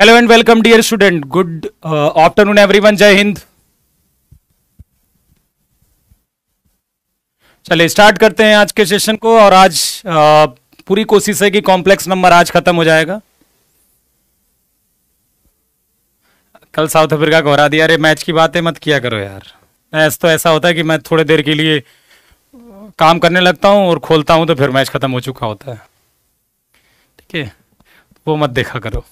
Hello and welcome dear student, good afternoon everyone, जय हिंद। चलिए स्टार्ट करते हैं आज के सेशन को। और आज पूरी कोशिश है कि कॉम्प्लेक्स नंबर आज खत्म हो जाएगा। कल साउथ अफ्रीका को हरा दिया। अरे मैच की बातें मत किया करो यार। मैच तो ऐसा होता है कि मैं थोड़ी देर के लिए काम करने लगता हूं और खोलता हूं तो फिर मैच खत्म हो चुका होता है। ठीक है, वो मत देखा करो।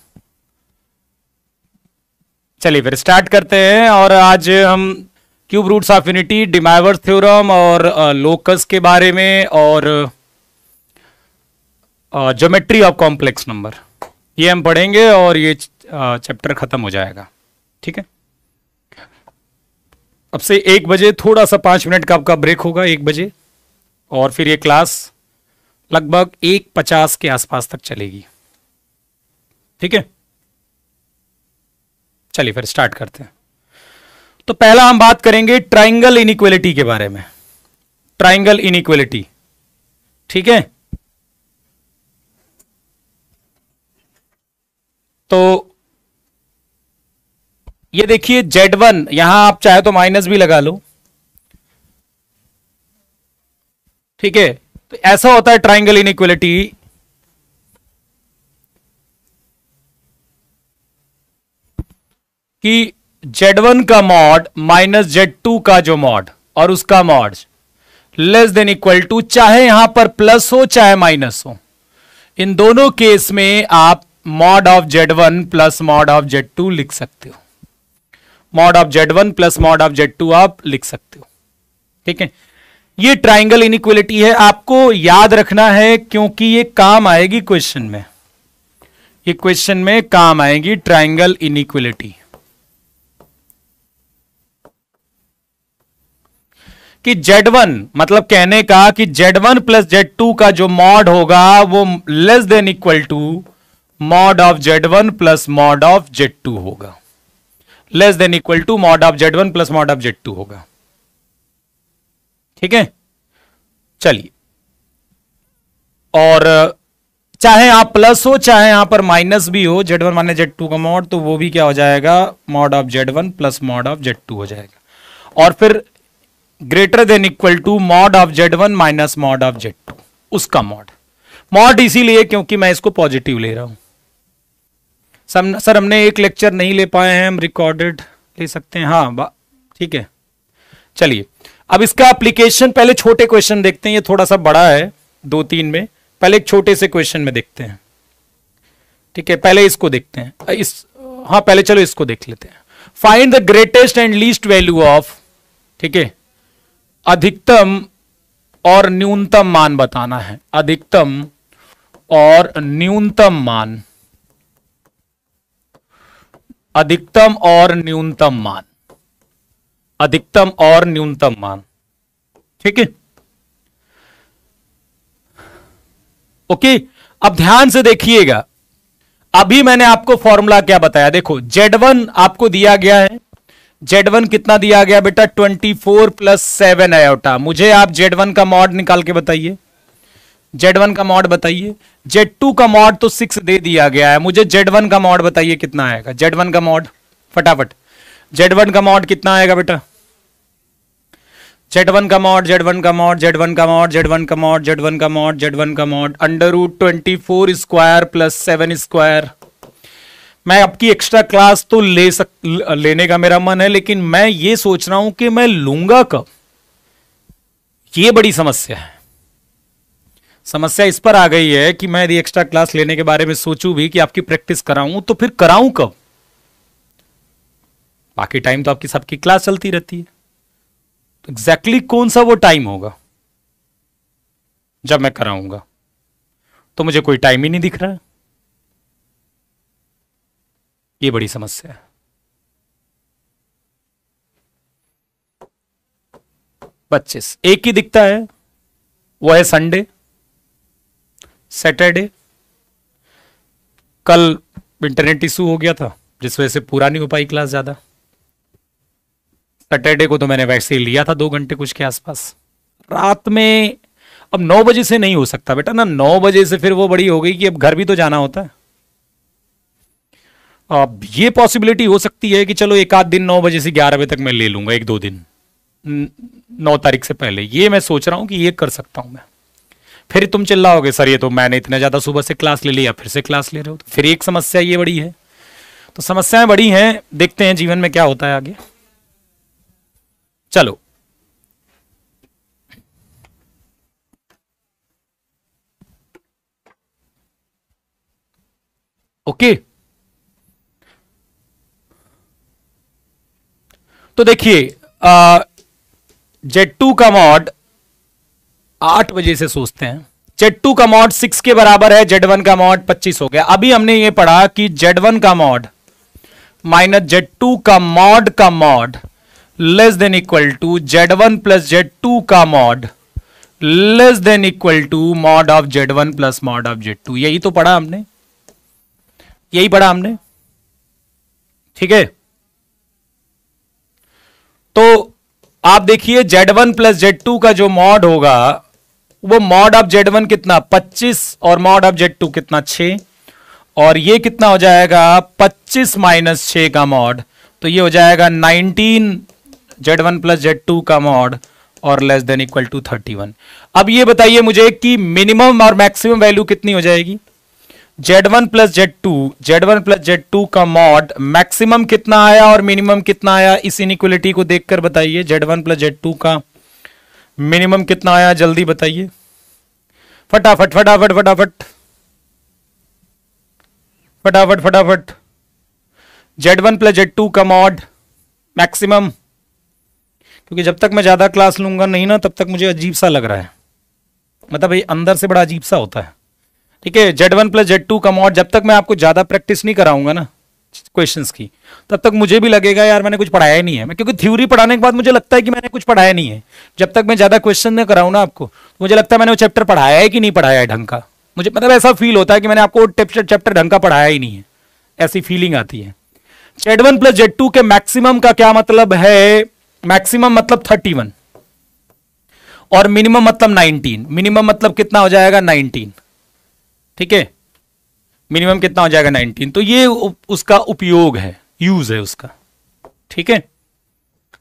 चलिए फिर स्टार्ट करते हैं। और आज हम cube roots of unity, De Moivre's theorem और लोकस के बारे में और ज्योमेट्री ऑफ कॉम्प्लेक्स नंबर ये हम पढ़ेंगे और ये चैप्टर खत्म हो जाएगा। ठीक है, अब से 1 बजे थोड़ा सा 5 मिनट का आपका ब्रेक होगा, 1 बजे, और फिर ये क्लास लगभग 1:50 के आसपास तक चलेगी। ठीक है, चलिए फिर स्टार्ट करते हैं। तो पहला हम बात करेंगे ट्राइंगल इनइक्वालिटी के बारे में। ट्राइंगल इनइक्वालिटी, ठीक है। तो ये देखिए Z1, यहां आप चाहे तो माइनस भी लगा लो। ठीक है, तो ऐसा होता है ट्राइंगल इनइक्वालिटी कि Z1 का मॉड माइनस Z2 का जो मॉड और उसका mod less than equal to, चाहे यहां पर प्लस हो चाहे माइनस हो, इन दोनों केस में आप mod of Z1 plus mod of Z2 लिख सकते हो। Mod of Z1 plus mod of Z2 आप लिख सकते हो। ठीक है, ये ट्राइंगल इनइक्वालिटी है, आपको याद रखना है क्योंकि ये काम आएगी क्वेश्चन में। ये क्वेश्चन में काम आएगी ट्राइंगल इनइक्वालिटी कि Z1 मतलब कहने का कि Z1 प्लस Z2 का जो मॉड होगा वो less than equal to mod of Z1 plus mod of Z2 होगा। Less than equal to mod of Z1 plus mod of Z2 होगा। ठीक है, चलिए, और चाहे आप प्लस हो चाहे यहां पर माइनस भी हो, Z1 माइनस Z2 का मॉड, तो वो भी क्या हो जाएगा, mod of Z1 plus mod of Z2 हो जाएगा। और फिर greater than equal to mod of Z1 minus mod of Z2, उसका मॉड। मॉड इसीलिए क्योंकि मैं इसको पॉजिटिव ले रहा हूं। सर हमने एक लेक्चर नहीं ले पाए हैं, हम रिकॉर्डेड ले सकते हैं। हाँ ठीक है, चलिए अब इसका एप्लीकेशन, पहले छोटे क्वेश्चन देखते हैं। ये थोड़ा सा बड़ा है 2-3 में, पहले एक छोटे से क्वेश्चन में देखते हैं। ठीक है, पहले इसको देखते हैं। हाँ पहले चलो इसको देख लेते हैं। Find the greatest and least value of, ठीक है, अधिकतम और न्यूनतम मान बताना है। अधिकतम और न्यूनतम मान, अधिकतम और न्यूनतम मान, अधिकतम और न्यूनतम मान। ठीक है, ओके। अब ध्यान से देखिएगा, अभी मैंने आपको फॉर्मूला क्या बताया। देखो Z1 आपको दिया गया है। Z1 कितना दिया गया बेटा, 24 प्लस 7 आयोटा। मुझे आप Z1 का मॉड निकाल के बताइए। Z1 का मॉड बताइए। Z2 का मॉड तो 6 दे दिया गया है, मुझे Z1 का मॉड बताइए कितना आएगा। Z1 का मॉड फटाफट, Z1 का मॉड कितना आएगा बेटा। Z1 का मॉड, Z1 का मॉड, Z1 का मॉड, Z1 का मॉड, Z1 का मॉड, Z1 का mod under root 24 square plus 7 square. मैं आपकी एक्स्ट्रा क्लास तो लेने का मेरा मन है, लेकिन मैं ये सोच रहा हूं कि मैं लूंगा कब, ये बड़ी समस्या है। समस्या इस पर आ गई है कि मैं यदि एक्स्ट्रा क्लास लेने के बारे में सोचूं भी कि आपकी प्रैक्टिस कराऊं, तो फिर कराऊं कब। बाकी टाइम तो आपकी सबकी क्लास चलती रहती है, तो एग्जैक्टली कौन सा वो टाइम होगा जब मैं कराऊंगा, तो मुझे कोई टाइम ही नहीं दिख रहा है। ये बड़ी समस्या है। 25 एक ही दिखता है, वो है संडे, सैटरडे। कल इंटरनेट इशू हो गया था जिस वजह से पूरा नहीं हो पाई क्लास ज्यादा। सैटरडे को तो मैंने वैसे ही लिया था 2 घंटे कुछ के आसपास रात में। अब 9 बजे से नहीं हो सकता बेटा ना, 9 बजे से फिर वो बड़ी हो गई कि अब घर भी तो जाना होता है। अब ये पॉसिबिलिटी हो सकती है कि चलो एक आध दिन 9 बजे से 11 बजे तक मैं ले लूंगा, एक दो दिन 9 तारीख से पहले, ये मैं सोच रहा हूं कि ये कर सकता हूं मैं। फिर तुम चिल्लाओगे सर ये तो मैंने इतना ज्यादा सुबह से क्लास ले लिया, फिर से क्लास ले रहे हो, तो फिर एक समस्या ये बड़ी है। तो समस्याएं बड़ी हैं, देखते हैं जीवन में क्या होता है आगे। चलो ओके, तो देखिए Z2 का मॉड 8 बजे से सोचते हैं। Z2 का मॉड 6 के बराबर है, Z1 का मॉड 25 हो गया। अभी हमने ये पढ़ा कि Z1 का मॉड माइनस Z2 का mod less than equal to Z1 plus Z2 का mod less than equal to mod of Z1 plus mod of Z2। यही तो पढ़ा हमने, यही पढ़ा हमने, ठीक है। तो आप देखिए Z1 प्लस Z2 का जो मॉड होगा वो मॉड ऑफ Z1 कितना 25 और मॉड ऑफ Z2 कितना 6, और ये कितना हो जाएगा 25 माइनस 6 का मॉड, तो ये हो जाएगा 19 Z1 प्लस Z2 का मॉड और लेस देन इक्वल टू 31। अब ये बताइए मुझे कि मिनिमम और मैक्सिमम वैल्यू कितनी हो जाएगी। Z1 प्लस Z2 का मॉड मैक्सिमम कितना आया और मिनिमम कितना आया, इस इनइक्वलिटी को देखकर बताइए। Z1 प्लस Z2 का मिनिमम कितना आया, जल्दी बताइए, फटाफट फटाफट फटाफट फटाफट फटाफट। Z1 प्लस Z2 का मॉड मैक्सिमम, क्योंकि जब तक मैं ज्यादा क्लास लूंगा नहीं ना तब तक मुझे अजीब सा लग रहा है, मतलब ये अंदर से बड़ा अजीब सा होता है, ठीक है। Z1 प्लस Z2 का मॉड, जब तक मैं आपको ज्यादा प्रैक्टिस नहीं कराऊंगा ना क्वेश्चंस की, तब तक मुझे भी लगेगा यार मैंने कुछ पढ़ाया ही नहीं है। मैं क्योंकि थ्योरी पढ़ाने के बाद मुझे लगता है कि मैंने कुछ पढ़ाया नहीं है। जब तक मैं ज्यादा क्वेश्चन नहीं कराऊं ना आपको, तो मुझे लगता है मैंने वो चैप्टर पढ़ाया है कि नहीं पढ़ाया है ढंग का। मुझे मतलब ऐसा फील होता है कि मैंने आपको चैप्टर ढंग का पढ़ाया ही नहीं है, ऐसी फीलिंग आती है। Z1 प्लस Z2 के मैक्सिमम का क्या मतलब है, मैक्सिमम मतलब 31 और मिनिमम मतलब 19। मिनिमम मतलब कितना हो जाएगा 19, ठीक है, मिनिमम कितना हो जाएगा 19। तो ये उसका उपयोग है, यूज है उसका, ठीक है।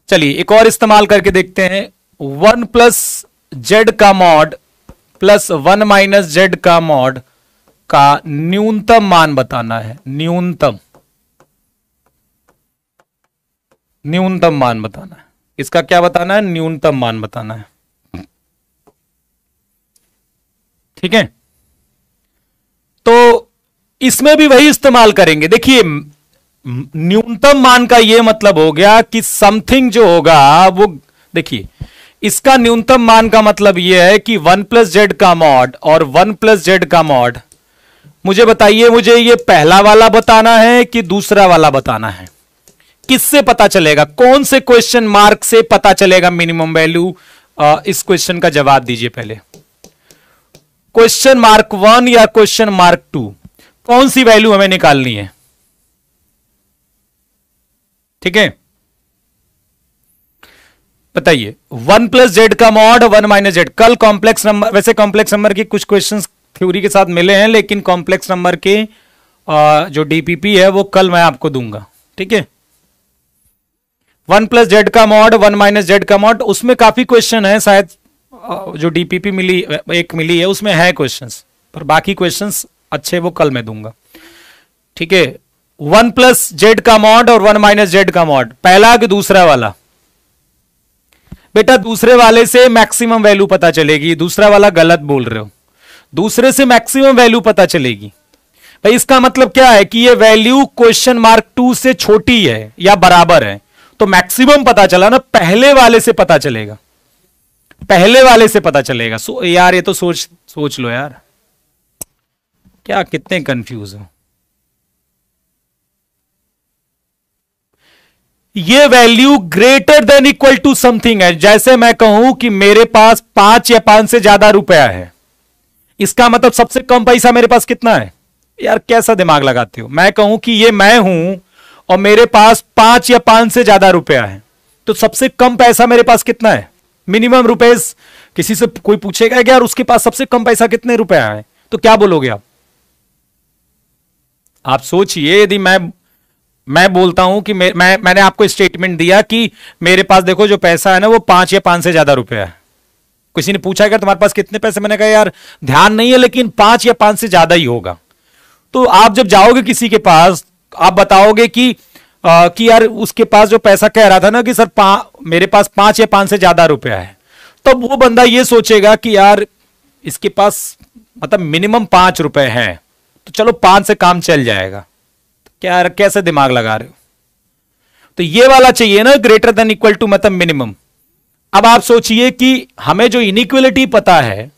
चलिए एक और इस्तेमाल करके देखते हैं। 1 प्लस जेड का मॉड प्लस 1 माइनस जेड का मॉड का न्यूनतम मान बताना है। न्यूनतम मान बताना है। इसका क्या बताना है, न्यूनतम मान बताना है, ठीक है। तो इसमें भी वही इस्तेमाल करेंगे। देखिए न्यूनतम मान का यह मतलब हो गया कि समथिंग जो होगा वो, देखिए इसका न्यूनतम मान का मतलब यह है कि 1 प्लस जेड का मॉड और 1 प्लस जेड का मॉड, मुझे बताइए मुझे ये पहला वाला बताना है कि दूसरा वाला बताना है। किससे पता चलेगा, कौन से क्वेश्चन मार्क से पता चलेगा मिनिमम वैल्यू? इस क्वेश्चन का जवाब दीजिए पहले। क्वेश्चन मार्क 1 या क्वेश्चन मार्क 2, कौन सी वैल्यू हमें निकालनी है? ठीक है, बताइए। 1 प्लस जेड का मॉड 1 माइनस जेड। कल कॉम्प्लेक्स नंबर, वैसे कॉम्प्लेक्स नंबर के कुछ क्वेश्चंस थ्योरी के साथ मिले हैं, लेकिन कॉम्प्लेक्स नंबर के जो डीपीपी है वो कल मैं आपको दूंगा, ठीक है। 1 प्लस जेड का मॉड 1 माइनस जेड का मॉड, उसमें काफी क्वेश्चन है, शायद जो डीपीपी मिली एक मिली है उसमें है क्वेश्चंस, पर बाकी क्वेश्चंस अच्छे वो कल मैं दूंगा, ठीक है। 1 प्लस जेड का मॉड और 1 माइनस जेड का मॉड, पहला कि दूसरा वाला? बेटा दूसरे वाले से मैक्सिमम वैल्यू पता चलेगी, दूसरा वाला गलत बोल रहे हो, दूसरे से मैक्सिमम वैल्यू पता चलेगी। भाई इसका मतलब क्या है कि ये वैल्यू क्वेश्चन मार्क 2 से छोटी है या बराबर है, तो मैक्सिमम पता चला ना, पहले वाले से पता चलेगा, पहले वाले से पता चलेगा। यार ये तो सोच लो यार, क्या कितने कंफ्यूज हो। ये value greater than equal to something है। जैसे मैं कहूं कि मेरे पास 5 या 5 से ज्यादा रुपया है, इसका मतलब सबसे कम पैसा मेरे पास कितना है? यार कैसा दिमाग लगाते हो। मैं कहूं कि ये मैं हूं और मेरे पास 5 या 5 से ज्यादा रुपया है, तो सबसे कम पैसा मेरे पास कितना है? Minimum rupees. किसी से कोई पूछेगा कि यार उसके पास सबसे कम पैसा कितने रुपया है, तो क्या बोलोगे आप सोचिए। यदि मैं मैं बोलता हूं कि मैंने आपको स्टेटमेंट दिया कि मेरे पास देखो जो पैसा है ना वो 5 या 5 से ज्यादा रुपया है। किसी ने पूछा कि तुम्हारे पास कितने पैसे, मैंने कहा यार ध्यान नहीं है लेकिन 5 या 5 से ज्यादा ही होगा। तो आप जब जाओगे किसी के पास, आप बताओगे कि यार उसके पास जो पैसा कह रहा था ना कि सर मेरे पास 5 या 5 से ज्यादा रुपया है, तब वो बंदा ये सोचेगा कि यार इसके पास मतलब मिनिमम 5 रुपए हैं, तो चलो 5 से काम चल जाएगा। क्या कैसे दिमाग लगा रहे हो? तो ये वाला चाहिए ना, ग्रेटर देन इक्वल टू मतलब मिनिमम। अब आप सोचिए कि हमें जो इनइक्वलिटी पता है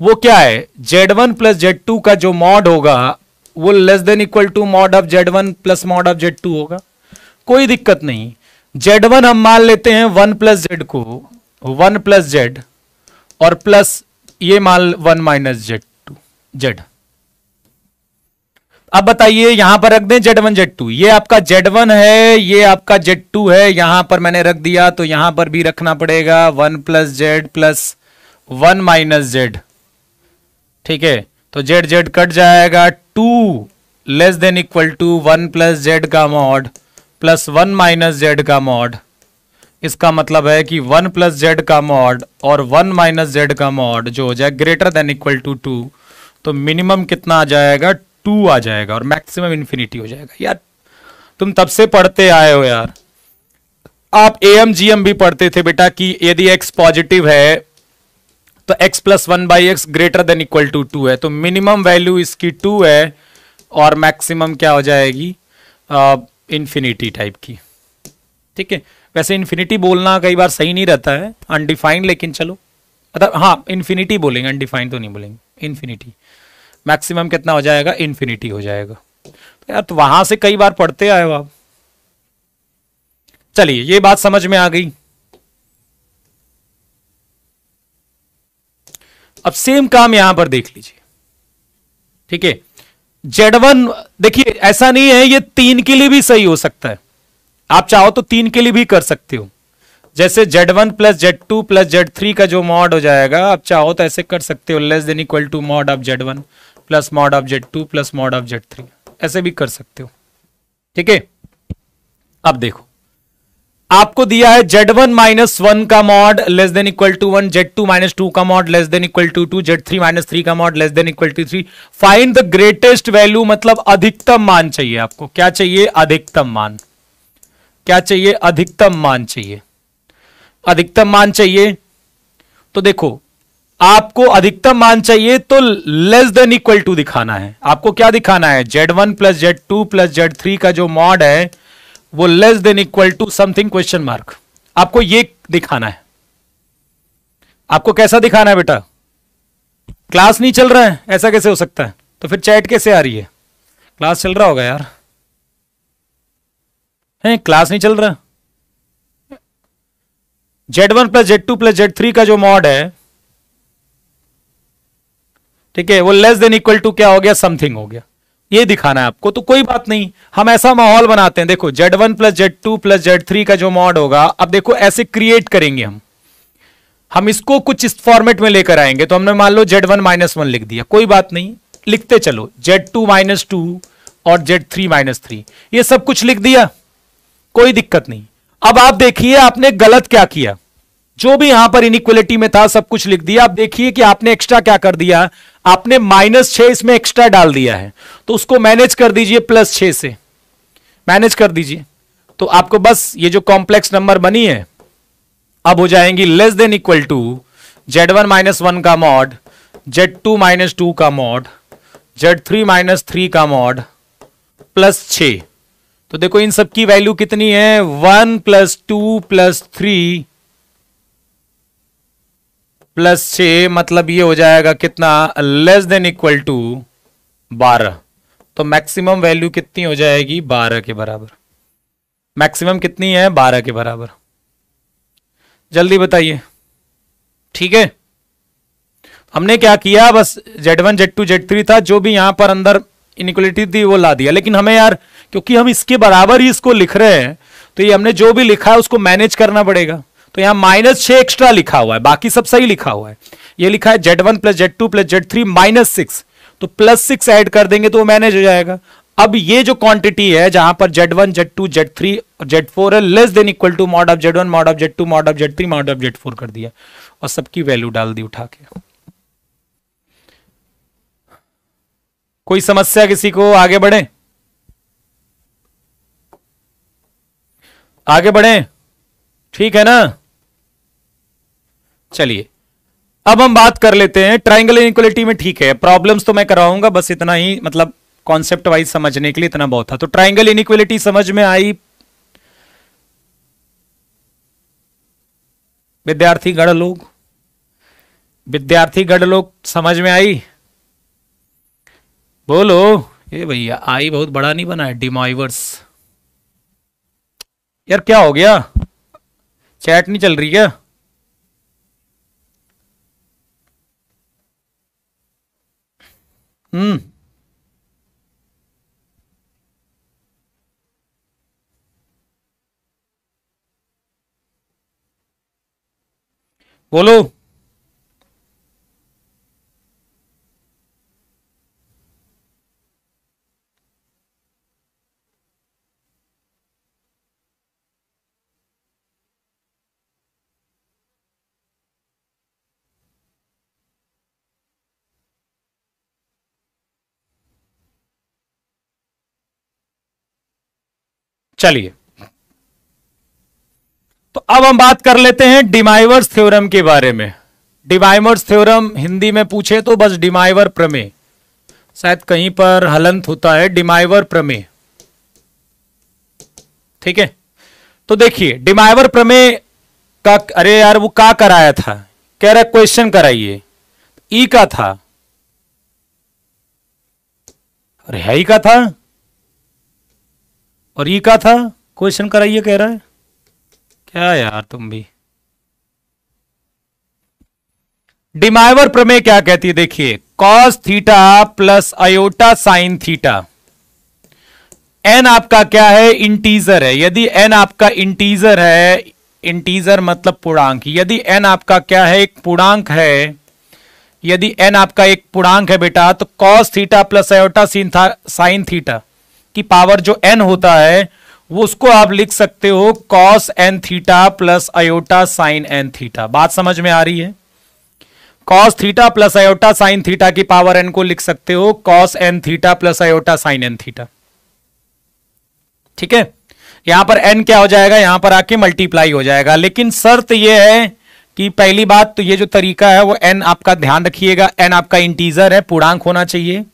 वो क्या है, Z1 प्लस Z2 का जो मॉड होगा वो less than equal to mod of Z1 plus mod of Z2 होगा। कोई दिक्कत नहीं, Z1 हम मान लेते हैं 1 प्लस Z को 1 प्लस Z और प्लस ये मान 1 माइनस Z2। अब बताइए यहां पर रख दें Z1 Z2, ये आपका Z1 है, ये आपका Z2 है, यहां पर मैंने रख दिया तो यहां पर भी रखना पड़ेगा 1 plus Z plus 1 minus Z। ठीक है, तो Z Z कट जाएगा, 2 less than equal to 1 plus Z का मॉड प्लस 1 माइनस Z का मॉड। इसका मतलब है कि 1 प्लस Z का मॉड और 1 माइनस Z का मॉड जो हो जाए ग्रेटर देन इक्वल टू 2, तो मिनिमम कितना आ जाएगा, 2 आ जाएगा और मैक्सिमम इन्फिनिटी हो जाएगा। यार तुम तब से पढ़ते आए हो यार, आप AMGM भी पढ़ते थे बेटा कि यदि x पॉजिटिव है तो x plus 1 by x greater than equal to 2 है, तो मिनिमम वैल्यू इसकी 2 है और मैक्सिमम क्या हो जाएगी, इन्फिनिटी टाइप की। ठीक है, वैसे इन्फिनिटी बोलना कई बार सही नहीं रहता है, अनडिफाइंड, लेकिन चलो मतलब हाँ इन्फिनिटी बोलेंगे, अनडिफाइंड तो नहीं बोलेंगे, इन्फिनिटी। मैक्सिमम कितना हो जाएगा, इन्फिनिटी हो जाएगा। तो यार तो वहां से कई बार पढ़ते आए हो आप। चलिए ये बात समझ में आ गई। अब सेम काम यहां पर देख लीजिए। ठीक है, Z1 देखिए ऐसा नहीं है, ये 3 के लिए भी सही हो सकता है, आप चाहो तो 3 के लिए भी कर सकते हो। जैसे Z1 plus Z2 plus Z3 का जो मॉड हो जाएगा, आप चाहो तो ऐसे कर सकते हो, less than equal to mod of Z1 plus mod of Z2 plus mod of Z3, ऐसे भी कर सकते हो। ठीक है, अब देखो आपको दिया है Z1 माइनस 1 का mod less than equal to 1, Z2 minus 2 का mod less than equal to 2, Z3 minus 3 का mod less than equal to 3। Find the greatest value, मतलब अधिकतम मान चाहिए आपको। क्या चाहिए, अधिकतम मान। क्या चाहिए, अधिकतम मान चाहिए। अधिकतम मान चाहिए तो देखो आपको अधिकतम मान चाहिए तो लेस देन इक्वल टू दिखाना है। आपको क्या दिखाना है, Z1 plus Z2 plus Z3 का जो मॉड है वो less than equal to something question mark, आपको ये दिखाना है। आपको कैसा दिखाना है बेटा, क्लास नहीं चल रहा है, ऐसा कैसे हो सकता है, तो फिर चैट कैसे आ रही है, क्लास चल रहा होगा यार, है क्लास नहीं चल रहा। Z1 plus Z2 plus Z3 का जो मॉड है, ठीक है, वो लेस देन इक्वल टू क्या हो गया, समथिंग हो गया, ये दिखाना है आपको। तो कोई बात नहीं, हम ऐसा माहौल बनाते हैं, देखो Z1 plus Z2 plus Z3 का जो मॉड होगा, अब देखो ऐसे क्रिएट करेंगे हम इसको कुछ इस फॉर्मेट में लेकर आएंगे। तो हमने मान लो Z1 माइनस 1 लिख दिया, कोई बात नहीं, लिखते चलो Z2 माइनस 2 और Z3 माइनस 3, ये सब कुछ लिख दिया, कोई दिक्कत नहीं। अब आप देखिए आपने गलत क्या किया, जो भी यहां पर इनइक्वलिटी में था सब कुछ लिख दिया। आप देखिए कि आपने एक्स्ट्रा क्या कर दिया, आपने -6 इसमें एक्स्ट्रा डाल दिया है, तो उसको मैनेज कर दीजिए +6 से, मैनेज कर दीजिए। तो आपको बस ये जो कॉम्प्लेक्स नंबर बनी है अब हो जाएंगी less than equal to Z1 minus 1 का मॉड, Z2 माइनस 2 का मॉड, Z3 माइनस 3 का मॉड +6। तो देखो इन सब की वैल्यू कितनी है, 1 + 2 + 3 +6, मतलब ये हो जाएगा कितना, लेस देन इक्वल टू 12। तो मैक्सिमम वैल्यू कितनी हो जाएगी, 12 के बराबर। मैक्सिमम कितनी है, 12 के बराबर। जल्दी बताइए। ठीक है, हमने क्या किया, बस Z1 Z2 Z3 था, जो भी यहां पर अंदर इनइक्वलिटी थी वो ला दिया। लेकिन हमें यार क्योंकि हम इसके बराबर ही इसको लिख रहे हैं, तो ये हमने जो भी लिखा है उसको मैनेज करना पड़ेगा। तो यहां -6 एक्स्ट्रा लिखा हुआ है, बाकी सब सही लिखा हुआ है। ये लिखा है Z1 plus Z2 plus Z3 -6, तो +6 ऐड कर देंगे तो वो मैनेज हो जाएगा। अब ये जो क्वांटिटी है जहां पर Z1 Z2 Z3 और Z4 है less than equal to mod of Z1 mod of Z2 mod of Z3 mod of Z4 कर दिया और सबकी वैल्यू डाल दी उठा के। कोई समस्या किसी को? आगे बढ़े, आगे बढ़े, ठीक है ना? चलिए अब हम बात कर लेते हैं ट्राइंगल इनइक्वालिटी में। ठीक है, प्रॉब्लम्स तो मैं कराऊंगा, बस इतना ही, मतलब कॉन्सेप्ट वाइज समझने के लिए इतना बहुत था। तो ट्राइंगल इनइक्वालिटी समझ में आई विद्यार्थीगण लोग? विद्यार्थीगण लोग समझ में आई? बोलो। ये भैया आई बहुत बड़ा नहीं बना है, डिमाइवर्स। यार क्या हो गया, चैट नहीं चल रही क्या? बोलो। चलिए तो अब हम बात कर लेते हैं डिमाइवर्स थ्योरम के बारे में। डिमाइवर्स थ्योरम हिंदी में पूछे तो बस डिमाइवर प्रमेय, शायद कहीं पर हलंत होता है डिमाइवर प्रमेय, ठीक है? तो देखिए डिमाइवर प्रमेय का, अरे यार वो का कराया था, कह रहा क्वेश्चन कराइए, ई का था, अरे है ई का था और ई का था, क्वेश्चन कराइए कह रहा है। क्या यार तुम भी। डिमाइवर प्रमेय क्या कहती है? देखिए cos theta plus iota sine theta, n आपका क्या है? इंटीजर है। यदि एन आपका इंटीजर है, इंटीजर मतलब पूर्णांक, यदि एन आपका क्या है? एक पूर्णांक है। यदि एन आपका एक पूर्णांक है बेटा, तो cos theta plus iota sine theta की पावर जो एन होता है वो उसको आप लिख सकते हो cos n theta plus iota sine n theta. बात समझ में आ रही है? Cos theta plus iota sine theta की पावर एन को लिख सकते हो cos n theta plus iota sine n theta, ठीक है? यहां पर एन क्या हो जाएगा? यहां पर आके मल्टीप्लाई हो जाएगा। लेकिन शर्त यह है कि पहली बात तो ये जो तरीका है वो एन आपका ध्यान रखिएगा, एन आपका इंटीजर है, पूर्णांक होना चाहिए,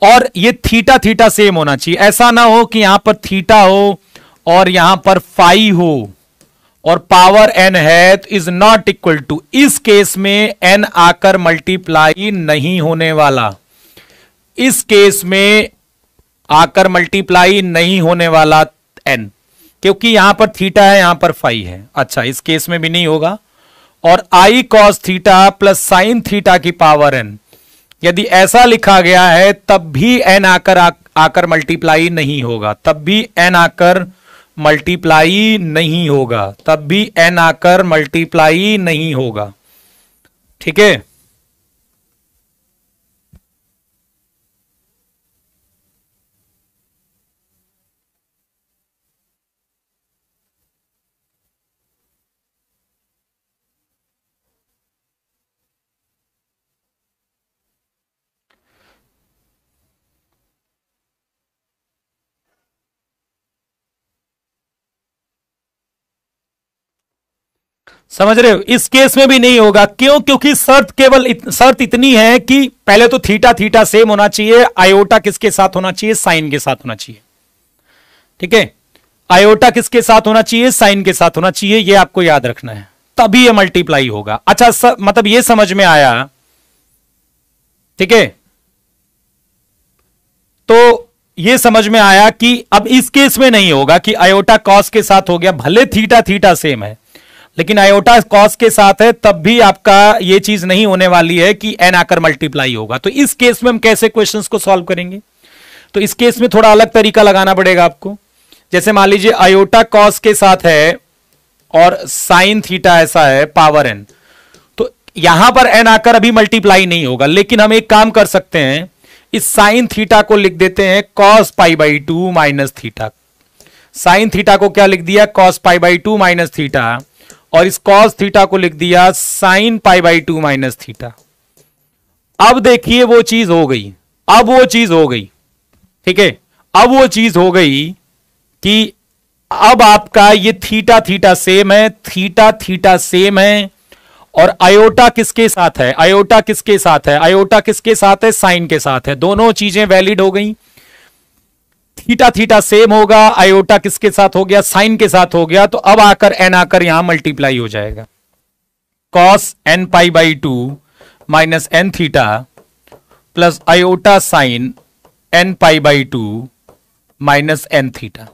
और ये थीटा थीटा सेम होना चाहिए। ऐसा ना हो कि यहां पर थीटा हो और यहां पर फाई हो और पावर एन है, तो इज नॉट इक्वल टू, इस केस में एन आकर मल्टीप्लाई नहीं होने वाला, इस केस में आकर मल्टीप्लाई नहीं होने वाला एन, क्योंकि यहां पर थीटा है, यहां पर फाई है। अच्छा, इस केस में भी नहीं होगा। और i cos theta plus sine theta की पावर एन, यदि ऐसा लिखा गया है तब भी एन आकर मल्टीप्लाई नहीं होगा, तब भी एन आकर मल्टीप्लाई नहीं होगा, तब भी एन आकर मल्टीप्लाई नहीं होगा, ठीक है? समझ रहे हो? इस केस में भी नहीं होगा। क्यों? क्योंकि शर्त इतनी है कि पहले तो थीटा थीटा सेम होना चाहिए, आयोटा किसके साथ होना चाहिए? साइन के साथ होना चाहिए, ठीक है? आयोटा किसके साथ होना चाहिए? साइन के साथ होना चाहिए, ये आपको याद रखना है, तभी ये मल्टीप्लाई होगा। अच्छा मतलब ये समझ में आया, ठीक है? तो ये समझ में आया कि अब इस केस में नहीं होगा कि आयोटा कॉस के साथ हो गया, भले थीटा थीटा सेम है लेकिन आयोटा कॉस के साथ है, तब भी आपका ये चीज नहीं होने वाली है कि एन आकर मल्टीप्लाई होगा। तो इस केस में हम कैसे क्वेश्चंस को सॉल्व करेंगे? तो इस केस में थोड़ा अलग तरीका लगाना पड़ेगा आपको। जैसे मान लीजिए आयोटा कॉस के साथ है और साइन थीटा ऐसा है, पावर एन, तो यहां पर एन आकर अभी मल्टीप्लाई नहीं होगा, लेकिन हम एक काम कर सकते हैं, इस साइन थीटा को लिख देते हैं cos pi by two minus theta. Sine theta को क्या लिख दिया, cos pi by two minus theta, और इस कॉस थीटा को लिख दिया sign pi by two minus theta. अब देखिए वो चीज हो गई, अब वो चीज हो गई, ठीक है, अब वो चीज हो गई कि अब आपका ये थीटा थीटा सेम है, थीटा थीटा सेम है, और आयोटा किसके साथ है, आयोटा किसके साथ है, आयोटा किसके साथ है, साइन के साथ है। दोनों चीजें वैलिड हो गई। थीटा थीटा सेम होगा, आयोटा किसके साथ हो गया, साइन के साथ हो गया। तो अब आकर एन आकर यहां मल्टीप्लाई हो जाएगा, cos n pi by two minus n theta plus iota sine n pi by two minus n theta.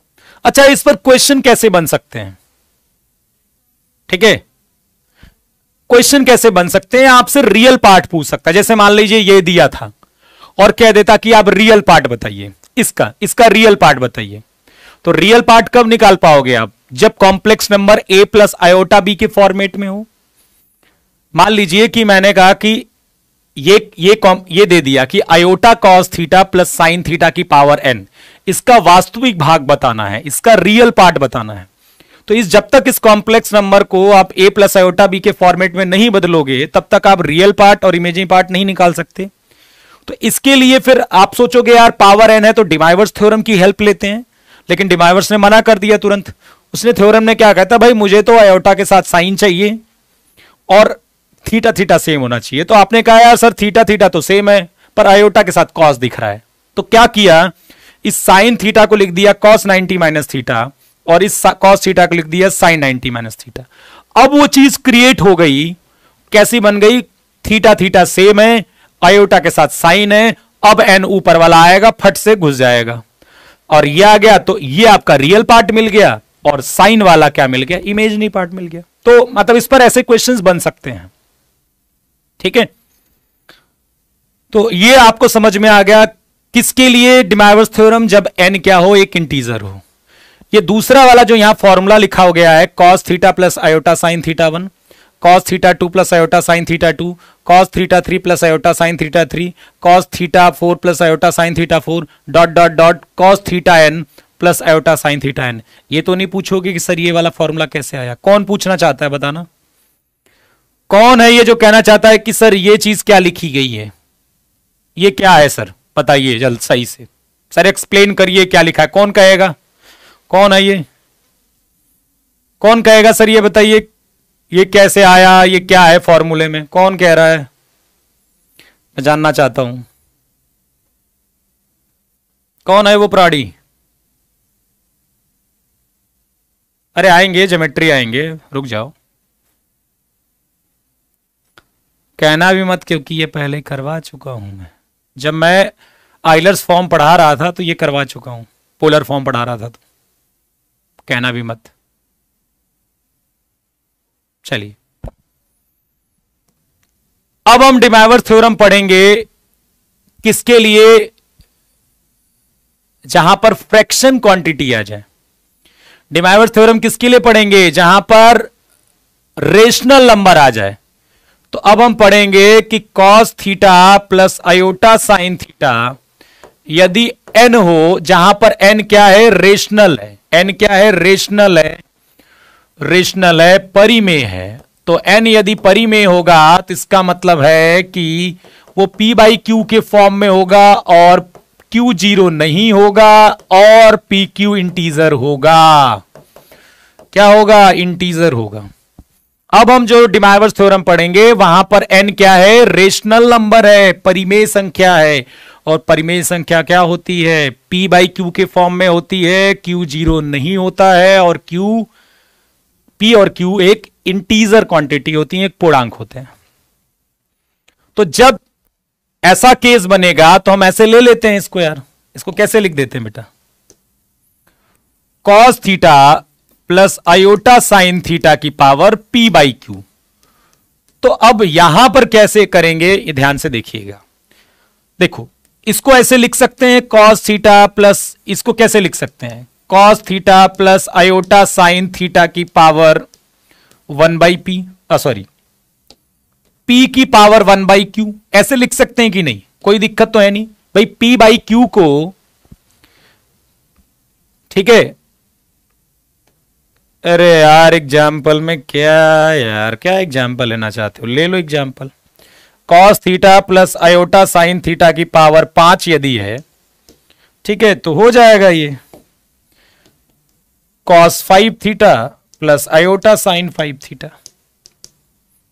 अच्छा, इस पर क्वेश्चन कैसे बन सकते हैं, ठीक है, क्वेश्चन कैसे बन सकते हैं, आपसे रियल पार्ट पूछ सकता है। जैसे मान लीजिए ये दिया था और कह देता कि आप रियल पार्ट बताइए, इसका रियल पार्ट बताइए। तो रियल पार्ट कब निकाल पाओगे आप, जब complex number a plus iota b के फॉर्मेट में हो। मान लीजिए कि मैंने कहा कि ये दे दिया कि iota cos theta plus sine theta की पावर n, इसका वास्तविक भाग बताना है, इसका रियल पार्ट बताना है। तो जब तक इस कॉम्प्लेक्स नंबर को आप a प्लस आयोटा बी के फॉर्मेट में नहीं बदलोगे, तब तक आप रियल पार्ट और इमेजिनरी पार्ट नहीं निकाल सकते। तो इसके लिए फिर आप सोचोगे यार पावर n है तो डिमाइवर्स थ्योरम की हेल्प लेते हैं, लेकिन डिमाइवर्स ने मना कर दिया तुरंत। उसने थ्योरम ने क्या कहता, भाई मुझे तो आयोटा के साथ साइन चाहिए और थीटा थीटा सेम होना चाहिए। तो आपने कहा यार सर थीटा थीटा तो सेम है पर आयोटा के साथ कॉस दिख रहा है। तो क्या किया, इस साइन थीटा को लिख दिया कॉस 90 माइनस थीटा, और इस कॉस थीटा को लिख दिया साइन 90 माइनस थीटा। अब वो चीज क्रिएट हो गई, कैसी बन गई, थीटा थीटा सेम है, आयोटा के साथ साइन है, अब एन ऊपर वाला आएगा फट से घुस जाएगा, और ये आ गया। तो ये आपका रियल पार्ट मिल गया, और साइन वाला क्या मिल गया, इमेजिनरी पार्ट मिल गया। तो मतलब इस पर ऐसे क्वेश्चंस बन सकते हैं, ठीक है। तो ये आपको समझ में आ गया किसके लिए डिमाइवर्स थ्योरम, जब एन क्या हो, एक इंटीजर हो। ये दूसरा वाला जो यहां फॉर्मूला लिखा हो गया है, cos theta plus iota sine theta 1, cos theta 2 plus iota sine theta 2, cos theta 3 plus iota sine theta 3, cos theta 4 plus iota sine theta 4, dot dot dot cos theta n plus iota sine theta n. ये तो नहीं पूछोगे कि sir ये वाला formula कैसे आया, कौन पूछना चाहता है बताना, कौन है ये जो कहना चाहता है कि सर ये चीज क्या लिखी गई है, ये क्या है सर, बताइए जल्द सही से, सर एक्सप्लेन करिए क्या लिखा है, कौन कहेगा, कौन है ये, कौन कहेगा सर ये बताइए ये कैसे आया, ये क्या है फॉर्मूले में, कौन कह रहा है, मैं जानना चाहता हूं कौन है वो प्राणी। अरे आएंगे, ज्योमेट्री आएंगे, रुक जाओ, कहना भी मत, क्योंकि ये पहले करवा चुका हूं मैं। जब मैं आइलर्स फॉर्म पढ़ा रहा था तो ये करवा चुका हूं, पोलर फॉर्म पढ़ा रहा था, तो कहना भी मत। चलिए अब हम डिमाइवर्स थ्योरम पढ़ेंगे किसके लिए, जहां पर फ्रैक्शन क्वांटिटी आ जाए। डिमाइवर्स थ्योरम किसके लिए पढ़ेंगे, जहां पर रेशनल नंबर आ जाए। तो अब हम पढ़ेंगे कि cos theta plus iota sine theta यदि n हो, जहां पर n क्या है, रेशनल है, n क्या है, रेशनल है, रेशनल है, परिमेय है। तो n यदि परिमेय होगा तो इसका मतलब है कि वो p बाई क्यू के फॉर्म में होगा, और q जीरो नहीं होगा, और pq इंटीजर होगा। क्या होगा, इंटीजर होगा। अब हम जो डिमाइवर्स थ्योरम पढ़ेंगे वहां पर n क्या है, रेशनल नंबर है, परिमेय संख्या है, और परिमेय संख्या क्या होती है, p बाई क्यू के फॉर्म में होती है, q जीरो नहीं होता है, और p और q एक इंटीजर क्वांटिटी होती है, एक पूर्णांक होते हैं। तो जब ऐसा केस बनेगा तो हम ऐसे ले लेते हैं इसको, यार इसको कैसे लिख देते हैं बेटा, cos theta plus iota sine theta की पावर p बाई क्यू। तो अब यहां पर कैसे करेंगे ये ध्यान से देखिएगा। देखो इसको ऐसे लिख सकते हैं कॉस थीटा प्लस, इसको कैसे लिख सकते हैं, cos theta plus iota sine theta की पावर 1 बाई पी, सॉरी p की पावर 1 बाई क्यू, ऐसे लिख सकते हैं कि नहीं, कोई दिक्कत तो है नहीं, भाई P बाई क्यू को, ठीक है, अरे यार एग्जाम्पल में क्या यार, क्या एग्जाम्पल लेना चाहते हो, ले लो example. Cos theta plus iota sine theta की पावर 5 यदि है, ठीक है, तो हो जाएगा ये cos 5 theta plus iota sine 5 theta,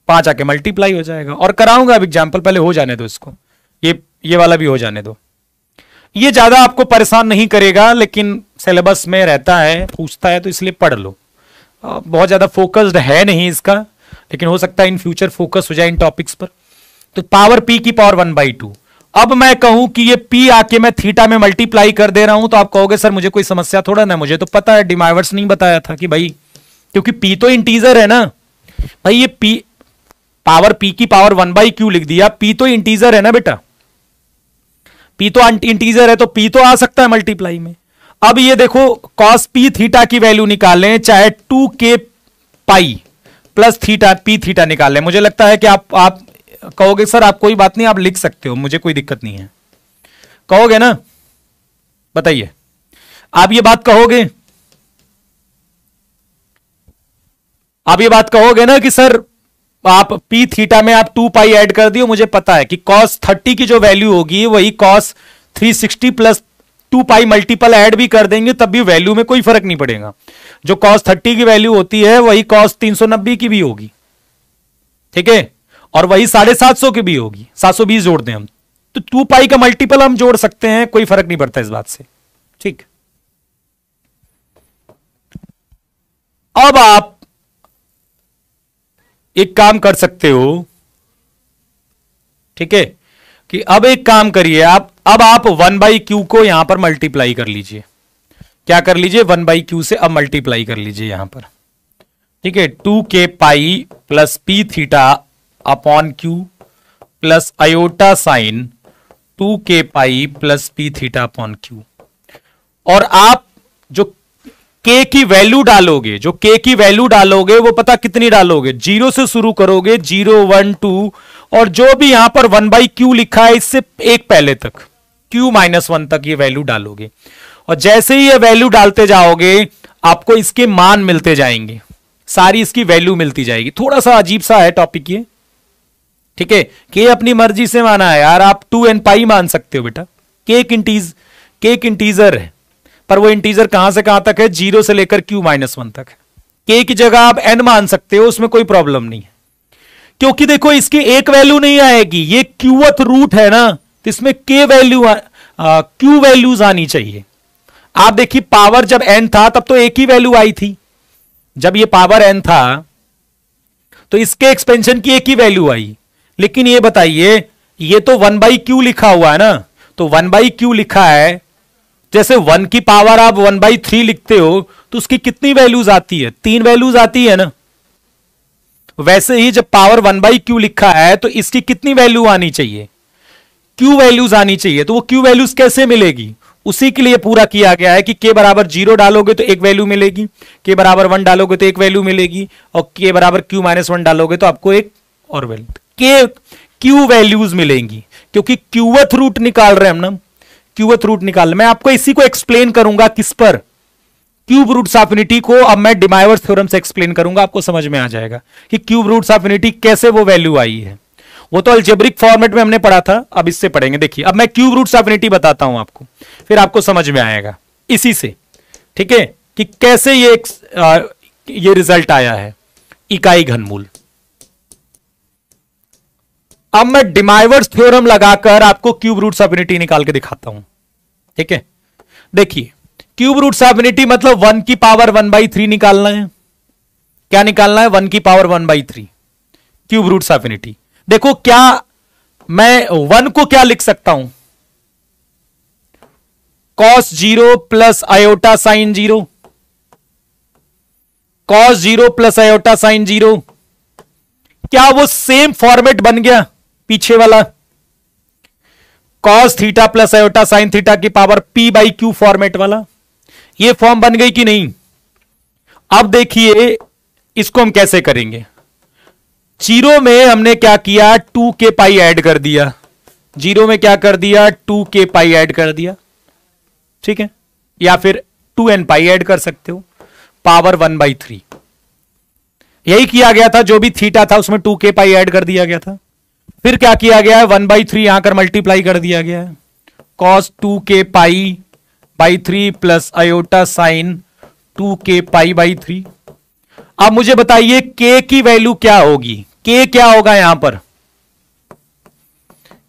5 आके मल्टीप्लाई हो जाएगा। और कराऊंगा अब एग्जाम्पल, पहले हो जाने दो इसको, ये वाला भी हो जाने दो। ये ज्यादा आपको परेशान नहीं करेगा, लेकिन सिलेबस में रहता है, पूछता है, तो इसलिए पढ़ लो। बहुत ज्यादा फोकस्ड है नहीं इसका, लेकिन हो सकता है इन फ्यूचर फोकस हो जाए इन टॉपिक्स पर। तो पावर P की पावर 1/2। अब मैं कहूं कि ये P आके मैं थीटा में मल्टीप्लाई कर दे रहा हूं, तो आप कहोगे सर मुझे कोई समस्या थोड़ा ना, मुझे तो पता है, डिमाइवर्स नहीं बताया था कि भाई, क्योंकि P तो इंटीजर है ना भाई, ये P पावर P की पावर 1/q लिख दिया, P तो इंटीजर है ना बेटा, P तो इंटीजर है, तो P तो आ सकता है मल्टीप्लाई में। अब ये देखो cos P थीटा की वैल्यू निकालें, चाहे 2k pi plus theta P theta निकालें। मुझे लगता है कि आप कहोगे सर आप कोई बात नहीं, आप लिख सकते हो, मुझे कोई दिक्कत नहीं है, कहोगे ना, बताइए आप ये बात कहोगे, आप ये बात कहोगे ना कि सर आप P थीटा में आप 2 पाई ऐड कर दियो, मुझे पता है कि cos 30 की जो वैल्यू होगी वही cos 360 प्लस 2 पाई मल्टीपल ऐड भी कर देंगे, तब भी वैल्यू में कोई फर्क नहीं पड़ेगा। जो cos 30 की वैल्यू होती है वही cos 390 की भी होगी, ठीक है, और वही 750 की भी होगी, 720 जोड़ दें हम, तो 2 पाई का मल्टीपल हम जोड़ सकते हैं, कोई फर्क नहीं पड़ता इस बात से, ठीक। अब आप एक काम कर सकते हो, ठीक है, कि अब एक काम करिए आप, अब आप 1/q को यहां पर मल्टीप्लाई कर लीजिए, क्या कर लीजिए, 1/q से अब मल्टीप्लाई कर लीजिए यहां पर, ठीक है, 2k pi plus P theta upon Q plus iota sign 2k pi plus P theta upon Q। और आप जो k की वैल्यू डालोगे, जो k की वैल्यू डालोगे वो पता कितनी डालोगे, 0 से शुरू करोगे, 0 1 2, और जो भी यहां पर 1/q लिखा है इससे एक पहले तक, q-1 तक ये वैल्यू डालोगे, और जैसे ही ये वैल्यू डालते जाओगे आपको इसके मान मिलते जाएंगे, सारी इसकी वैल्यू मिलती जाएगी। थोड़ा सा अजीब सा है टॉपिक ये, ठीक है, k अपनी मर्जी से माना है यार, आप 2n पाई मान सकते हो बेटा, k एक इंटीजर है, पर वो इंटीजर कहां से कहां तक है, 0 से लेकर q-1 तक है। k की जगह आप n मान सकते हो, उसमें कोई प्रॉब्लम नहीं है, क्योंकि देखो इसकी एक वैल्यू नहीं आएगी, ये क्यूथ रूट है ना, तो इसमें k वैल्यू q वैल्यूज आनी चाहिए। आप देखिए पावर जब n था तब तो एक ही वैल्यू आई थी, जब ये पावर n था तो इसके एक्सपेंशन की एक ही वैल्यू आई, लेकिन ये बताइए ये तो 1/q लिखा हुआ है ना, तो 1/q लिखा है, जैसे 1 की पावर आप 1/3 लिखते हो तो उसकी कितनी वैल्यूज आती है, 3 वैल्यूज आती है ना, वैसे ही जब पावर 1/q लिखा है तो इसकी कितनी वैल्यू आनी चाहिए, q वैल्यूज आनी चाहिए। तो वो q वैल्यूज कैसे मिलेगी, उसी के लिए पूरा किया गया है कि k बराबर 0 डालोगे तो एक वैल्यू मिलेगी, k बराबर 1 डालोगे तो एक वैल्यू मिलेगी, और k बराबर q-1 डालोगे तो आपको एक और वैल्यू, q वैल्यूज मिलेंगी, क्योंकि क्यूथ रूट निकाल रहे हैं हम ना, क्यूथ रूट निकाल। मैं आपको इसी को एक्सप्लेन करूंगा किस पर, क्यूब रूट्स ऑफ इनफिनिटी को अब मैं डिमाइवर्स थ्योरम से एक्सप्लेन करूंगा, आपको समझ में आ जाएगा कि क्यूब रूट्स ऑफ इनफिनिटी कैसे वो वैल्यू आई है। वो तो अलजेब्रिक फॉर्मेट में हमने पढ़ा था, अब इससे पढ़ेंगे। देखिए अब मैं क्यूब रूट्स ऑफ इनफिनिटी बताता हूं आपको, फिर आपको समझ में आएगा इसी से, ठीक है, कि कैसे ये रिजल्ट आया है इकाई घनमूल। अब मैं डिमाइवर्स थ्योरम लगाकर आपको क्यूब रूट्स ऑफ इनफिनिटी निकाल के दिखाता हूं, ठीक है। देखिए क्यूब रूट्स ऑफ इनफिनिटी मतलब 1 की पावर 1/3 निकालना है, क्या निकालना है, 1 की power 1/3 cube roots of infinity. देखो क्या मैं 1 को क्या लिख सकता हूं, cos 0 plus iota sign 0, cos 0 plus iota sign 0, क्या वो सेम फॉर्मेट बन गया पीछे वाला, cos theta plus iota sine theta की पावर p/q फॉर्मेट वाला, ये फॉर्म बन गई कि नहीं। अब देखिए इसको हम कैसे करेंगे, 0 में हमने क्या किया, 2k पाई ऐड कर दिया, जीरो में क्या कर दिया, 2k पाई ऐड कर दिया, ठीक है, या फिर 2n पाई ऐड कर सकते हो, पावर 1/3। यही किया गया था, जो भी थीटा था उसमें 2k पाई ऐड कर दिया गया था। फिर क्या किया गया है, 1/3 यहां कर मल्टीप्लाई कर दिया गया है, cos 2k pi by 3 plus iota sign 2k pi by 3। अब मुझे बताइए k की वैल्यू क्या होगी, k क्या होगा यहां पर,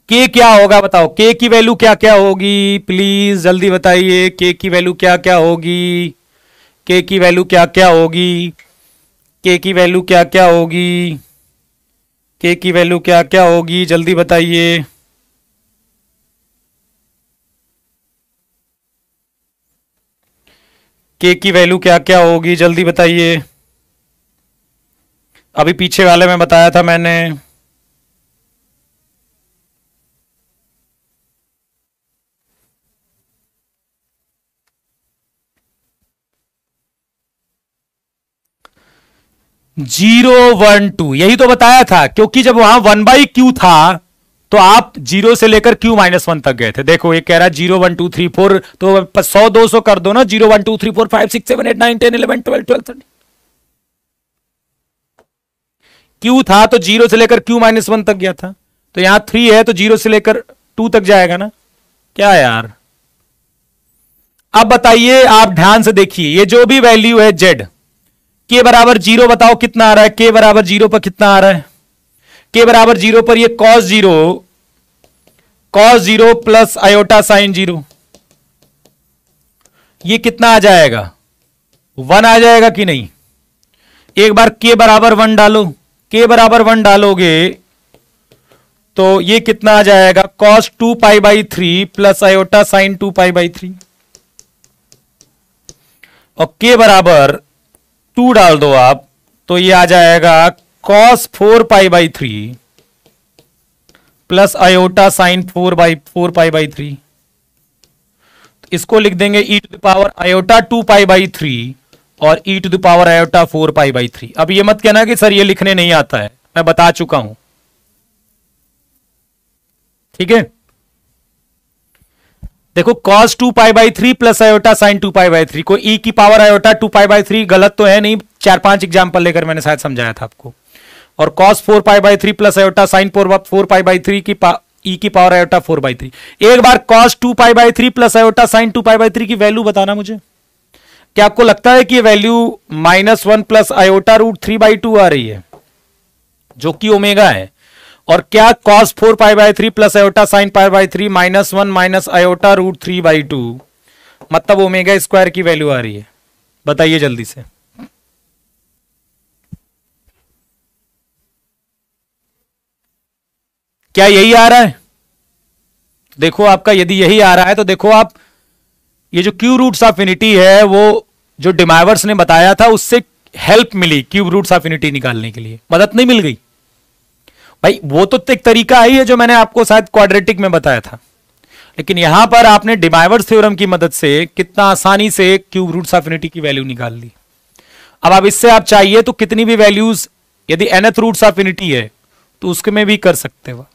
k क्या होगा बताओ, k की वैल्यू क्या क्या होगी, प्लीज जल्दी बताइए, k की वैल्यू क्या क्या होगी, k की वैल्यू क्या क्या होगी, k की वैल्यू क्या क्या होगी, k की वैल्यू क्या क्या होगी, जल्दी बताइए। k की वैल्यू क्या क्या होगी, जल्दी बताइए। अभी पीछे वाले में बताया था मैंने। जीरो वन टू, यही तो बताया था, क्योंकि जब वहां 1/q था तो आप 0 से लेकर q-1 तक गए थे। देखो ये कह रहा है 0 1 2 3 4, तो 100 200 कर दो ना, 0 1 2 3 4 5 6 7 8 9 10 11 12 12 13। q था तो 0 से लेकर q-1 तक गया था, तो यहां 3 है तो 0 से लेकर 2 तक जाएगा ना। क्या यार, अब बताइए, आप ध्यान से देखिए, ये जो भी वैल्यू है z, k बराबर 0 बताओ कितना आ रहा है, k बराबर 0 पर कितना आ रहा है, k बराबर 0 पर ये cos 0 प्लस आयोटा साइन 0, ये कितना आ जाएगा, 1 आ जाएगा कि नहीं। एक बार k बराबर 1 डालो, k बराबर 1 डालोगे तो ये कितना आ जाएगा, cos 2 pi by 3 plus iota sign 2 pi by 3, और k बराबर 2 डाल दो आप तो ये आ जाएगा cos 4 pi by 3 plus iota sine 4 pi by 3। इसको लिख देंगे e to the power iota 2 pi by 3 और e to the power iota 4 pi by 3। अब ये मत कहना कि सर ये लिखने नहीं आता है, मैं बता चुका हूं, ठीक है। देखो cos 2 pi by 3 plus iota sign 2 pi by 3 को e की पावर आयोटा 2 पाई बाई 3 गलत तो है नहीं, 4-5 एग्जाम्पल लेकर मैंने शायद समझाया था आपको। और cos 4 pi by 3 plus iota sine 4 pi by 3 की e की पावर आयोटा 4 बाई 3। एक बार cos 2 pi by 3 plus iota sign 2 pi by 3 की वैल्यू बताना मुझे। क्या आपको लगता है कि ये value -1 plus iota root 3 by 2 आ रही है, जो कि ओमेगा है, और क्या cos 4 pi by 3 plus iota sine pi by 3 -1 minus iota root 3 by 2 मतलब ओमेगा स्क्वायर की वैल्यू आ रही है, बताइए जल्दी से। क्या यही आ रहा है, देखो आपका यदि यही आ रहा है तो देखो आप, ये जो क्यूब रूट्स ऑफ इन्फिनिटी है वो जो डिमाइवर्स ने बताया था उससे हेल्प मिली क्यूब रूट्स ऑफ इन्फिनिटी निकालने के लिए, मदद नहीं मिल गई भाई। वो तो एक तरीका ही है जो मैंने आपको शायद क्वाड्रेटिक में बताया था, लेकिन यहां पर आपने डिमाइवर्स थ्योरम की मदद से कितना आसानी से क्यूब रूट्स ऑफ इन्फिनिटी की वैल्यू निकाल ली। अब आप इससे आप चाहिए तो कितनी भी वैल्यूज यदि nth रूट्स ऑफ इन्फिनिटी है तो उसके में भी कर सकते हो।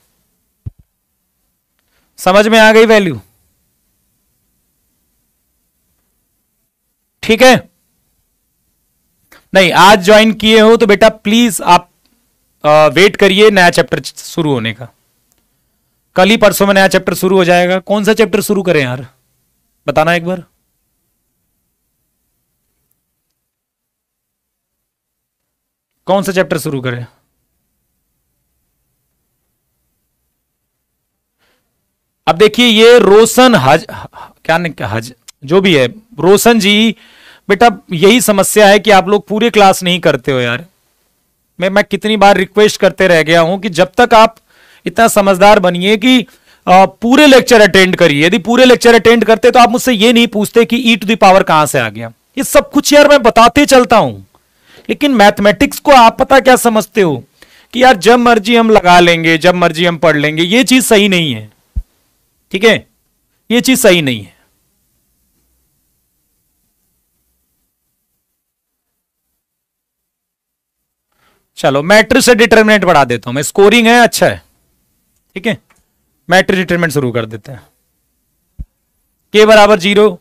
समझ में आ गई वैल्यू, ठीक है। नहीं आज ज्वाइन किए हो तो बेटा प्लीज आप वेट करिए नया चैप्टर शुरू होने का, कल ही परसों में नया चैप्टर शुरू हो जाएगा। कौन सा चैप्टर शुरू करें यार, बताना एक बार। कौन सा चैप्टर शुरू करें, अब देखिए ये रोशन हज क्या नहीं हज जो भी है, रोशन जी बेटा यही समस्या है कि आप लोग पूरे क्लास नहीं करते हो यार। मैं कितनी बार रिक्वेस्ट करते रह गया हूं कि जब तक आप इतना समझदार बनिए कि पूरे लेक्चर अटेंड करिए। यदि पूरे लेक्चर अटेंड करते तो आप मुझसे ये नहीं पूछते कि ई टू द पावर कहां से आ गया। ये सब कुछ यार मैं बताते चलता हूं, लेकिन मैथमेटिक्स को आप पता क्या समझते हो कि यार जब मर्जी हम लगा लेंगे, जब मर्जी हम पढ़ लेंगे। ये चीज सही नहीं है, ठीक है, ये चीज सही नहीं है। चलो मैट्रिक्स से डिटरमिनेंट बढ़ा देता हूं मैं, स्कोरिंग है अच्छा है, ठीक है। मैट्रिक्स डिटरमिनेंट शुरू कर देते हैं। के बराबर 0।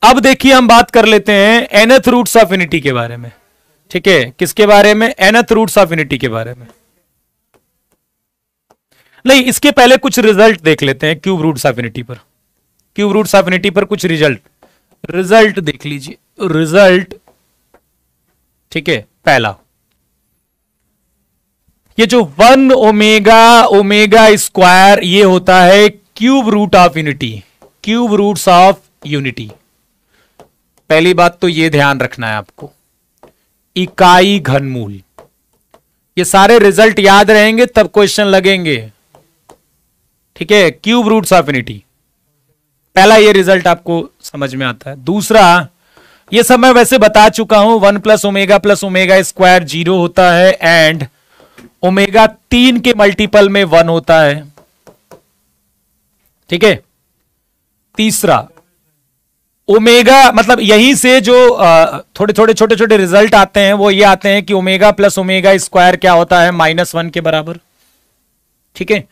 अब देखिए हम बात कर लेते हैं nth रूट्स ऑफ यूनिटी के बारे में। ठीक है, किसके बारे में? nth रूट्स ऑफ यूनिटी के बारे में। नहीं, इसके पहले कुछ रिजल्ट देख लेते हैं क्यूब रूट्स ऑफ यूनिटी पर। क्यूब रूट्स ऑफ यूनिटी पर कुछ रिजल्ट देख लीजिए। रिजल्ट, ठीक है, पहला ये जो 1 ओमेगा स्क्वायर, ये होता है cube root of unity, cube roots of unity. पहली बात तो ये ध्यान रखना है आपको, इकाई घनमूल। ये सारे रिजल्ट याद रहेंगे तब क्वेश्चन लगेंगे। ठीक है, क्यूब रूट्स ऑफ यूनिटी, पहला ये रिजल्ट आपको समझ में आता है। दूसरा, ये सब मैं वैसे बता चुका हूं, 1 प्लस ओमेगा स्क्वायर 0 होता है एंड ओमेगा 3 के मल्टीपल में 1 होता है। ठीक है, तीसरा ओमेगा, मतलब यहीं से जो थोड़े थोड़े छोटे छोटे रिजल्ट आते हैं वो ये आते हैं कि ओमेगा प्लस ओमेगा स्क्वायर क्या होता है? -1 के बराबर। ठीक है,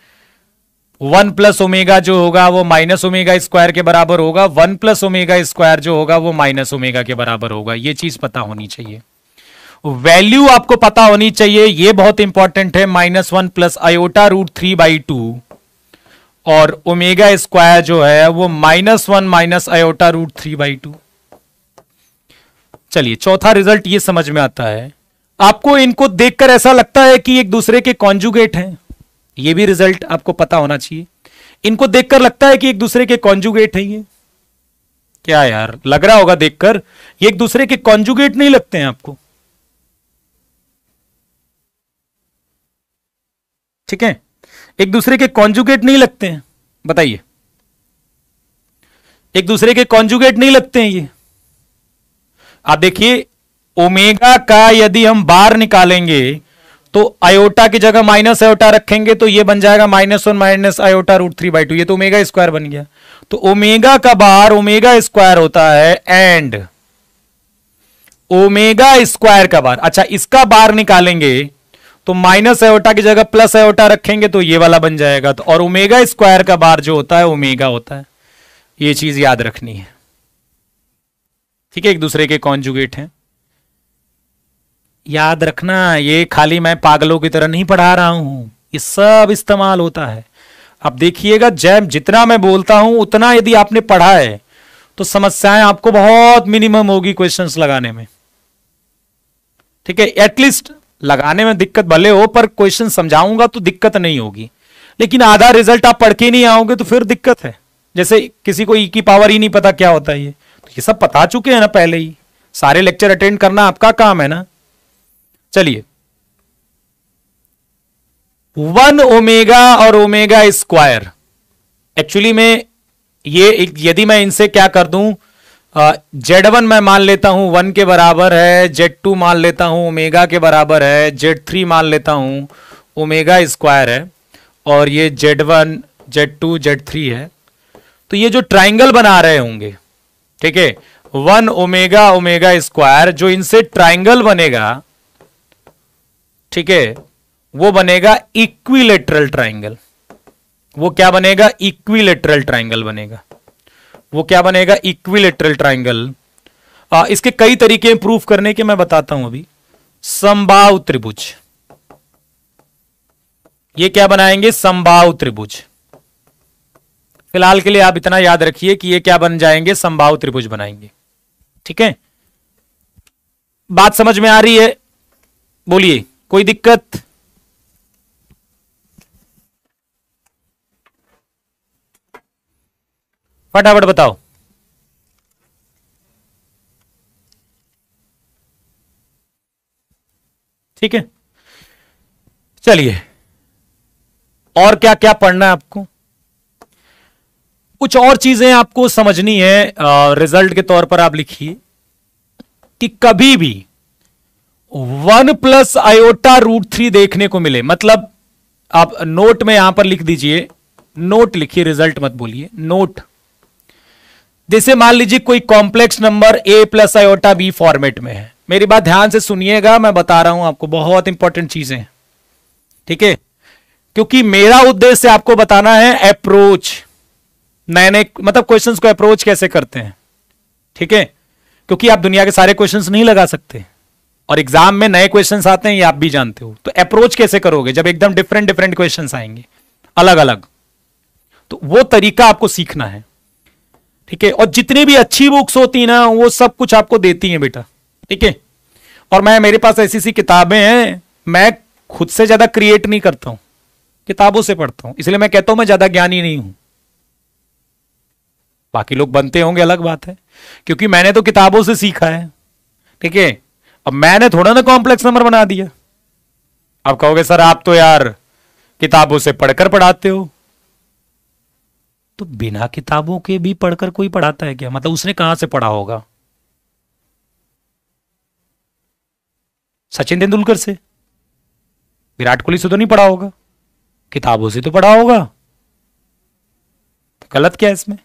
1 प्लस ओमेगा जो होगा वो माइनस ओमेगा स्क्वायर के बराबर होगा, 1 प्लस ओमेगा स्क्वायर जो होगा वो माइनस ओमेगा के बराबर होगा। ये चीज पता होनी चाहिए, वैल्यू आपको पता होनी चाहिए, ये बहुत इंपॉर्टेंट है। -1 प्लस आयोटा रूट 3/2 और ओमेगा स्क्वायर जो है वो -1 माइनस आयोटा रूट 3/2। चलिए, चौथा रिजल्ट ये समझ में आता है आपको, इनको देखकर ऐसा लगता है कि एक दूसरे के कॉन्जुगेट हैं, ये भी रिजल्ट आपको पता होना चाहिए। इनको देखकर लगता है कि एक दूसरे के कॉन्जुगेट हैं, ये क्या यार लग रहा होगा देखकर, ये एक दूसरे के कॉन्जुगेट नहीं लगते हैं आपको? ठीक है, एक दूसरे के कॉन्जुगेट नहीं लगते हैं, बताइए, एक दूसरे के कॉन्जुगेट नहीं लगते हैं ये। आप देखिए, ओमेगा का यदि हम बार निकालेंगे तो आयोटा की जगह माइनस आयोटा रखेंगे तो ये बन जाएगा -1 माइनस आयोटा रूट 3/2, ये तो ओमेगा स्क्वायर बन गया। तो ओमेगा का बार ओमेगा स्क्वायर होता है एंड ओमेगा स्क्वायर का बार, अच्छा इसका बार निकालेंगे तो माइनस आयोटा की जगह प्लस आयोटा रखेंगे तो ये वाला बन जाएगा। तो और ओमेगा स्क्वायर का बार जो होता है ओमेगा होता है, ये चीज याद रखनी है। ठीक है, एक दूसरे के कॉन्जुगेट हैं, याद रखना। ये खाली मैं पागलों की तरह नहीं पढ़ा रहा हूं, ये सब इस्तेमाल होता है। अब देखिएगा, जब जितना मैं बोलता हूं उतना यदि आपने पढ़ा है तो समस्याएं आपको बहुत मिनिमम होगी क्वेश्चंस लगाने में। ठीक है, एटलीस्ट लगाने में दिक्कत भले हो पर क्वेश्चन समझाऊंगा तो दिक्कत नहीं होगी। लेकिन आधा रिजल्ट आप पढ़ के नहीं आओगे तो फिर दिक्कत है। जैसे किसी को ई की पावर ही नहीं पता क्या होता है, ये तो ये सब पता चुके हैं ना पहले ही, सारे लेक्चर अटेंड करना आपका काम है ना। चलिए, 1 ओमेगा और ओमेगा स्क्वायर, एक्चुअली में ये यदि मैं इनसे क्या कर दूं, Z1 मैं मान लेता हूं 1 के बराबर है, Z2 मान लेता हूं ओमेगा के बराबर है, Z3 मान लेता हूं ओमेगा स्क्वायर है, और ये Z1 Z2 Z3 है। तो ये जो ट्राइंगल बना रहे होंगे, ठीक है, 1 ओमेगा ओमेगा स्क्वायर, जो इनसे ट्राइंगल बनेगा, ठीक है, वो बनेगा इक्विलेटरल ट्राइंगल। वो क्या बनेगा? इक्विलेटरल ट्राइंगल बनेगा। वो क्या बनेगा? Equilateral triangle. इसके कई तरीके प्रूफ करने के मैं बताता हूं अभी। समबाहु त्रिभुज, ये क्या बनाएंगे? समबाहु त्रिभुज। फिलहाल के लिए आप इतना याद रखिए कि ये क्या बन जाएंगे? समबाहु त्रिभुज बनाएंगे। ठीक है, बात समझ में आ रही है? बोलिए, कोई दिक्कत? फटाफट बताओ। ठीक है, चलिए, और क्या क्या पढ़ना है आपको? कुछ और चीजें आपको समझनी है। रिजल्ट के तौर पर आप लिखिए कि कभी भी 1 प्लस आयोटा रूट 3 देखने को मिले, मतलब आप नोट में यहां पर लिख दीजिए, नोट लिखिए, रिजल्ट मत बोलिए, नोट। जैसे मान लीजिए कोई complex number a plus iota b format में है। मेरी बात ध्यान से सुनिएगा, मैं बता रहा हूं आपको, बहुत इंपॉर्टेंट चीजें। ठीक है, क्योंकि मेरा उद्देश्य आपको बताना है अप्रोच, नए नए मतलब क्वेश्चंस को अप्रोच कैसे करते हैं, ठीक है। क्योंकि आप दुनिया के सारे क्वेश्चंस नहीं लगा सकते और एग्जाम में नए क्वेश्चंस आते हैं, ये आप भी जानते हो। तो अप्रोच कैसे करोगे जब एकदम डिफरेंट डिफरेंट क्वेश्चंस आएंगे अलग अलग, तो वो तरीका आपको सीखना है, ठीक है। और जितनी भी अच्छी बुक्स होती है ना, वो सब कुछ आपको देती हैं बेटा, ठीक है। और मेरे पास ऐसी सी किताबें हैं, मैं खुद से ज्यादा क्रिएट नहीं करता हूं, किताबों से पढ़ता हूं, इसलिए मैं कहता हूं मैं ज्यादा ज्ञानी नहीं हूं। बाकी लोग बनते होंगे अलग बात है, क्योंकि मैंने तो किताबों से सीखा है, ठीक है। अब मैंने थोड़ा ना कॉम्प्लेक्स नंबर बना दिया। आप कहोगे सर आप तो यार किताबों से पढ़कर पढ़ाते हो, तो बिना किताबों के भी पढ़कर कोई पढ़ाता है क्या? मतलब उसने कहां से पढ़ा होगा? सचिन तेंदुलकर से, विराट कोहली से तो नहीं पढ़ा होगा, किताबों से तो पढ़ा होगा। तो गलत क्या है इसमें?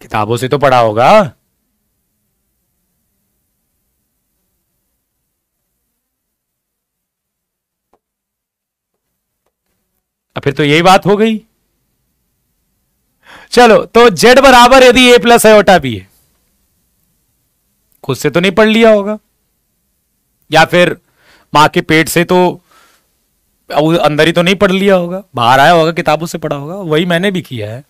किताबों से तो पढ़ा होगा। अब फिर तो यही बात हो गई। चलो, तो जेड बराबर यदि ए प्लस आयोटा बी है, खुद से तो नहीं पढ़ लिया होगा, या फिर मां के पेट से तो अंदर ही तो नहीं पढ़ लिया होगा, बाहर आया होगा, किताबों से पढ़ा होगा। वही मैंने भी किया है।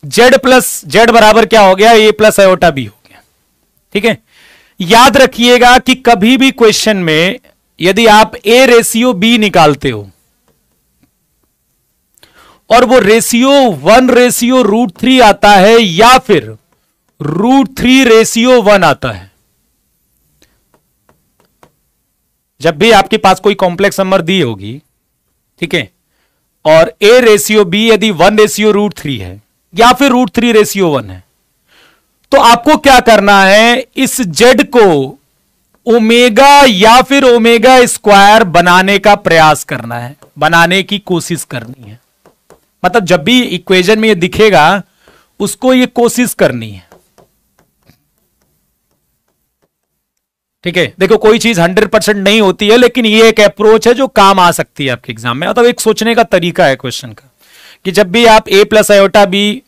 जेड बराबर क्या हो गया? ए प्लस आयोटा बी हो गया, ठीक है। याद रखिएगा कि कभी भी क्वेश्चन में यदि आप ए रेशियो बी निकालते हो और वो रेशियो 1:√3 आता है या फिर √3:1 आता है, जब भी आपके पास कोई कॉम्प्लेक्स नंबर दी होगी, ठीक है, और ए रेशियो बी यदि 1:√3 है या फिर √3:1 है, तो आपको क्या करना है? इस जेड को ओमेगा या फिर ओमेगा स्क्वायर बनाने का प्रयास करना है, बनाने की कोशिश करनी है। मतलब जब भी इक्वेशन में ये दिखेगा उसको ये कोशिश करनी है, ठीक है। देखो कोई चीज 100% नहीं होती है, लेकिन ये एक अप्रोच है जो काम आ सकती है आपके एग्जाम में। मतलब एक सोचने का तरीका है क्वेश्चन का, कि जब भी आप ए प्लस आयोटा बी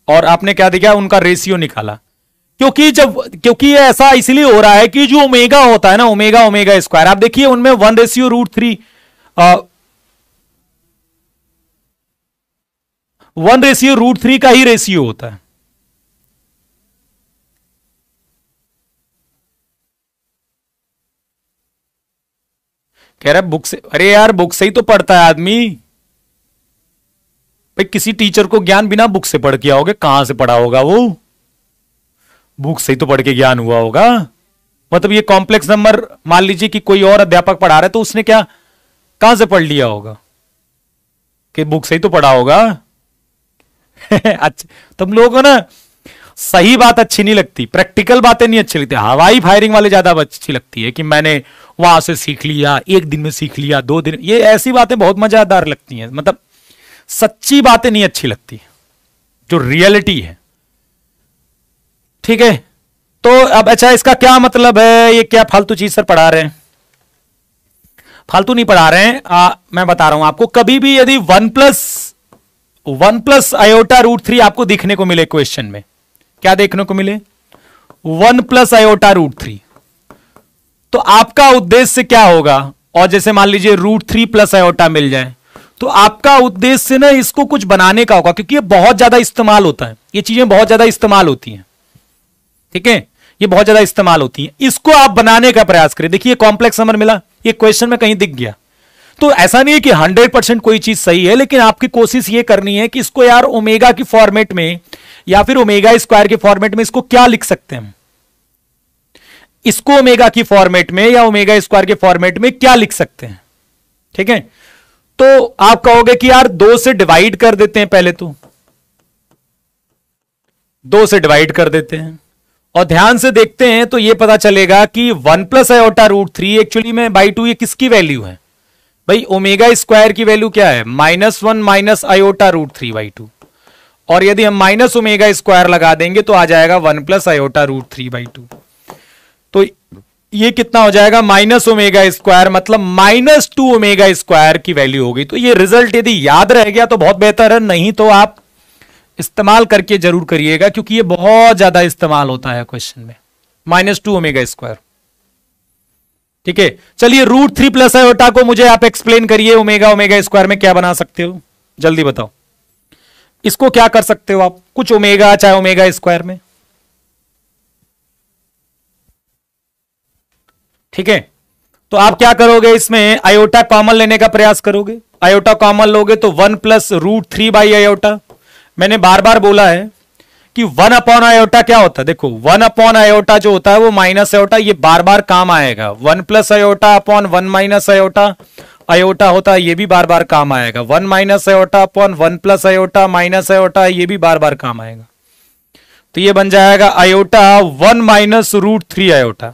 और आपने क्या दिया, उनका रेशियो निकाला, क्योंकि ये ऐसा इसलिए हो रहा है कि जो ओमेगा होता है ना, ओमेगा ओमेगा स्क्वायर, आप देखिए उनमें 1:√3 1:√3 का ही रेशियो होता है। कह रहा है बुक से, अरे यार बुक से ही तो पढ़ता है आदमी भाई। किसी टीचर को ज्ञान बिना बुक से पढ़ के आओगे, कहां से पढ़ा होगा वो? बुक से ही तो पढ़ के ज्ञान हुआ होगा। मतलब ये कॉम्प्लेक्स नंबर मान लीजिए कि कोई और अध्यापक पढ़ा रहा है, तो उसने क्या कहां से पढ़ लिया होगा? कि बुक से ही तो पढ़ा होगा। अच्छा, तुम लोगों को ना सही बात अच्छी नहीं लगती, प्रैक्टिकल बातें नहीं अच्छी लगती, हवाई फायरिंग वाले ज्यादा अच्छी लगती है कि मैंने वहां से सीख लिया, एक दिन में सीख लिया, 2 दिन, ये ऐसी बातें बहुत मजेदार लगती हैं। मतलब सच्ची बातें नहीं अच्छी लगती, जो रियलिटी है, ठीक है। तो अब अच्छा, इसका क्या मतलब है? ये क्या फालतू चीज सर पढ़ा रहे हैं? फालतू नहीं पढ़ा रहे हैं, मैं बता रहा हूं आपको। कभी भी यदि 1 प्लस आयोटा √3 आपको देखने को मिले क्वेश्चन में, क्या देखने को मिले? 1 प्लस आयोटा √3, तो आपका उद्देश्य क्या होगा? और जैसे मान लीजिए √3 प्लस आयोटा मिल जाए, तो आपका उद्देश्य ना इसको कुछ बनाने का होगा, क्योंकि ये बहुत ज्यादा इस्तेमाल होता है, ये चीजें बहुत ज्यादा इस्तेमाल होती हैं, ठीक है, ये बहुत ज्यादा इस्तेमाल होती हैं। इसको आप बनाने का प्रयास करें। देखिए कॉम्प्लेक्स नंबर मिला, ये क्वेश्चन में कहीं दिख गया, तो ऐसा नहीं है कि 100% कोई चीज सही है, लेकिन आपकी कोशिश ये करनी है कि इसको यार ओमेगा की फॉर्मेट में या फिर ओमेगा स्क्वायर के फॉर्मेट में इसको क्या लिख सकते हैं, इसको ओमेगा की फॉर्मेट में या ओमेगा स्क्वायर के फॉर्मेट में क्या लिख सकते हैं, ठीक है। तो आप कहोगे कि यार 2 से डिवाइड कर देते हैं, पहले तो 2 से डिवाइड कर देते हैं और ध्यान से देखते हैं तो यह पता चलेगा कि 1 प्लस आयोटा √3 एक्चुअली में बाई 2 ये किसकी वैल्यू है भाई? ओमेगा स्क्वायर की वैल्यू क्या है? -1 माइनस आयोटा √3/2, और यदि हम माइनस ओमेगा स्क्वायर लगा देंगे तो आ जाएगा 1 प्लस आयोटा √3/2। तो ये कितना हो जाएगा माइनस ओमेगा स्क्वायर, मतलब -2 ओमेगा स्क्वायर की वैल्यू होगी। तो ये रिजल्ट यदि याद रह गया तो बहुत बेहतर है, नहीं तो आप इस्तेमाल करके जरूर करिएगा, क्योंकि ये बहुत ज्यादा इस्तेमाल होता है क्वेश्चन में, -2 ओमेगा स्क्वायर। ठीक है, चलिए √3 प्लस आयोटा को मुझे आप एक्सप्लेन करिए, ओमेगा ओमेगा स्क्वायर में क्या बना सकते हो, जल्दी बताओ। इसको क्या कर सकते हो आप, कुछ ओमेगा चाहे ओमेगा स्क्वायर में। ठीक है, तो आप क्या करोगे, इसमें आयोटा कॉमन लेने का प्रयास करोगे। आयोटा कॉमन लोगे तो 1 प्लस √3 बाई आयोटा। मैंने बार बार बोला है कि 1 अपॉन आयोटा क्या होता है, देखो 1 अपॉन आयोटा जो होता है वो माइनस आयोटा, ये बार बार काम आएगा। 1 plus iota upon 1 minus iota, iota होता है, ये भी बार बार काम आएगा। 1 minus iota upon 1 plus iota minus iota, ये भी बार बार काम आएगा। तो ये बन जाएगा आयोटा 1 माइनस √3 आयोटा।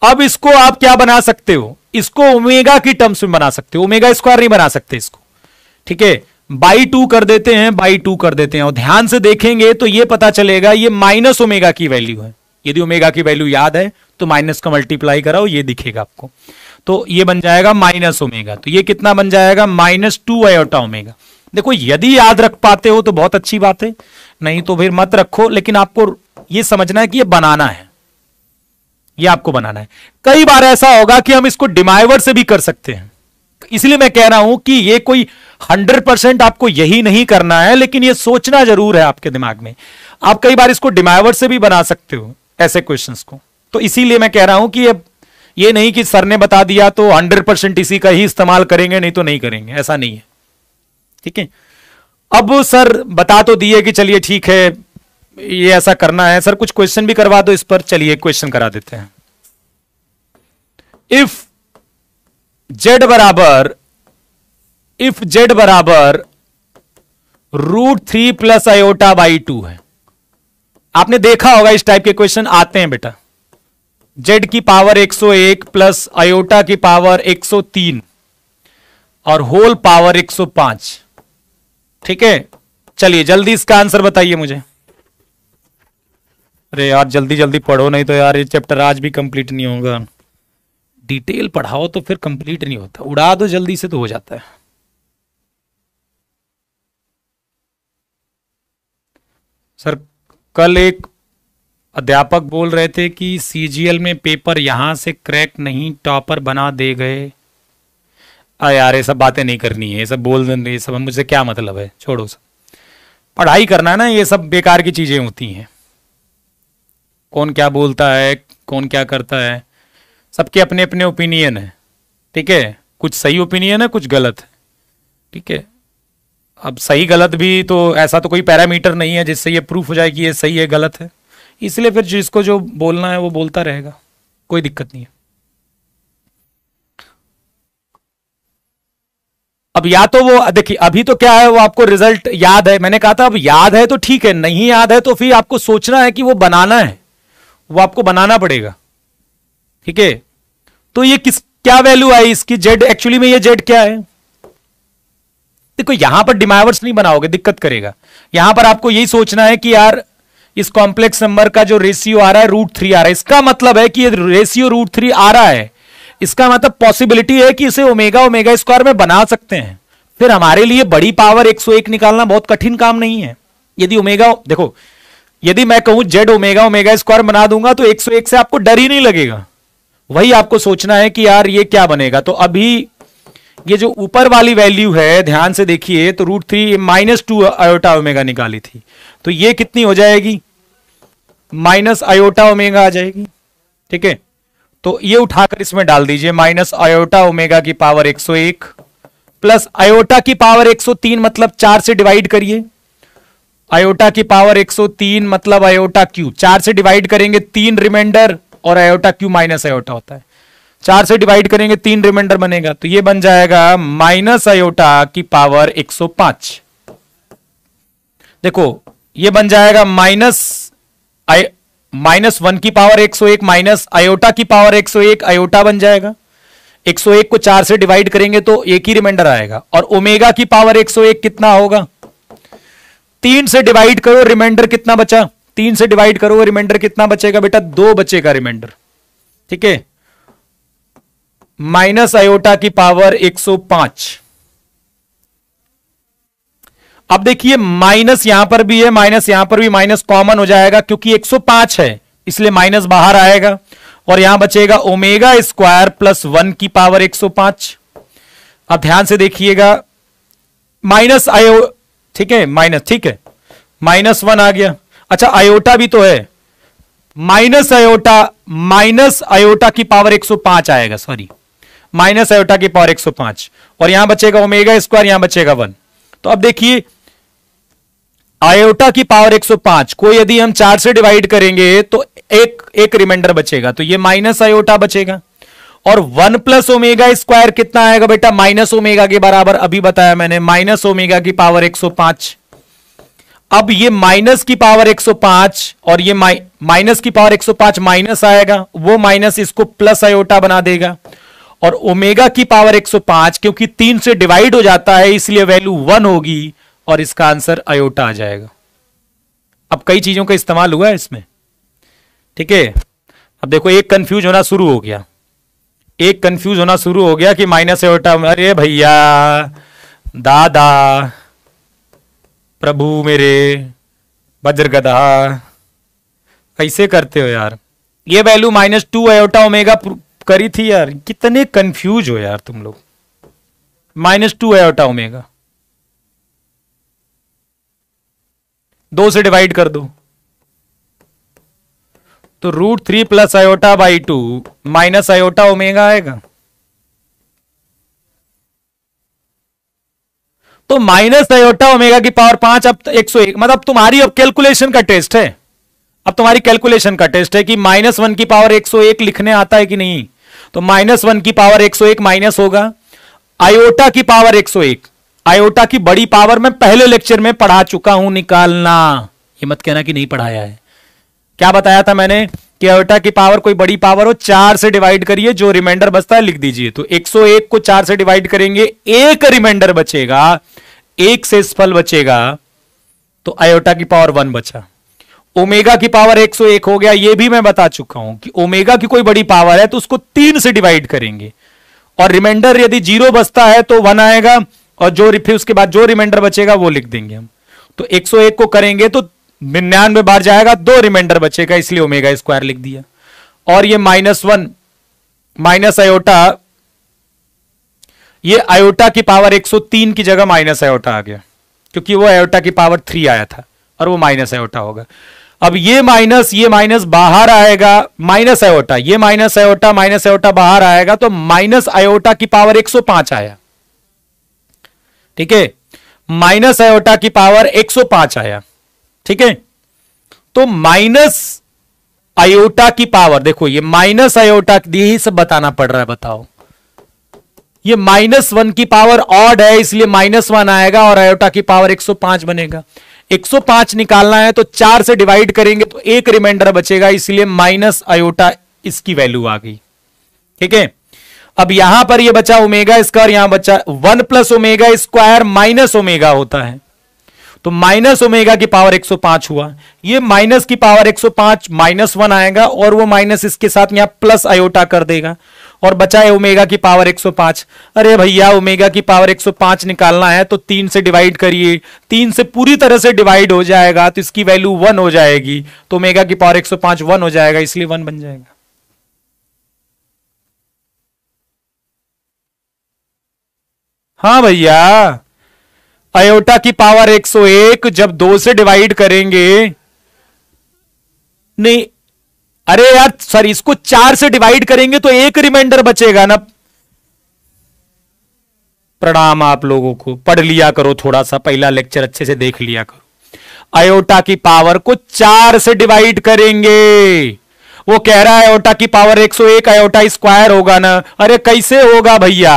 अब इसको आप क्या बना सकते हो, इसको ओमेगा की टर्म्स में बना सकते हो, ओमेगा स्क्वायर नहीं बना सकते इसको। ठीक है, बाई 2 कर देते हैं, बाई 2 कर देते हैं, और ध्यान से देखेंगे तो ये पता चलेगा ये माइनस ओमेगा की वैल्यू है। यदि ओमेगा की वैल्यू याद है तो माइनस का मल्टीप्लाई कराओ, ये दिखेगा आपको। तो ये बन जाएगा माइनस ओमेगा, तो ये कितना बन जाएगा -2 आयोटा ओमेगा। देखो यदि याद रख पाते हो तो बहुत अच्छी बात है, नहीं तो फिर मत रखो, लेकिन आपको ये समझना है कि ये बनाना है, ये आपको बनाना है। कई बार ऐसा होगा कि हम इसको डिमाइवर से भी कर सकते हैं, इसलिए मैं कह रहा हूं कि ये कोई 100% आपको यही नहीं करना है, लेकिन ये सोचना जरूर है आपके दिमाग में। आप कई बार इसको डिमाइवर से भी बना सकते हो ऐसे क्वेश्चंस को। तो इसीलिए मैं कह रहा हूं कि ये नहीं कि सर ने बता दिया तो 100% इसी का ही इस्तेमाल करेंगे, नहीं तो नहीं करेंगे, ऐसा नहीं है। ठीक है, अब सर बता तो दिए कि चलिए ठीक है ये ऐसा करना है, सर कुछ क्वेश्चन भी करवा दो इस पर। चलिए क्वेश्चन करा देते हैं। इफ z बराबर √3 प्लस आयोटा बाई 2 है। आपने देखा होगा इस टाइप के क्वेश्चन आते हैं बेटा, z की पावर 101 प्लस आयोटा की पावर 103 और होल पावर 105। ठीक है, चलिए जल्दी इसका आंसर बताइए मुझे। अरे यार जल्दी जल्दी पढ़ो, नहीं तो यार ये चैप्टर आज भी कंप्लीट नहीं होगा। डिटेल पढ़ाओ तो फिर कंप्लीट नहीं होता, उड़ा दो जल्दी से तो हो जाता है। सर कल एक अध्यापक बोल रहे थे कि सीजीएल में पेपर यहां से क्रैक नहीं टॉपर बना दे गए। यार ये सब बातें नहीं करनी है, ये सब बोल देंगे, ये सब मुझे क्या मतलब है, छोड़ो सब। पढ़ाई करना है ना, ये सब बेकार की चीजें होती हैं। कौन क्या बोलता है, कौन क्या करता है, सबके अपने अपने ओपिनियन है। ठीक है, कुछ सही ओपिनियन है, कुछ गलत है। ठीक है, अब सही गलत भी तो ऐसा तो कोई पैरामीटर नहीं है जिससे ये प्रूफ हो जाए कि ये सही है गलत है, इसलिए फिर जिसको जो बोलना है वो बोलता रहेगा, कोई दिक्कत नहीं है। अब या तो वो देखिए अभी तो क्या है, वो आपको रिजल्ट याद है, मैंने कहा था अब याद है तो ठीक है, नहीं याद है तो फिर आपको सोचना है कि वो बनाना है, वो आपको बनाना पड़ेगा। ठीक है, तो ये क्या वैल्यू आई इसकी, जेड एक्चुअली में ये जेड क्या है। देखो यहां पर डिमाइवर्स नहीं बनाओगे, दिक्कत करेगा। यहां पर आपको यही सोचना है कि यार इस कॉम्प्लेक्स नंबर का जो रेशियो आ रहा है √3 आ रहा है, इसका मतलब है कि ये रेशियो √3 आ रहा है, इसका मतलब पॉसिबिलिटी है कि इसे ओमेगा ओमेगा स्क्वायर में बना सकते हैं। फिर हमारे लिए बड़ी पावर 101 निकालना बहुत कठिन काम नहीं है। यदि ओमेगा, देखो यदि मैं कहूं जेड ओमेगा ओमेगा स्क्वायर बना दूंगा तो 101 से आपको डर ही नहीं लगेगा। वही आपको सोचना है कि यार ये क्या बनेगा। तो अभी ये जो ऊपर वाली वैल्यू है ध्यान से देखिए, तो √3 -2 आयोटा ओमेगा निकाली थी, तो ये कितनी हो जाएगी, माइनस आयोटा ओमेगा आ जाएगी। ठीक है, तो ये उठाकर इसमें डाल दीजिए, माइनस आयोटा ओमेगा की पावर 101 प्लस आयोटा की पावर 103, मतलब 4 से डिवाइड करिए। आयोटा की पावर 103 मतलब आयोटा क्यू, 4 से डिवाइड करेंगे 3 रिमाइंडर, और आयोटा क्यू माइनस आयोटा होता है, 4 से डिवाइड करेंगे 3 रिमाइंडर बनेगा, तो ये बन जाएगा माइनस आयोटा की पावर 105। देखो ये बन जाएगा -1 की पावर 101 माइनस आयोटा की पावर 101, आयोटा बन जाएगा। 101 को 4 से डिवाइड करेंगे तो एक ही रिमाइंडर आएगा, और ओमेगा की पावर 101 कितना होगा, 3 से डिवाइड करो, रिमाइंडर कितना बचा, 3 से डिवाइड करो, रिमाइंडर कितना बचेगा बेटा, 2 बचेगा रिमाइंडर। ठीक है, माइनस आयोटा की पावर 105। अब देखिए माइनस यहां पर भी है, माइनस यहां पर भी, माइनस कॉमन हो जाएगा क्योंकि 105 है इसलिए माइनस बाहर आएगा और यहां बचेगा ओमेगा स्क्वायर प्लस 1 की पावर 105। अब ध्यान से देखिएगा माइनस आयो, ठीक है, माइनस, ठीक है, -1 आ गया। अच्छा आयोटा भी तो है, माइनस आयोटा की पावर 105 आएगा, सॉरी, माइनस आयोटा की पावर 105 और यहां बचेगा ओमेगा स्क्वायर, यहां बचेगा 1। तो अब देखिए आयोटा की पावर 105 को यदि हम 4 से डिवाइड करेंगे तो एक रिमाइंडर बचेगा, तो ये माइनस आयोटा बचेगा। और 1 प्लस ओमेगा स्क्वायर कितना आएगा बेटा, माइनस ओमेगा के बराबर, अभी बताया मैंने, माइनस ओमेगा की पावर 105। अब ये माइनस की पावर 105 और ये माइनस की पावर 105 माइनस आएगा, वो माइनस इसको प्लस आयोटा बना देगा। और ओमेगा की पावर 105 क्योंकि 3 से डिवाइड हो जाता है इसलिए वैल्यू 1 होगी और इसका आंसर आयोटा आ जाएगा। अब कई चीजों का इस्तेमाल हुआ है इसमें, ठीक है। अब देखो एक कंफ्यूज होना शुरू हो गया, एक कंफ्यूज होना शुरू हो गया कि माइनस आयोटा, अरे भैया दादा प्रभु मेरे वज्रगदा, कैसे करते हो यार, ये वैल्यू -2 आयोटा ओमेगा करी थी यार, कितने कंफ्यूज हो यार तुम लोग। -2 आयोटा ओमेगा 2 से डिवाइड कर दो तो √3 plus iota by 2 minus iota omega आएगा। तो माइनस आयोटा ओमेगा की पावर 5 अब 101, मतलब तुम्हारी अब कैलकुलेशन का टेस्ट है, अब तुम्हारी कैलकुलेशन का टेस्ट है कि -1 की पावर 101 लिखने आता है कि नहीं। तो -1 की पावर 101 माइनस होगा आयोटा की पावर 101, आयोटा की बड़ी पावर मैं पहले लेक्चर में पढ़ा चुका हूं, निकालना, ये मत कहना कि नहीं पढ़ाया है। क्या बताया था मैंने कि आयोटा की पावर कोई बड़ी पावर हो 4 से डिवाइड करिए, जो रिमाइंडर बचता है लिख दीजिए। तो 101 को 4 से डिवाइड करेंगे, एक रिमाइंडर बचेगा, एक शेषफल बचेगा, तो आयोटा की पावर 1 बचा। ओमेगा की पावर 101 हो गया, ये भी मैं बता चुका हूं कि ओमेगा की कोई बड़ी पावर है तो उसको 3 से डिवाइड करेंगे और रिमाइंडर यदि 0 बचता है तो 1 आएगा और जो फिर उसके बाद जो रिमाइंडर बचेगा वो लिख देंगे हम। तो 101 को करेंगे तो 99 बार जाएगा, 2 रिमाइंडर बचेगा, इसलिए ओमेगा स्क्वायर लिख दिया। और ये -1 माइनस आयोटा, ये आयोटा की पावर 103 की जगह माइनस आयोटा आ गया क्योंकि वो आयोटा की पावर 3 आया था और वो माइनस आयोटा होगा। अब ये माइनस बाहर आएगा, माइनस आयोटा, ये माइनस आयोटा बाहर आएगा तो माइनस आयोटा की पावर 105 आया, ठीक है, माइनस आयोटा की पावर 105 आया, ठीक है। तो माइनस आयोटा की पावर, देखो ये माइनस आयोटा, यही सब बताना पड़ रहा है, बताओ, ये -1 की पावर ऑड है इसलिए -1 आएगा और आयोटा की पावर 105 बनेगा। 105 निकालना है तो 4 से डिवाइड करेंगे तो एक रिमाइंडर बचेगा, इसलिए माइनस आयोटा इसकी वैल्यू आ गई, ठीक है। अब यहां पर ये बचा ओमेगा स्क्वायर, यहां बचा 1 plus omega square minus omega होता है, तो माइनस ओमेगा की पावर 105 हुआ, ये माइनस की पावर 105 -1 आएगा और वो माइनस इसके साथ यहां प्लस आयोटा कर देगा और बचा है ओमेगा की पावर 105। अरे भैया ओमेगा की पावर 105 निकालना है तो 3 से डिवाइड करिए, 3 से पूरी तरह से डिवाइड हो जाएगा तो इसकी वैल्यू 1 हो जाएगी, तो ओमेगा की पावर 105 1 हो जाएगा, इसलिए 1 बन जाएगा। हाँ भैया, आयोटा की पावर 101 जब 2 से डिवाइड करेंगे, नहीं अरे यार सॉरी, इसको 4 से डिवाइड करेंगे तो एक रिमाइंडर बचेगा ना। प्रणाम आप लोगों को, पढ़ लिया करो थोड़ा सा, पहला लेक्चर अच्छे से देख लिया करो। आयोटा की पावर को 4 से डिवाइड करेंगे, वो कह रहा है आयोटा की पावर 101 आयोटा स्क्वायर होगा ना, अरे कैसे होगा भैया,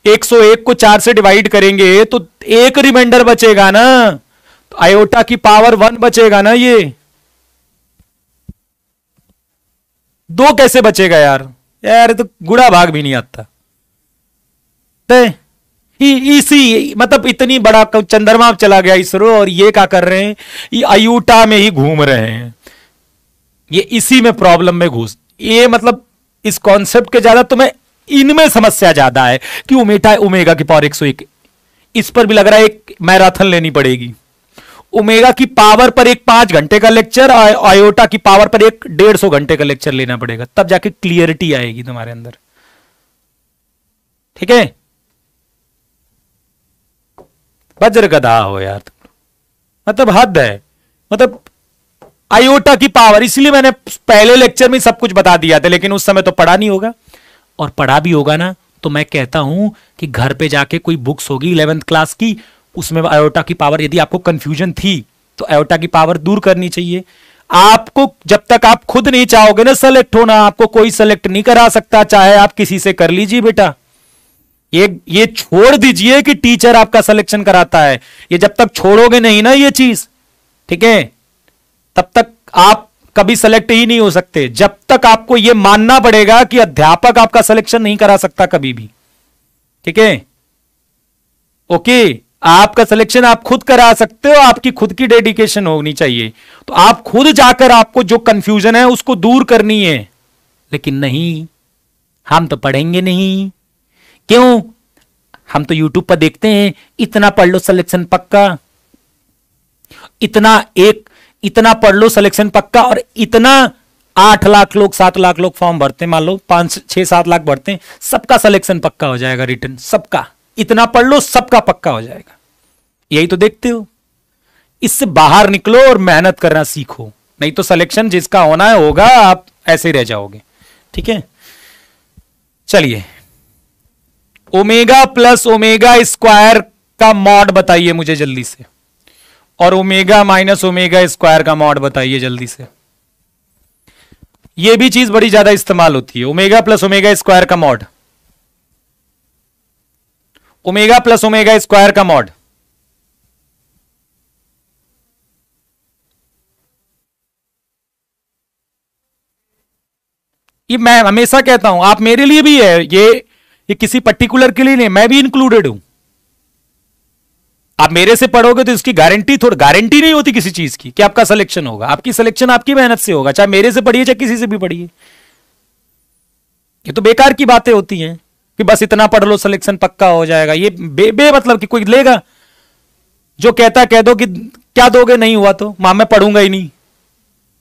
101 को 4 से डिवाइड करेंगे तो एक रिमाइंडर बचेगा ना, तो आयोटा की पावर 1 बचेगा ना, ये 2 कैसे बचेगा यार, यार तो गुड़ा भाग भी नहीं आता। इसी मतलब इतनी बड़ा चंद्रमा चला गया इसरो और ये क्या कर रहे हैं, ये आयोटा में ही घूम रहे हैं, ये इसी में प्रॉब्लम में घुस, ये मतलब इस कॉन्सेप्ट के ज्यादा तुम्हें इनमें समस्या ज्यादा है कि ओमेगा की पावर 101, इस पर भी लग रहा है एक मैराथन लेनी पड़ेगी। ओमेगा की पावर पर एक 5 घंटे का लेक्चर, आयोटा की पावर पर एक 150 घंटे का लेक्चर लेना पड़ेगा, तब जाके क्लियरिटी आएगी तुम्हारे अंदर। ठीक है, वज्र गधा हो यार, मतलब हद है। मतलब आयोटा की पावर, इसलिए मैंने पहले लेक्चर में सब कुछ बता दिया था, लेकिन उस समय तो पढ़ा नहीं होगा, और पढ़ा भी होगा ना तो मैं कहता हूं कि घर पे जाके कोई बुक्स होगी 11th क्लास की, उसमें आयोटा की पावर, यदि आपको कंफ्यूजन थी तो आयोटा की पावर दूर करनी चाहिए। आपको जब तक आप खुद नहीं चाहोगे ना सेलेक्ट होना, आपको कोई सेलेक्ट नहीं करा सकता, चाहे आप किसी से कर लीजिए बेटा। ये छोड़ दीजिए कि टीचर आपका सिलेक्शन कराता है, ये जब तक छोड़ोगे नहीं ना ये चीज, ठीक है, तब तक आप कभी सेलेक्ट ही नहीं हो सकते। जब तक आपको यह मानना पड़ेगा कि अध्यापक आपका सिलेक्शन नहीं करा सकता कभी भी। ठीक है, ओके, आपका सिलेक्शन आप खुद करा सकते हो, आपकी खुद की डेडिकेशन होनी चाहिए। तो आप खुद जाकर आपको जो कंफ्यूजन है उसको दूर करनी है। लेकिन नहीं, हम तो पढ़ेंगे नहीं। क्यों? हम तो यूट्यूब पर देखते हैं, इतना पढ़ लो सिलेक्शन पक्का, इतना पढ़ लो सिलेक्शन पक्का, और इतना 8 लाख लोग 7 लाख लोग फॉर्म भरते हैं, मान लो 5 6 7 लाख भरते हैं, सबका सिलेक्शन पक्का हो जाएगा, रिटर्न सबका, इतना पढ़ लो सबका पक्का हो जाएगा। यही तो देखते हो। इससे बाहर निकलो और मेहनत करना सीखो, नहीं तो सिलेक्शन जिसका होना है होगा, आप ऐसे ही रह जाओगे। ठीक है, चलिए, ओमेगा प्लस ओमेगा स्क्वायर का मॉड बताइए मुझे जल्दी से, और ओमेगा माइनस ओमेगा स्क्वायर का मॉड बताइए जल्दी से। यह भी चीज बड़ी ज्यादा इस्तेमाल होती है, ओमेगा प्लस ओमेगा स्क्वायर का mod, omega plus omega square का मॉड। ये मैं हमेशा कहता हूं, आप मेरे लिए भी है ये किसी पर्टिकुलर के लिए नहीं, मैं भी इंक्लूडेड हूं। आप मेरे से पढ़ोगे तो इसकी गारंटी नहीं होती किसी चीज की कि आपका सिलेक्शन होगा। आपकी सिलेक्शन आपकी मेहनत से होगा, चाहे मेरे से पढ़िए चाहे किसी से भी पढ़िए। ये तो बेकार की बातें होती हैं कि बस इतना पढ़ लो सिलेक्शन पक्का हो जाएगा। ये बे मतलब कि कोई लेगा, जो कहता कह दो कि क्या दोगे, नहीं हुआ तो मैं पढ़ूंगा ही नहीं,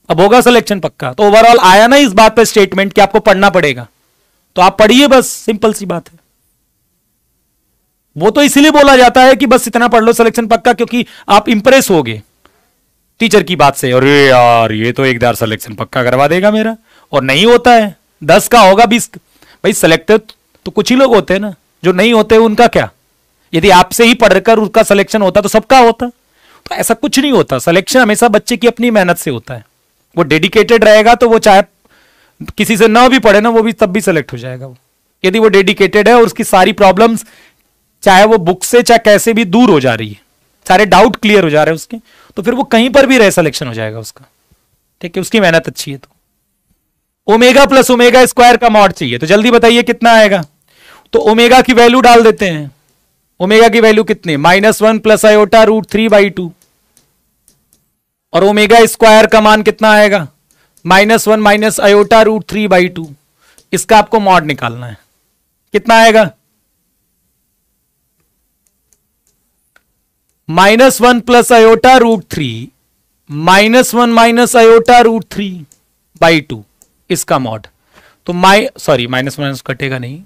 अब होगा सिलेक्शन पक्का। तो ओवरऑल आया ना इस बात पर स्टेटमेंट कि आपको पढ़ना पड़ेगा, तो आप पढ़िए, बस सिंपल सी बात है। वो तो इसलिए बोला जाता है कि बस इतना पढ़ लो सिलेक्शन पक्का, क्योंकि आप इंप्रेस होगे टीचर की बात से, अरे यार ये तो एक बार सिलेक्शन पक्का करवा देगा मेरा, और नहीं होता है। 10 का होगा 20, भाई सिलेक्टेड तो कुछ ही लोग होते हैं ना, जो नहीं होते उनका क्या। यदि आपसे ही पढ़कर उसका सिलेक्शन होता तो सबका होता। तो ऐसा कुछ नहीं होता, सिलेक्शन हमेशा बच्चे की अपनी मेहनत से होता है। वो डेडिकेटेड रहेगा तो वो चाहे किसी से ना भी पढ़े ना, वो भी तब भी सिलेक्ट हो जाएगा। वो यदि वो डेडिकेटेड है और उसकी सारी प्रॉब्लम्स चाहे वो बुक से चाहे कैसे भी दूर हो जा रही है, सारे डाउट क्लियर हो जा रहे हैं उसके, तो फिर वो कहीं पर भी रहे सिलेक्शन हो जाएगा उसका। ठीक है, उसकी मेहनत अच्छी है। तो ओमेगा प्लस ओमेगा स्क्वायर का मॉड चाहिए, तो जल्दी बताइए कितना आएगा। तो ओमेगा की वैल्यू डाल देते हैं। ओमेगा की वैल्यू कितनी? -1 प्लस आयोटा √3/2, और ओमेगा स्क्वायर का मान कितना आएगा? -1 माइनस आयोटा √3/2। इसका आपको मॉड निकालना है, कितना आएगा? -1 प्लस आयोटा √3 -1 माइनस आयोटा √3/2, इसका मॉड। तो सॉरी माइनस माइनस कटेगा नहीं,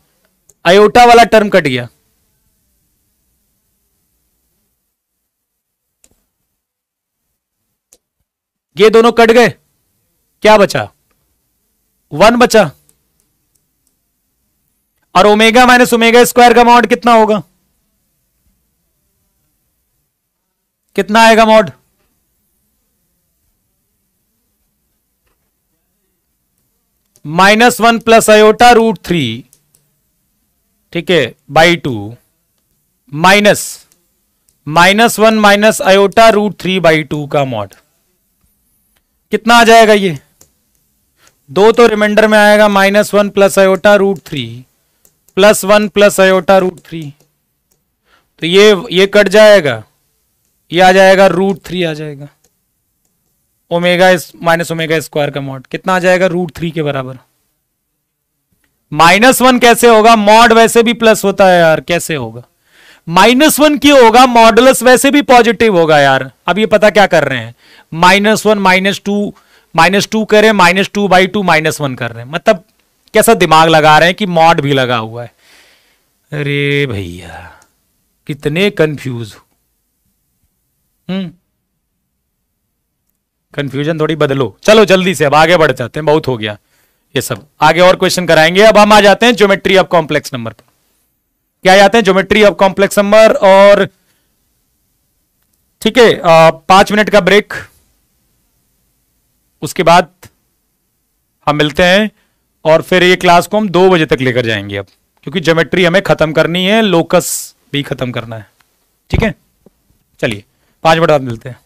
आयोटा वाला टर्म कट गया, ये दोनों कट गए, क्या बचा? 1 बचा। और ओमेगा माइनस ओमेगा स्क्वायर का मॉड कितना होगा? कितना आएगा मॉड? -1 प्लस आयोटा √3, ठीक है, /2 माइनस -1 माइनस आयोटा √3/2 का मॉड। कितना आ जाएगा ये? 2 तो रिमाइंडर में आएगा, -1 plus iota √3 plus 1 plus iota √3, तो ये कट जाएगा, ये आ जाएगा √3 आ जाएगा। ओमेगा माइनस ओमेगा स्क्वायर का मॉड कितना आ जाएगा? √3 के बराबर। -1 कैसे होगा? मॉड वैसे भी प्लस होता है यार, कैसे होगा? -1 क्यों होगा? मॉडुलस वैसे भी पॉजिटिव होगा यार। अब ये पता क्या कर रहे हैं, -1 -2 करें, -2/2 -1 कर रहे हैं, मतलब कैसा दिमाग लगा रहे हैं कि मॉड भी लगा हुआ है। अरे भैया कितने कंफ्यूज हो। कंफ्यूजन थोड़ी बदलो। चलो जल्दी से अब आगे बढ़ जाते हैं, बहुत हो गया ये सब, आगे और क्वेश्चन कराएंगे। अब हम आ जाते हैं ज्योमेट्री ऑफ कॉम्प्लेक्स नंबर पर। क्या जाते हैं? Geometry of complex number. और ठीक है, 5 मिनट का ब्रेक, उसके बाद हम मिलते हैं। और फिर ये क्लास को हम 2 बजे तक लेकर जाएंगे अब, क्योंकि ज्योमेट्री हमें खत्म करनी है, लोकस भी खत्म करना है। ठीक है, चलिए 5 मिनट बाद मिलते हैं।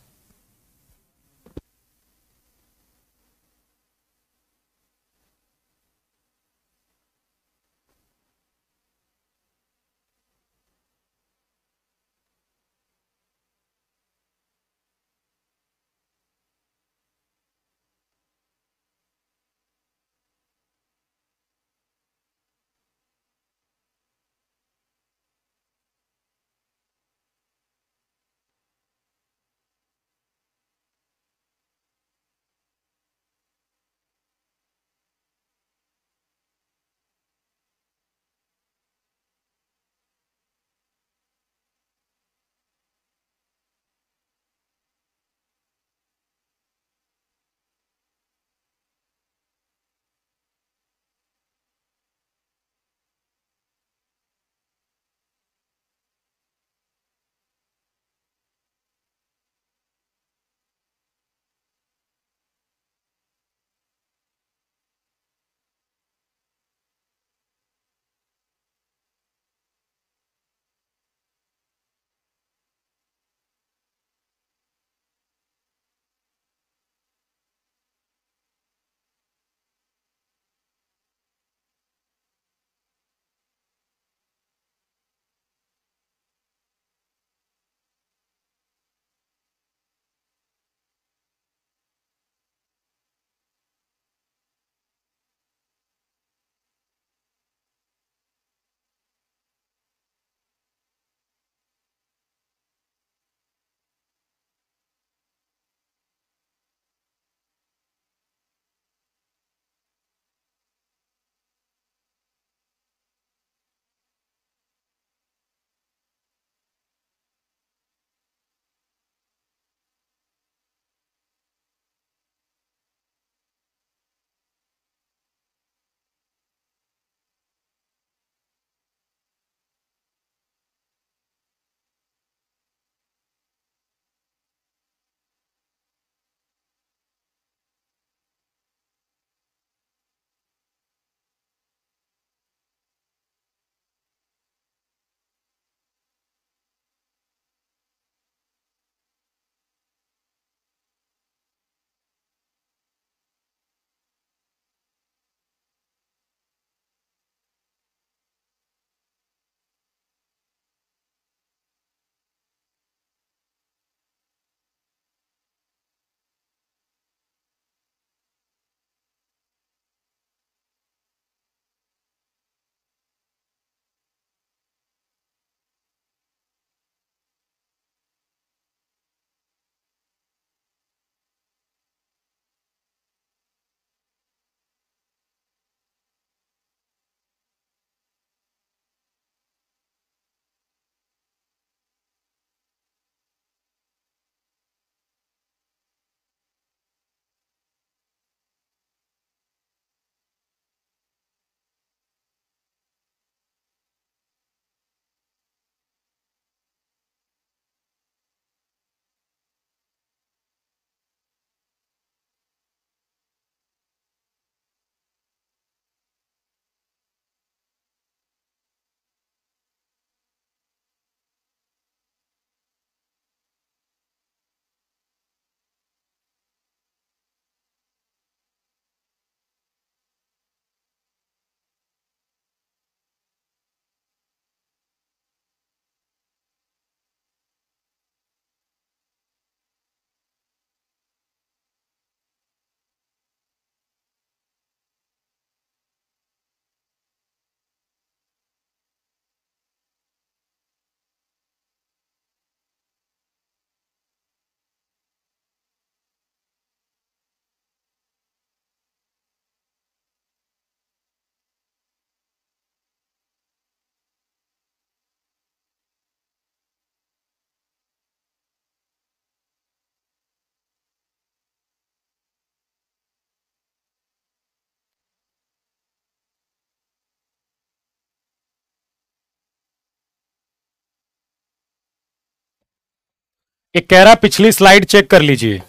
एक कह रहा पिछली स्लाइड चेक कर लीजिए।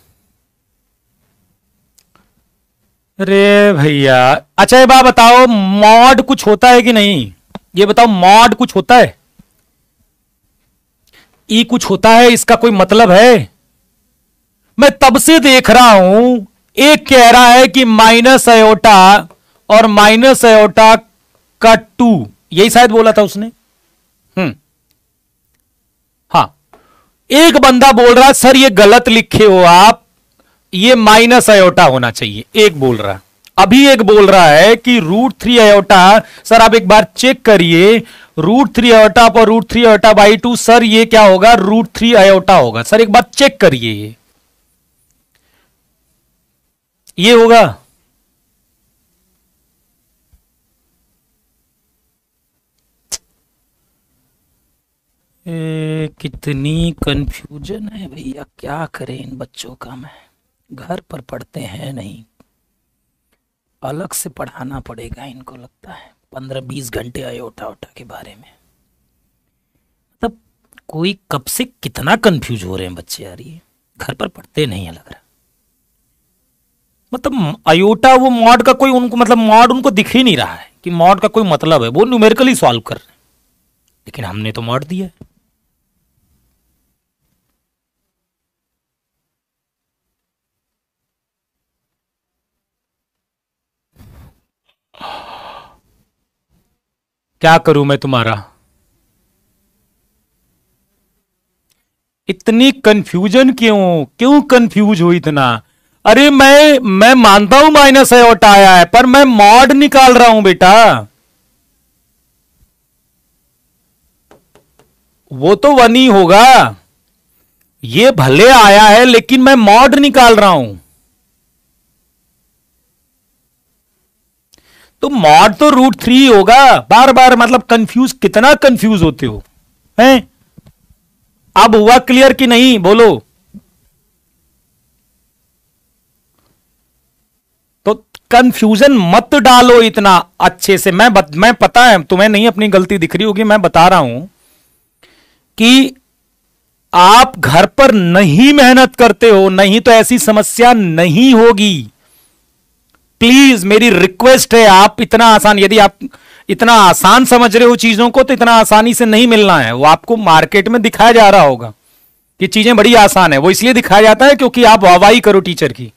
अरे भैया, अच्छा ये बात बताओ, मॉड कुछ होता है कि नहीं? ये बताओ, मॉड कुछ होता है? ई कुछ होता है? इसका कोई मतलब है? मैं तब से देख रहा हूं, एक कह रहा है कि माइनस आयोटा और माइनस आयोटा का 2, यही शायद बोला था उसने। हाँ, एक बंदा बोल रहा है सर ये गलत लिखे हो आप, ये माइनस आयोटा होना चाहिए, एक बोल रहा है। अभी एक बोल रहा है कि √3 आयोटा, सर आप एक बार चेक करिए, √3 आयोटा पर √3 आयोटा बाई 2, सर ये क्या होगा? √3 आयोटा होगा। सर एक बार चेक करिए, ये होगा। कितनी कंफ्यूजन है भैया, क्या करें इन बच्चों का। मैं घर पर पढ़ते हैं नहीं, अलग से पढ़ाना पड़ेगा इनको, लगता है 15-20 घंटे आयोटा ओटा के बारे में। मतलब कोई कब से कितना कंफ्यूज हो रहे हैं बच्चे यार, ये घर पर पढ़ते नहीं है लग रहा। मतलब आयोटा वो मॉड का कोई उनको, मतलब मॉड उनको दिख ही नहीं रहा है कि मॉड का कोई मतलब है, वो न्यूमेरिकली सॉल्व कर रहे हैं, लेकिन हमने तो मॉड दिया है। क्या करूं मैं तुम्हारा? इतनी कंफ्यूजन क्यों? क्यों कंफ्यूज हो इतना? अरे मैं मानता हूं माइनस आयोटा आया है, पर मैं मॉड निकाल रहा हूं बेटा। वो तो 1 ही होगा, ये भले आया है लेकिन मैं मॉड निकाल रहा हूं। तो मॉड तो √3 होगा। बार बार मतलब कंफ्यूज, कितना कंफ्यूज होते हो हैं? अब हुआ क्लियर कि नहीं? बोलो। तो कंफ्यूजन मत डालो इतना अच्छे से। मैं पता है तुम्हें नहीं अपनी गलती दिख रही होगी, मैं बता रहा हूं कि आप घर पर नहीं मेहनत करते हो, नहीं तो ऐसी समस्या नहीं होगी। प्लीज मेरी रिक्वेस्ट है, आप इतना आसान, यदि आप इतना आसान समझ रहे हो चीजों को, तो इतना आसानी से नहीं मिलना है। वो आपको मार्केट में दिखाया जा रहा होगा कि चीजें बड़ी आसान है, वो इसलिए दिखाया जाता है क्योंकि आप वाहवाही करो टीचर की,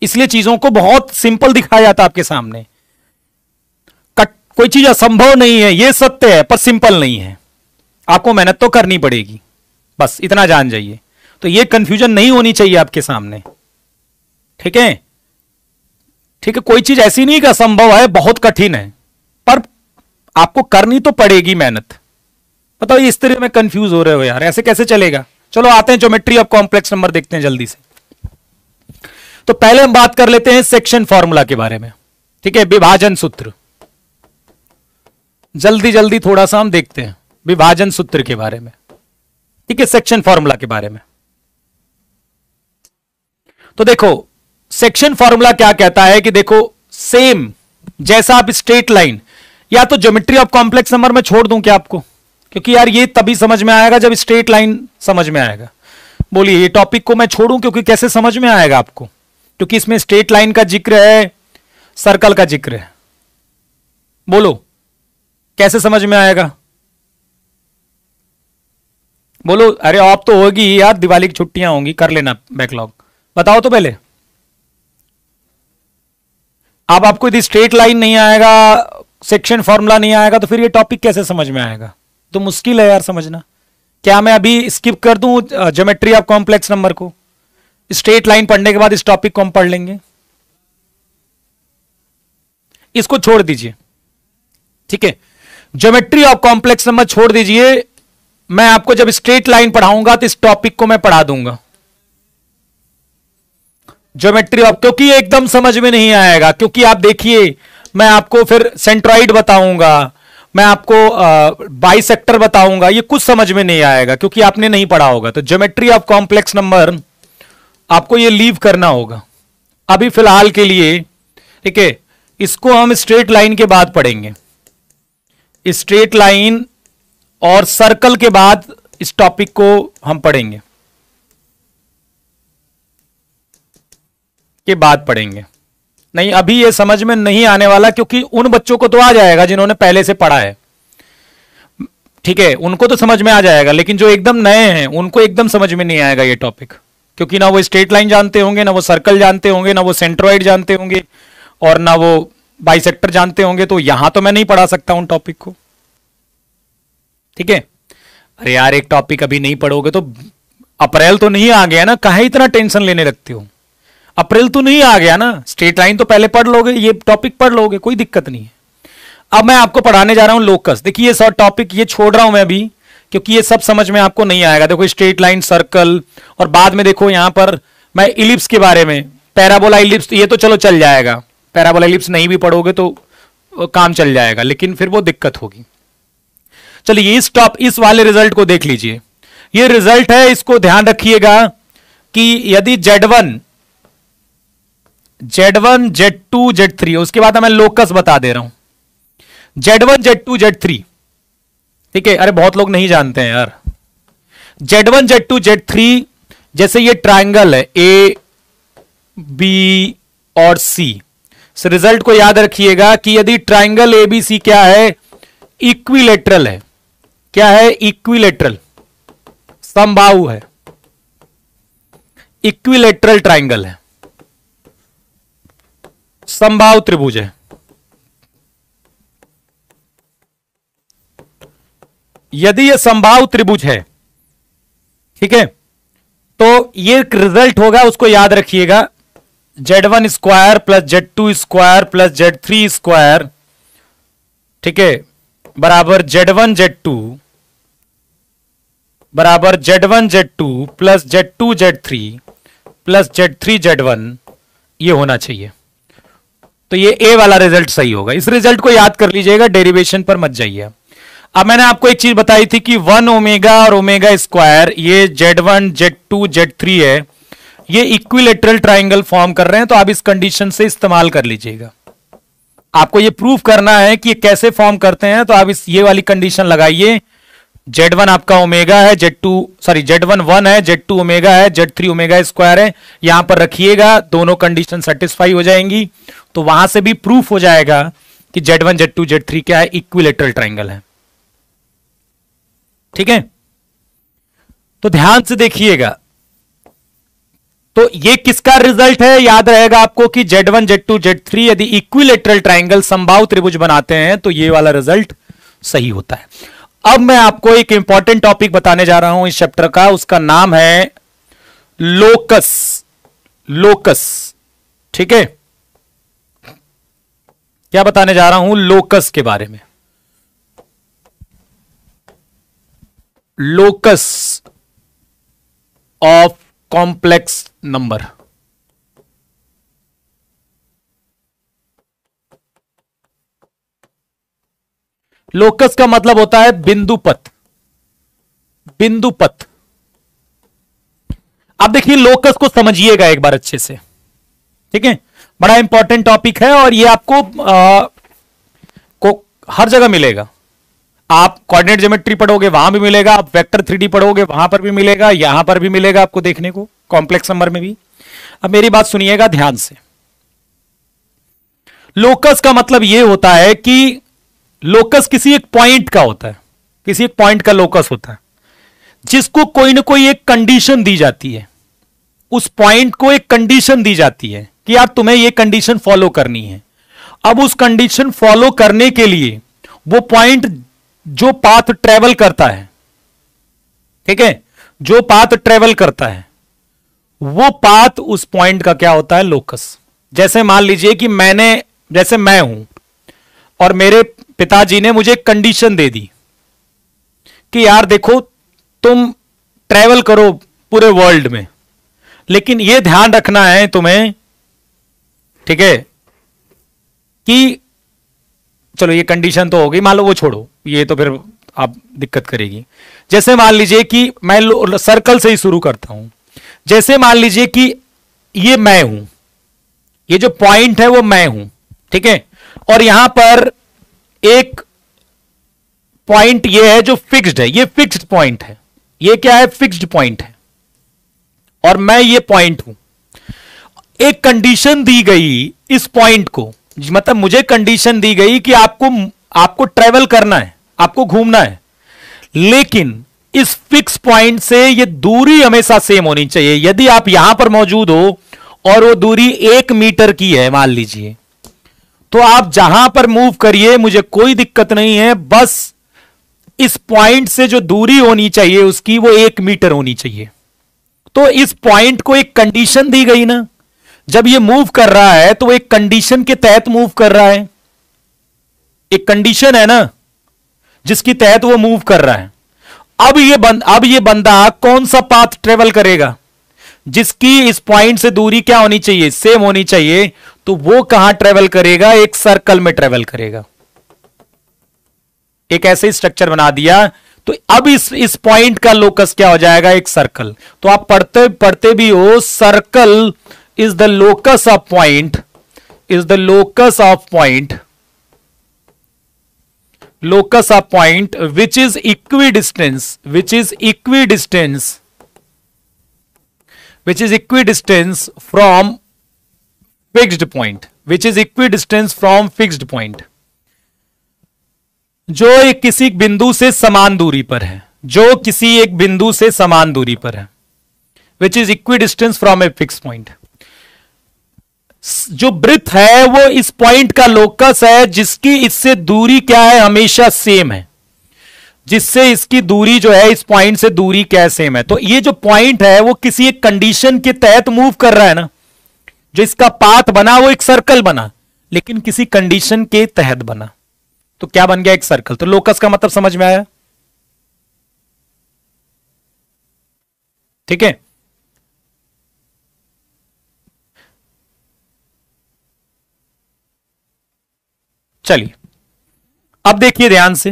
इसलिए चीजों को बहुत सिंपल दिखाया जाता है आपके सामने। कोई चीज असंभव नहीं है, ये सत्य है, पर सिंपल नहीं है, आपको मेहनत तो करनी पड़ेगी, बस इतना जान जाइए। तो ये कंफ्यूजन नहीं होनी चाहिए आपके सामने, ठीक है? ठीक है, कोई चीज ऐसी नहीं कि असंभव है, बहुत कठिन है, पर आपको करनी तो पड़ेगी मेहनत। बताओ इस तरह में कंफ्यूज हो रहे हो यार, ऐसे कैसे चलेगा? चलो आते हैं ज्योमेट्री ऑफ कॉम्प्लेक्स नंबर देखते हैं जल्दी से। तो पहले हम बात कर लेते हैं सेक्शन फॉर्मूला के बारे में, ठीक है? विभाजन सूत्र, जल्दी जल्दी थोड़ा सा हम देखते हैं विभाजन सूत्र के बारे में, ठीक है? सेक्शन फॉर्मूला के बारे में। तो देखो सेक्शन फॉर्मूला क्या कहता है कि देखो, सेम जैसा आप स्ट्रेट लाइन, या तो ज्योमेट्री ऑफ कॉम्प्लेक्स नंबर में छोड़ दूं क्या आपको? क्योंकि यार ये तभी समझ में आएगा जब स्ट्रेट लाइन समझ में आएगा। बोलिए, ये टॉपिक को मैं छोड़ूं? क्योंकि कैसे समझ में आएगा आपको? क्योंकि इसमें स्ट्रेट लाइन का जिक्र है, सर्कल का जिक्र है। बोलो कैसे समझ में आएगा? बोलो। अरे ऑफ तो होगी यार, दिवाली की छुट्टियां होंगी, कर लेना बैकलॉग। बताओ तो पहले। अब आपको यदि स्ट्रेट लाइन नहीं आएगा, सेक्शन फॉर्मूला नहीं आएगा, तो फिर ये टॉपिक कैसे समझ में आएगा? तो मुश्किल है यार समझना। क्या मैं अभी स्किप कर दूं ज्योमेट्री ऑफ कॉम्प्लेक्स नंबर को? स्ट्रेट लाइन पढ़ने के बाद इस टॉपिक को हम पढ़ लेंगे, इसको छोड़ दीजिए, ठीक है? ज्योमेट्री ऑफ कॉम्प्लेक्स नंबर छोड़ दीजिए, मैं आपको जब स्ट्रेट लाइन पढ़ाऊंगा तो इस टॉपिक को मैं पढ़ा दूंगा। ज्योमेट्री ऑफ, क्योंकि एकदम समझ में नहीं आएगा, क्योंकि आप देखिए मैं आपको फिर सेंट्रॉइड बताऊंगा, मैं आपको बाइसेक्टर बताऊंगा, ये कुछ समझ में नहीं आएगा क्योंकि आपने नहीं पढ़ा होगा। तो ज्योमेट्री ऑफ कॉम्प्लेक्स नंबर आपको ये लीव करना होगा अभी फिलहाल के लिए, ठीक है? इसको हम स्ट्रेट लाइन के बाद पढ़ेंगे, स्ट्रेट लाइन और सर्कल के बाद इस टॉपिक को हम पढ़ेंगे, के बाद पढ़ेंगे। नहीं, अभी ये समझ में नहीं आने वाला, क्योंकि उन बच्चों को तो आ जाएगा जिन्होंने पहले से पढ़ा है, ठीक है, उनको तो समझ में आ जाएगा, लेकिन जो एकदम नए हैं उनको एकदम समझ में नहीं आएगा ये टॉपिक, क्योंकि ना वो स्ट्रेट लाइन जानते होंगे, ना वो सर्कल जानते होंगे, ना वो सेंट्रोइड जानते होंगे, और ना वो बाइसेक्टर जानते होंगे। तो यहां तो मैं नहीं पढ़ा सकता उन टॉपिक को, ठीक है। अरे यार, एक टॉपिक अभी नहीं पढ़ोगे तो अप्रैल तो नहीं आ गया ना, काहे इतना टेंशन लेने लगते हो? अप्रैल तो नहीं आ गया ना, स्ट्रेट लाइन तो पहले पढ़ लोगे, ये टॉपिक पढ़ लोगे, कोई दिक्कत नहीं है। अब मैं आपको पढ़ाने जा रहा हूं लोकस। देखिए ये सब टॉपिक ये छोड़ रहा हूं मैं अभी, क्योंकि ये सब समझ में आपको नहीं आएगा। देखो स्ट्रेट लाइन, सर्कल, और बाद में देखो यहां पर मैं इलिप्स के बारे में, पैराबोला, इलिप्स, ये तो चलो चल जाएगा। पैराबोला, इलिप्स नहीं भी पढ़ोगे तो काम चल जाएगा, लेकिन फिर वो दिक्कत होगी। चलिए इस वाले रिजल्ट को देख लीजिए। ये रिजल्ट है, इसको ध्यान रखिएगा कि यदि Z1, Z2, Z3, उसके बाद मैं लोकस बता दे रहा हूं। Z1, Z2, Z3, ठीक है। अरे बहुत लोग नहीं जानते हैं यार। Z1, Z2, Z3, जैसे ये ट्राइंगल है A, B और C। इस रिजल्ट को याद रखिएगा कि यदि ट्राइंगल ABC क्या है, इक्विलेटरल है। क्या है? इक्विलेटरल, समबाहु है, इक्विलेटरल ट्राइंगल है, समबाहु त्रिभुज है। यदि यह समबाहु त्रिभुज है, ठीक है, तो ये रिजल्ट होगा, उसको याद रखिएगा। Z1 square plus Z2 square plus Z3 square, ठीक है, बराबर Z1 Z2 बराबर Z1 Z2 plus Z2 Z3 plus Z3 Z1, ये होना चाहिए। तो ये A वाला रिजल्ट सही होगा। इस रिजल्ट को याद कर लीजिएगा, डेरिवेशन पर मत जाइए। अब मैंने आपको एक चीज बताई थी कि 1 ओमेगा और ओमेगा स्क्वायर, ये Z1 Z2 Z3 है, ये इक्विलेटरल ट्राइंगल फॉर्म कर रहे हैं। तो आप इस कंडीशन से इस्तेमाल कर लीजिएगा। आपको ये प्रूफ करना है कि ये कैसे फॉर्म करते हैं, तो आप ये वाली कंडीशन लगाइए। Z1 आपका ओमेगा है, Z1 1 है, Z2 ओमेगा है, Z3 ओमेगा स्क्वायर है, यहां पर रखिएगा, दोनों कंडीशन सेटिस्फाई हो जाएंगी। तो वहां से भी प्रूफ हो जाएगा कि Z1 Z2 Z3 क्या है, इक्विलेटरल ट्राइंगल है, ठीक है। तो ध्यान से देखिएगा। तो ये किसका रिजल्ट है? याद रहेगा आपको कि Z1 Z2 Z3 यदि इक्विलेटरल ट्राइंगल, समबाहु त्रिभुज बनाते हैं तो ये वाला रिजल्ट सही होता है। अब मैं आपको एक इंपॉर्टेंट टॉपिक बताने जा रहा हूं इस चैप्टर का, उसका नाम है लोकस। लोकस, ठीक है। क्या बताने जा रहा हूं? लोकस के बारे में। Locus of complex number. Locus का मतलब होता है बिंदुपथ। बिंदुपथ। अब देखिए लोकस को समझिएगा एक बार अच्छे से, ठीक है। बड़ा इंपॉर्टेंट टॉपिक है और ये आपको हर जगह मिलेगा। आप कोऑर्डिनेट ज्योमेट्री पढ़ोगे वहां भी मिलेगा, आप वेक्टर 3D पढ़ोगे वहां पर भी मिलेगा, यहां पर भी मिलेगा आपको देखने को, कॉम्प्लेक्स नंबर में भी। अब मेरी बात सुनिएगा ध्यान से। लोकस का मतलब यह होता है कि लोकस किसी एक पॉइंट का होता है, किसी एक पॉइंट का लोकस होता है, जिसको कोई ना कोई एक कंडीशन दी जाती है। उस पॉइंट को एक कंडीशन दी जाती है कि यार तुम्हें यह कंडीशन फॉलो करनी है। अब उस कंडीशन फॉलो करने के लिए वो पॉइंट जो पाथ ट्रेवल करता है, ठीक है, जो पाथ ट्रेवल करता है, वो पाथ उस पॉइंट का क्या होता है? लोकस। जैसे मान लीजिए कि जैसे मैं हूं और मेरे पिताजी ने मुझे कंडीशन दे दी कि यार देखो तुम ट्रेवल करो पूरे वर्ल्ड में, लेकिन यह ध्यान रखना है तुम्हें, ठीक है, कि चलो ये कंडीशन तो हो गई, मान लो वो छोड़ो, ये तो फिर आप दिक्कत करेगी। जैसे मान लीजिए कि मैं सर्कल से ही शुरू करता हूं। जैसे मान लीजिए कि ये मैं हूं, ये जो पॉइंट है वो मैं हूं, ठीक है, और यहां पर एक पॉइंट ये है जो फिक्स्ड है, ये फिक्स्ड पॉइंट है, ये क्या है? फिक्स्ड पॉइंट है, और मैं ये पॉइंट हूं। एक कंडीशन दी गई इस पॉइंट को, मतलब मुझे कंडीशन दी गई कि आपको ट्रेवल करना है, आपको घूमना है, लेकिन इस फिक्स पॉइंट से ये दूरी हमेशा सेम होनी चाहिए। यदि आप यहां पर मौजूद हो और वो दूरी 1 मीटर की है मान लीजिए, तो आप जहां पर मूव करिए, मुझे कोई दिक्कत नहीं है, बस इस पॉइंट से जो दूरी होनी चाहिए उसकी वो 1 मीटर होनी चाहिए। तो इस पॉइंट को एक कंडीशन दी गई ना, जब ये मूव कर रहा है तो एक कंडीशन के तहत मूव कर रहा है, एक कंडीशन है ना जिसके तहत वो मूव कर रहा है। अब ये बंदा कौन सा पाथ ट्रेवल करेगा, जिसकी इस पॉइंट से दूरी क्या होनी चाहिए, सेम होनी चाहिए, तो वो कहां ट्रेवल करेगा, एक सर्कल में ट्रेवल करेगा। एक ऐसे स्ट्रक्चर बना दिया, तो अब इस पॉइंट का लोकस क्या हो जाएगा, एक सर्कल। तो आप पढ़ते भी हो, circle is the locus of point, is the locus of point, locus of point which is equidistance, which is equidistance from fixed point, which is equidistance from fixed point, जो एक किसी बिंदु से समान दूरी पर है, जो किसी एक बिंदु से समान दूरी पर है, which is equidistance from a fixed point। जो वृत्त है वो इस पॉइंट का लोकस है, जिसकी इससे दूरी क्या है, हमेशा सेम है, जिससे इसकी दूरी जो है इस पॉइंट से दूरी क्या है, सेम है। तो ये जो पॉइंट है वो किसी एक कंडीशन के तहत मूव कर रहा है ना, जो इसका पाथ बना वो एक सर्कल बना, लेकिन किसी कंडीशन के तहत बना, तो क्या बन गया, एक सर्कल। तो लोकस का मतलब समझ में आया, ठीक है। चलिए अब देखिए ध्यान से,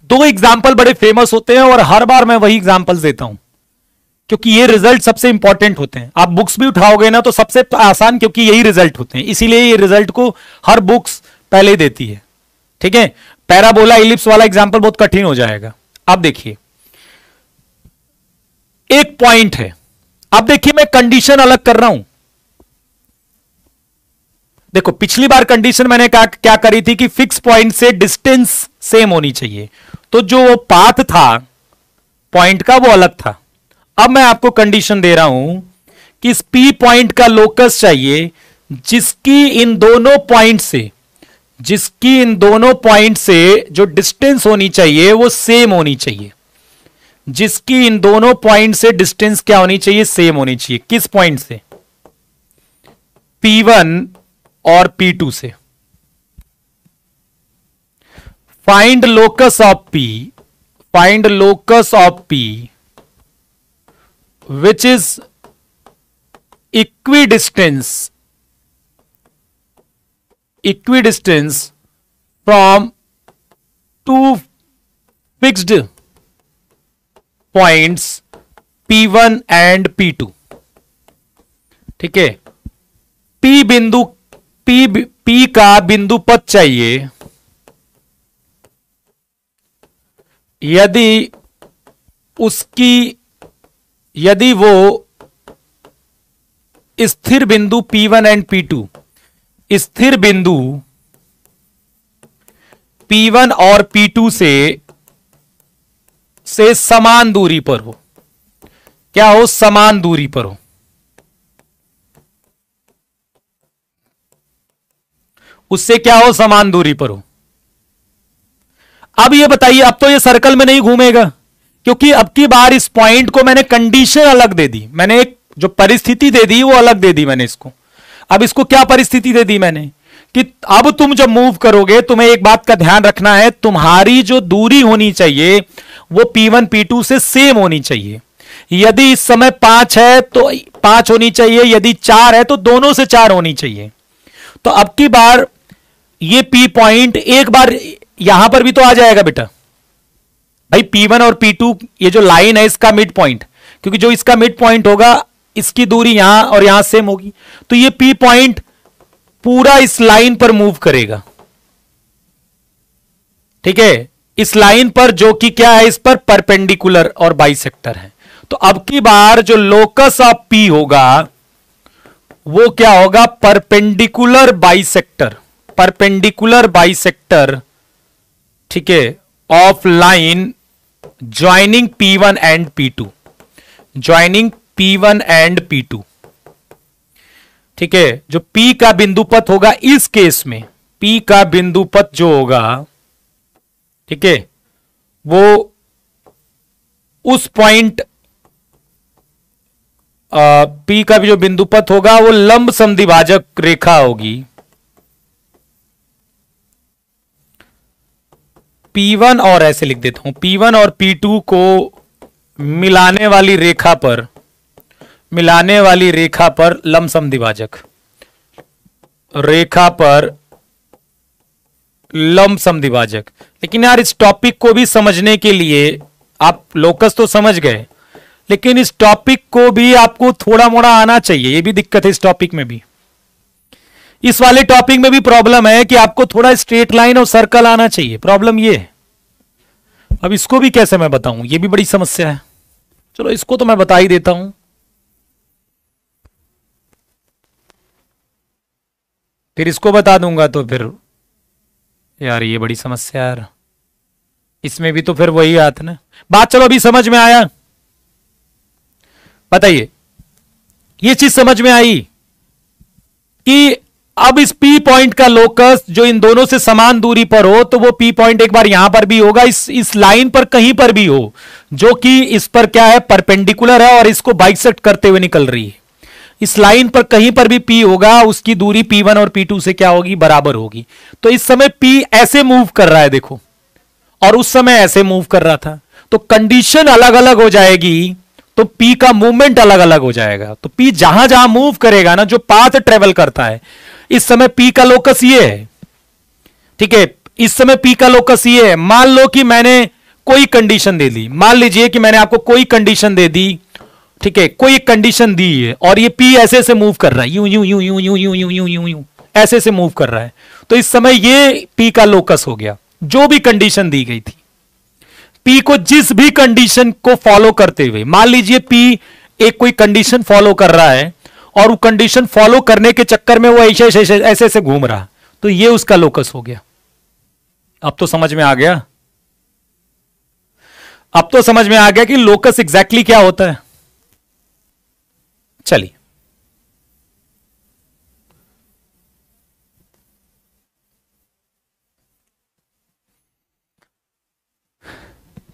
दो एग्जाम्पल बड़े फेमस होते हैं और हर बार मैं वही एग्जाम्पल्स देता हूं, क्योंकि ये रिजल्ट सबसे इंपॉर्टेंट होते हैं। आप बुक्स भी उठाओगे ना तो सबसे आसान, क्योंकि यही रिजल्ट होते हैं, इसीलिए ये रिजल्ट को हर बुक्स पहले देती है, ठीक है। पैराबोला इलिप्स वाला एग्जाम्पल बहुत कठिन हो जाएगा। अब देखिए एक पॉइंट है, अब देखिए मैं कंडीशन अलग कर रहा हूं। देखो पिछली बार कंडीशन मैंने क्या करी थी कि फिक्स पॉइंट से डिस्टेंस सेम होनी चाहिए, तो जो पाथ था पॉइंट का वो अलग था। अब मैं आपको कंडीशन दे रहा हूं कि इस पी पॉइंट का लोकस चाहिए, जिसकी इन दोनों पॉइंट से जो डिस्टेंस होनी चाहिए वो सेम होनी चाहिए, जिसकी इन दोनों पॉइंट से डिस्टेंस क्या होनी चाहिए, सेम होनी चाहिए। किस पॉइंट से, P1 और P2 से। Find locus of P, find locus of P which is equidistance from two fixed points P1 and P2, ठीक है। P का बिंदु पथ चाहिए, यदि वो स्थिर बिंदु P1 एंड P2, स्थिर बिंदु P1 और P2 से समान दूरी पर हो, क्या हो, समान दूरी पर हो, उससे क्या हो, समान दूरी पर हो। अब ये बताइए, अब तो ये सर्कल में नहीं घूमेगा, क्योंकि अब की बार इस पॉइंट को मैंने कंडीशन अलग दे दी, मैंने एक जो परिस्थिति दे दी वो अलग दे दी मैंने इसको। अब इसको क्या परिस्थिति दे दी मैंने कि अब तुम जब मूव करोगे तुम्हें एक बात का ध्यान रखना है, तुम्हारी जो दूरी होनी चाहिए वो P1 P2 से सेम होनी चाहिए। यदि इस समय 5 है तो 5 होनी चाहिए, यदि 4 है तो दोनों से 4 होनी चाहिए। तो अब की बार ये P पॉइंट एक बार यहां पर भी तो आ जाएगा बेटा भाई, P1 और P2 ये जो लाइन है इसका मिड पॉइंट, क्योंकि जो इसका मिड पॉइंट होगा इसकी दूरी यहां और यहां सेम होगी, तो ये P पॉइंट पूरा इस लाइन पर मूव करेगा, ठीक है, इस लाइन पर जो कि क्या है, इस पर परपेंडिकुलर और बाइसेक्टर है। तो अब की बार जो लोकस ऑफ P होगा वो क्या होगा, परपेंडिकुलर बाइसेक्टर, परपेंडिकुलर बाइसेक्टर, ठीक है, of line joining P1 and P2, joining P1 and P2, ठीक है। जो P का बिंदुपथ होगा इस केस में, P का बिंदुपथ जो होगा, ठीक है, वो उस पॉइंट P का भी जो बिंदुपथ होगा वो लंब समद्विभाजक रेखा होगी, P1 और ऐसे लिख देता हूं, P1 और P2 को मिलाने वाली रेखा पर, मिलाने वाली रेखा पर लंब समद्विभाजक, रेखा पर लंब समद्विभाजक। लेकिन यार इस टॉपिक को भी समझने के लिए, आप लोकस तो समझ गए, लेकिन इस टॉपिक को भी आपको थोड़ा मोड़ा आना चाहिए, ये भी दिक्कत है इस टॉपिक में भी। इस वाले टॉपिक में भी प्रॉब्लम है कि आपको थोड़ा स्ट्रेट लाइन और सर्कल आना चाहिए, प्रॉब्लम ये है। अब इसको भी कैसे मैं बताऊं, ये भी बड़ी समस्या है। चलो इसको तो मैं बता ही देता हूं, फिर इसको बता दूंगा तो फिर यार ये बड़ी समस्या यार, इसमें भी तो फिर वही आता ना बात। चलो अभी समझ में आया, बताइए ये चीज समझ में आई कि अब इस P पॉइंट का लोकस जो इन दोनों से समान दूरी पर हो, तो वो P पॉइंट एक बार यहां पर भी होगा, इस लाइन पर कहीं पर भी हो, जो कि इस पर क्या है, परपेंडिकुलर है और इसको बाइसेक्ट करते हुए निकल रही है। इस लाइन पर कहीं पर भी P होगा, उसकी दूरी P1 और P2 से क्या होगी, बराबर होगी। तो इस समय P ऐसे मूव कर रहा है देखो, और उस समय ऐसे मूव कर रहा था, तो कंडीशन अलग अलग हो जाएगी, तो P का मूवमेंट अलग अलग हो जाएगा। तो P जहां जहां मूव करेगा ना, जो पाथ ट्रेवल करता है, इस समय P का लोकस ये है, ठीक है, इस समय P का लोकस ये है। मान लो कि मैंने कोई कंडीशन दे दी, मान लीजिए कि मैंने आपको कोई कंडीशन दे दी, ठीक है, कोई कंडीशन दी है और ये P ऐसे से मूव कर रहा है, यूं यूं यूं यूं यूं यूं यूं यूं यूं यूं ऐसे से मूव कर रहा है, तो इस समय ये P का लोकस हो गया, जो भी कंडीशन दी गई थी। P को जिस भी कंडीशन को फॉलो करते हुए, मान लीजिए P एक कोई कंडीशन फॉलो कर रहा है और वो कंडीशन फॉलो करने के चक्कर में वो ऐसे ऐसे घूम रहा, तो ये उसका लोकस हो गया। अब तो समझ में आ गया, अब तो समझ में आ गया कि लोकस एग्जैक्टली क्या होता है। चलिए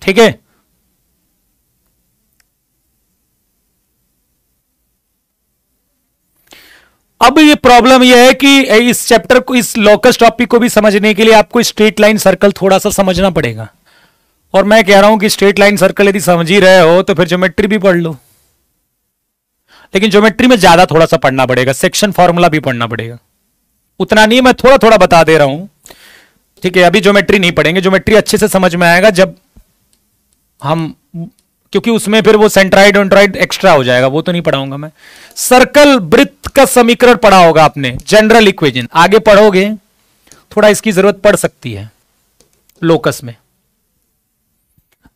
ठीक है, अब ये प्रॉब्लम ये है कि इस चैप्टर को, इस लोकस टॉपिक को भी समझने के लिए आपको स्ट्रेट लाइन सर्कल थोड़ा सा समझना पड़ेगा। और मैं कह रहा हूं कि स्ट्रेट लाइन सर्कल यदि समझ ही रहे हो तो फिर ज्योमेट्री भी पढ़ लो, लेकिन ज्योमेट्री में ज्यादा थोड़ा सा पढ़ना पड़ेगा, सेक्शन फॉर्मूला भी पढ़ना पड़ेगा। उतना नहीं, मैं थोड़ा थोड़ा बता दे रहा हूं, ठीक है। अभी ज्योमेट्री नहीं पढ़ेंगे, ज्योमेट्री अच्छे से समझ में आएगा जब हम, क्योंकि उसमें फिर वो सेंट्राइड वेंट्राइड एक्स्ट्रा हो जाएगा, वो तो नहीं पढ़ाऊंगा मैं। सर्कल वृत्त का समीकरण पढ़ा होगा आपने, जनरल इक्वेशन आगे पढ़ोगे, थोड़ा इसकी जरूरत पड़ सकती है लोकस में।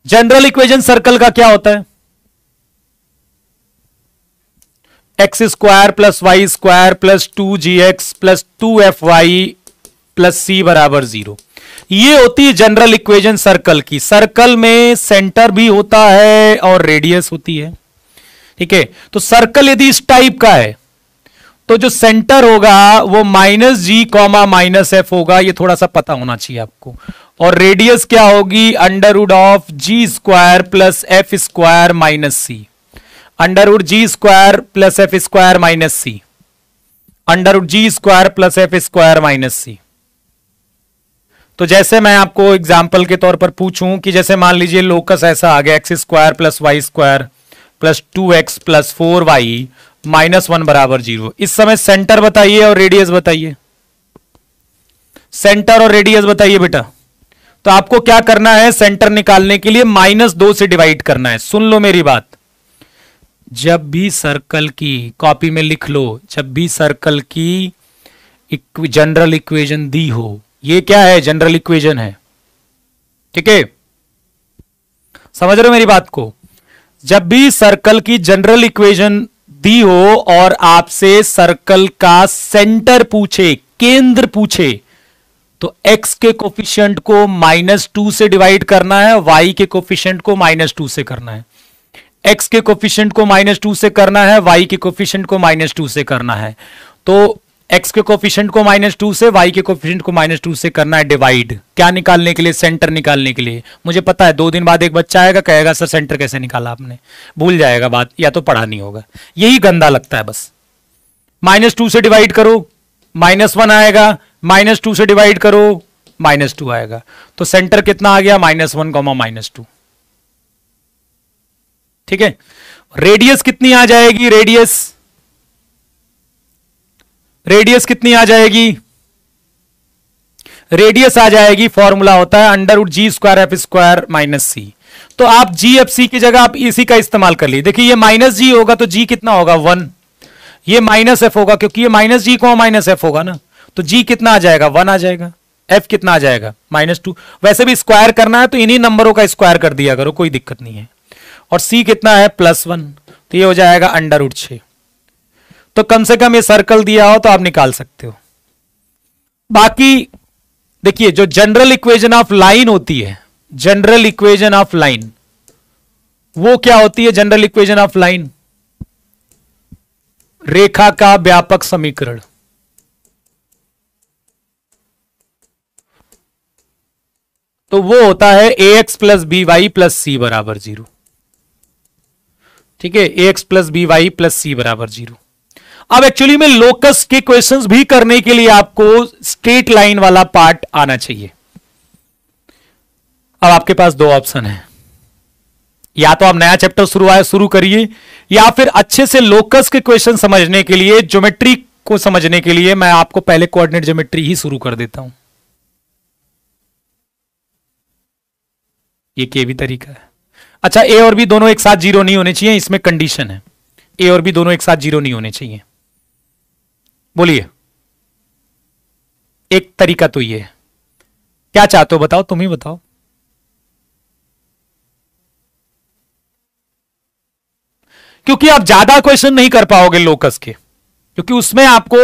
जनरल इक्वेशन सर्कल का क्या होता है, x square plus y square plus 2gx plus 2fy plus c बराबर 0। ये होती है जनरल इक्वेशन सर्कल की। सर्कल में सेंटर भी होता है और रेडियस होती है, ठीक है। तो सर्कल यदि इस टाइप का है तो जो सेंटर होगा वो -g, -f होगा, ये थोड़ा सा पता होना चाहिए आपको। और रेडियस क्या होगी, √g square plus f square minus c, √g square plus f square minus c, √g square plus f square minus c. तो जैसे मैं आपको एग्जाम्पल के तौर पर पूछूं कि जैसे मान लीजिए लोकस ऐसा आ गया, x square plus y square plus 2x plus 4y minus 1 बराबर 0। इस समय सेंटर बताइए और रेडियस बताइए, सेंटर और रेडियस बताइए बेटा। तो आपको क्या करना है, सेंटर निकालने के लिए -2 से डिवाइड करना है। सुन लो मेरी बात, जब भी सर्कल की, कॉपी में लिख लो, जब भी सर्कल की जनरल इक्वेशन दी हो, ये क्या है, जनरल इक्वेशन है, ठीक है, समझ रहे हो मेरी बात को। जब भी सर्कल की जनरल इक्वेशन दी हो और आपसे सर्कल का सेंटर पूछे, केंद्र पूछे, तो x के कोफिशिएंट को -2 से डिवाइड करना है, y के कोफिशिएंट को -2 से करना है। x के कोफिशिएंट को -2 से करना है, y के कोफिशिएंट को -2 से करना है। तो x के कोफिशिएंट को -2 से, y के कोफिशिएंट को -2 से करना है डिवाइड। क्या निकालने के लिए? सेंटर निकालने के लिए। मुझे पता है 2 दिन बाद एक बच्चा आएगा, कहेगा सर सेंटर कैसे निकाला आपने, भूल जाएगा बात, या तो पढ़ा नहीं होगा। यही गंदा लगता है बस। -2 से डिवाइड करो, -1 आएगा, -2 से डिवाइड करो, -2 आएगा। तो सेंटर कितना आ गया? -1, -2। ठीक है। रेडियस कितनी आ जाएगी? रेडियस कितनी आ जाएगी? रेडियस आ जाएगी, फॉर्मूला होता है √g² - c। तो आप GFC की जगह आप इसी का इस्तेमाल कर लीजिए। देखिए ये -g होगा तो g कितना होगा? 1। ये -f होगा क्योंकि ये -g को -f होगा ना, तो g कितना आ जाएगा? 1 आ जाएगा। f कितना आ जाएगा? -2। वैसे भी स्क्वायर करना है तो इन्हीं नंबरों का स्क्वायर कर दिया करो, कोई दिक्कत नहीं है। और c कितना है? +1, तो ये हो जाएगा √6। तो कम से कम ये सर्कल दिया हो तो आप निकाल सकते हो। बाकी देखिए जो जनरल इक्वेशन ऑफ लाइन होती है, जनरल इक्वेशन ऑफ लाइन वो क्या होती है? जनरल इक्वेशन ऑफ लाइन रेखा का व्यापक समीकरण। तो वो होता है ax + by + c = 0। ठीक है, ax + by + c = 0। अब एक्चुअली में लोकस के क्वेश्चंस भी करने के लिए आपको स्ट्रेट लाइन वाला पार्ट आना चाहिए। अब आपके पास 2 ऑप्शन है, या तो आप नया चैप्टर शुरू करिए, या फिर अच्छे से लोकस के क्वेश्चन समझने के लिए, ज्योमेट्री को समझने के लिए मैं आपको पहले कोऑर्डिनेट ज्योमेट्री ही शुरू कर देता हूं। ये भी तरीका है। अच्छा, ए और बी दोनों एक साथ 0 नहीं होने चाहिए, इसमें कंडीशन है। ए और बी दोनों एक साथ 0 नहीं होने चाहिए। बोलिए, एक तरीका तो ये है। क्या चाहते हो बताओ, तुम ही बताओ। क्योंकि आप ज्यादा क्वेश्चन नहीं कर पाओगे लोकस के, क्योंकि उसमें आपको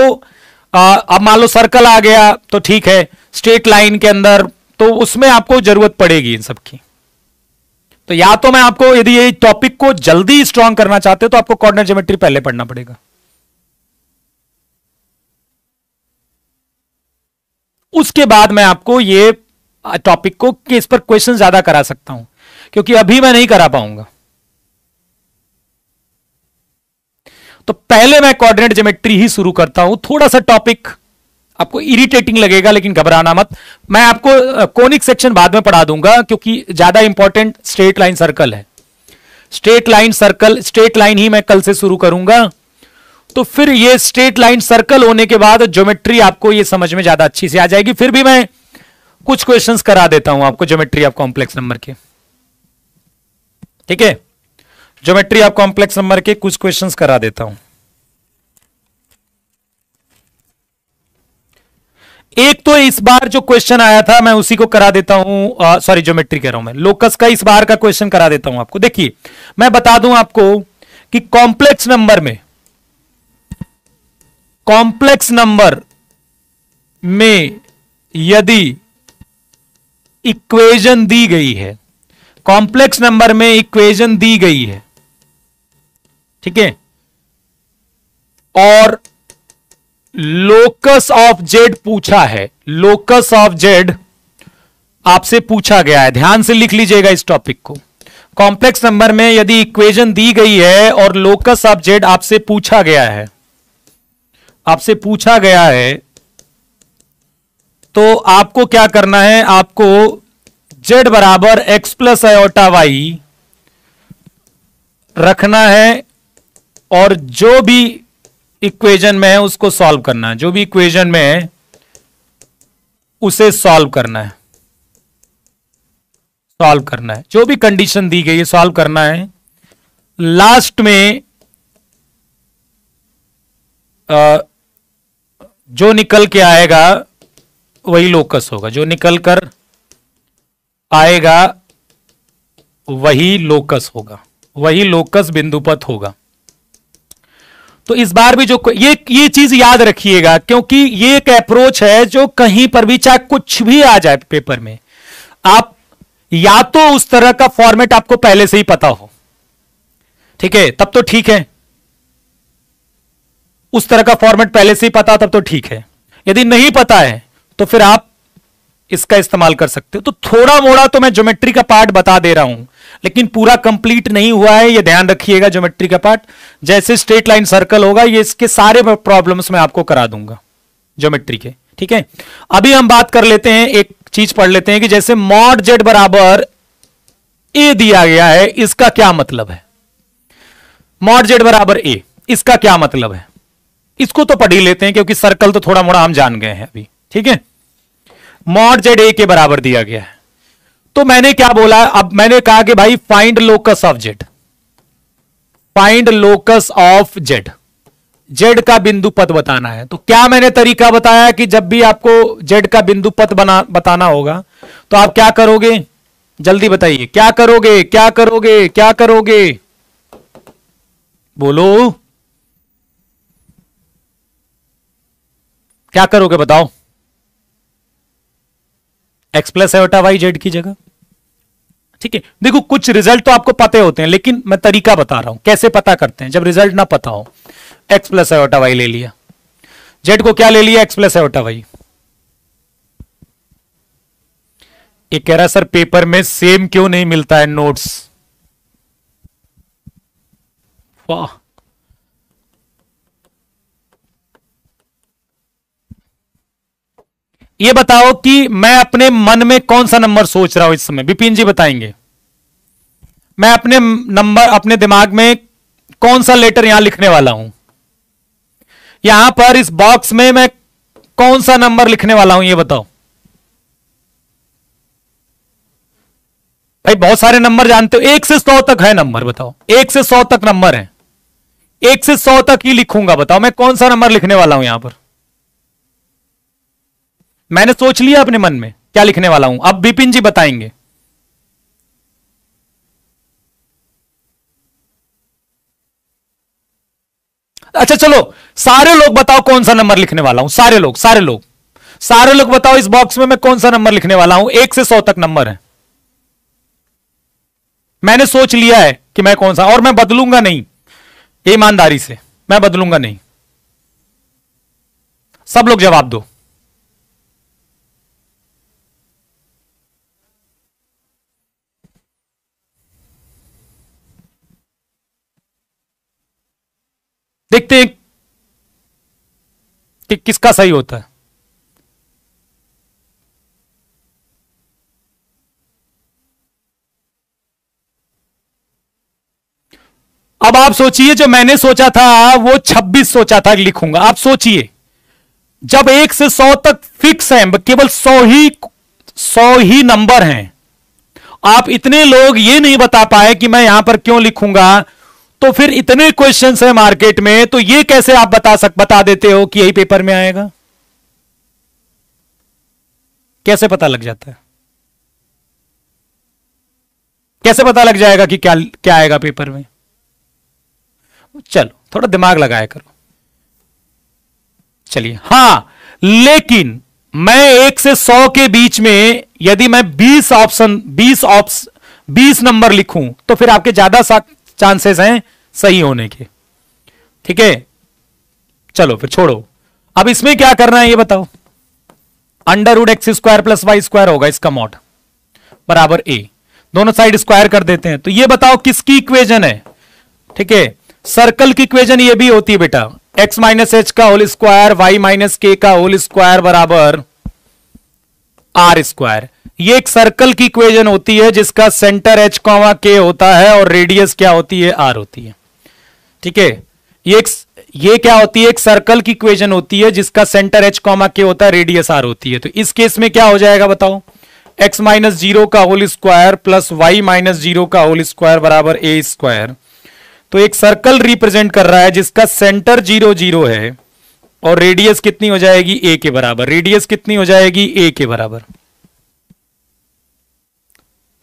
अब मान लो सर्कल आ गया तो ठीक है, स्ट्रेट लाइन के अंदर तो उसमें आपको जरूरत पड़ेगी इन सब की। तो या तो मैं आपको, यदि ये टॉपिक को जल्दी स्ट्रांग करना चाहते हो तो आपको कोऑर्डिनेट ज्योमेट्री पहले पढ़ना पड़ेगा। उसके बाद मैं आपको ये टॉपिक को कि इस पर क्वेश्चन ज्यादा करा सकता हूं, क्योंकि अभी मैं नहीं करा पाऊंगा। तो पहले मैं कोऑर्डिनेट ज्योमेट्री ही शुरू करता हूं। थोड़ा सा टॉपिक आपको इरिटेटिंग लगेगा, लेकिन घबराना मत। मैं आपको कोनिक सेक्शन बाद में पढ़ा दूंगा, क्योंकि ज्यादा इंपॉर्टेंट स्ट्रेट लाइन सर्कल है। Straight line circle, straight line ही मैं कल से शुरू करूंगा। तो फिर ये स्ट्रेट लाइन सर्कल होने के बाद ज्योमेट्री आपको ये समझ में ज्यादा अच्छी से आ जाएगी। फिर भी मैं कुछ क्वेश्चंस करा देता हूं आपको ज्योमेट्री ऑफ कॉम्प्लेक्स नंबर के। ठीक है, ज्योमेट्री ऑफ कॉम्प्लेक्स नंबर के कुछ क्वेश्चंस करा देता हूं। एक तो इस बार जो क्वेश्चन आया था मैं उसी को करा देता हूं। सॉरी, ज्योमेट्री कह रहा हूं मैं, लोकस का इस बार का क्वेश्चन करा देता हूं आपको। देखिए मैं बता दूं आपको कि कॉम्प्लेक्स नंबर में यदि इक्वेशन दी गई है, कॉम्प्लेक्स नंबर में इक्वेशन दी गई है, ठीक है, और लोकस ऑफ जेड पूछा है, लोकस ऑफ जेड आपसे पूछा गया है। ध्यान से लिख लीजिएगा इस टॉपिक को। कॉम्प्लेक्स नंबर में यदि इक्वेशन दी गई है और लोकस ऑफ जेड आपसे पूछा गया है, तो आपको क्या करना है? आपको z बराबर x + i रखना है, और जो भी इक्वेशन में है उसको सॉल्व करना है। जो भी इक्वेशन में है उसे सॉल्व करना है, जो भी कंडीशन दी गई है सॉल्व करना है। लास्ट में जो निकल के आएगा वही लोकस होगा, जो निकल कर आएगा वही लोकस होगा, वही लोकस बिंदुपथ होगा। तो इस बार भी जो ये चीज याद रखिएगा, क्योंकि ये एक अप्रोच है जो कहीं पर भी चाहे कुछ भी आ जाए पेपर में, आप या तो उस तरह का फॉर्मेट आपको पहले से ही पता हो, ठीक है, तब तो ठीक है, उस तरह का फॉर्मेट पहले से ही पता तब तो ठीक है। यदि नहीं पता है तो फिर आप इसका इस्तेमाल कर सकते हो। तो थोड़ा मोड़ा तो मैं ज्योमेट्री का पार्ट बता दे रहा हूं, लेकिन पूरा कंप्लीट नहीं हुआ है, ये ध्यान रखिएगा। ज्योमेट्री का पार्ट जैसे स्ट्रेट लाइन सर्कल होगा, ये इसके सारे प्रॉब्लम्स मैं आपको करा दूंगा ज्योमेट्री के, ठीक है। अभी हम बात कर लेते हैं, एक चीज पढ़ लेते हैं कि जैसे मॉड जेड बराबर ए दिया गया है, इसका क्या मतलब है। मॉड जेड बराबर ए, इसका क्या मतलब है, इसको तो पढ़ ही लेते हैं, क्योंकि सर्कल तो थोड़ा मोड़ा हम जान गए हैं अभी, ठीक है। मॉड जेड ए के बराबर दिया गया है, तो मैंने क्या बोला, अब मैंने कहा कि भाई find locus of Z, find locus of Z, Z का बिंदु पथ बताना है। तो क्या मैंने तरीका बताया कि जब भी आपको जेड का बिंदु पथ बताना होगा तो आप क्या करोगे, जल्दी बताइए, क्या करोगे, क्या करोगे, क्या करोगे, बोलो क्या करोगे, बताओ। X plus iota y z की जगह, ठीक है। देखो कुछ रिजल्ट तो आपको पते होते हैं, लेकिन मैं तरीका बता रहा हूं कैसे पता करते हैं जब रिजल्ट ना पता हो। एक्स प्लस आयोटा वाई ले लिया, जेड को क्या ले लिया, एक्स प्लस आयोटा वाई। ये कह रहा सर पेपर में सेम क्यों नहीं मिलता है नोट्स, वाह। ये बताओ कि मैं अपने मन में कौन सा नंबर सोच रहा हूं इस समय, विपिन जी बताएंगे। मैं अपने नंबर, अपने दिमाग में कौन सा लेटर यहां लिखने वाला हूं, यहां पर इस बॉक्स में मैं कौन सा नंबर लिखने वाला हूं, ये बताओ भाई। बहुत सारे नंबर जानते हो, 1 से 100 तक है नंबर, बताओ 1 से 100 तक नंबर है, 1 से 100 तक ही लिखूंगा, बताओ मैं कौन सा नंबर लिखने वाला हूं यहां पर। मैंने सोच लिया अपने मन में क्या लिखने वाला हूं, अब विपिन जी बताएंगे। अच्छा चलो सारे लोग बताओ कौन सा नंबर लिखने वाला हूं, सारे लोग, सारे लोग, सारे लोग बताओ इस बॉक्स में मैं कौन सा नंबर लिखने वाला हूं। 1 से 100 तक नंबर है, मैंने सोच लिया है कि मैं कौन सा, और मैं बदलूंगा नहीं, ईमानदारी से मैं बदलूंगा नहीं। सब लोग जवाब दो। देखते हैं कि किसका सही होता है। अब आप सोचिए, जो मैंने सोचा था वो 26 सोचा था लिखूंगा। आप सोचिए, जब 1 से 100 तक फिक्स है, केवल 100 ही नंबर हैं, आप इतने लोग ये नहीं बता पाए कि मैं यहां पर क्यों लिखूंगा, तो फिर इतने क्वेश्चंस हैं मार्केट में, तो ये कैसे आप बता देते हो कि यही पेपर में आएगा, कैसे पता लग जाता है, कैसे पता लग जाएगा कि क्या क्या आएगा पेपर में। चलो थोड़ा दिमाग लगाया करो। चलिए, हां, लेकिन मैं 1 से 100 के बीच में यदि मैं 20 नंबर लिखूं तो फिर आपके ज्यादा चांसेस हैं सही होने के, ठीक है। चलो फिर छोड़ो, अब इसमें क्या करना है ये बताओ। √x² + y² होगा इसका मॉड बराबर a, दोनों साइड स्क्वायर कर देते हैं। तो ये बताओ किसकी इक्वेशन है, ठीक है। सर्कल की इक्वेशन ये भी होती है बेटा, x - h का होल स्क्वायर, y - k का होल स्क्वायर बराबर r²। ये एक सर्कल की इक्वेशन होती है जिसका सेंटर h, k होता है और रेडियस क्या होती है, r होती है, ठीक है। ये क्या होती है, एक सर्कल की इक्वेशन होती है जिसका सेंटर h, k होता है, रेडियस r होती है। तो इस केस में क्या हो जाएगा बताओ, x - 0 का होल स्क्वायर प्लस y - 0 का होल स्क्वायर बराबर a²। तो एक सर्कल रिप्रेजेंट कर रहा है जिसका सेंटर 0 0 है और रेडियस कितनी हो जाएगी, a के बराबर। रेडियस कितनी हो जाएगी, a के बराबर,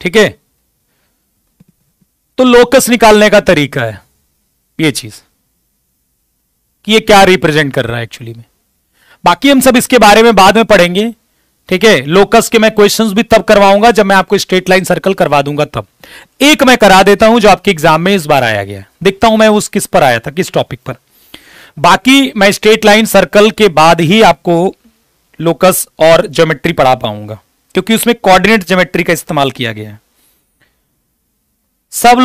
ठीक है। तो लोकस निकालने का तरीका है ये चीज, कि ये क्या रिप्रेजेंट कर रहा है एक्चुअली में। बाकी हम सब इसके बारे में बाद में पढ़ेंगे, ठीक है। लोकस के मैं क्वेश्चंस भी तब करवाऊंगा जब मैं आपको स्ट्रेट लाइन सर्कल करवा दूंगा तब। एक मैं करा देता हूं जो आपके एग्जाम में इस बार आया गया, देखता हूं मैं उस किस पर आया था, किस टॉपिक पर। बाकी मैं स्ट्रेट लाइन सर्कल के बाद ही आपको लोकस और ज्योमेट्री पढ़ा पाऊंगा, क्योंकि उसमें कोऑर्डिनेट ज्योमेट्री का इस्तेमाल किया गया है। सब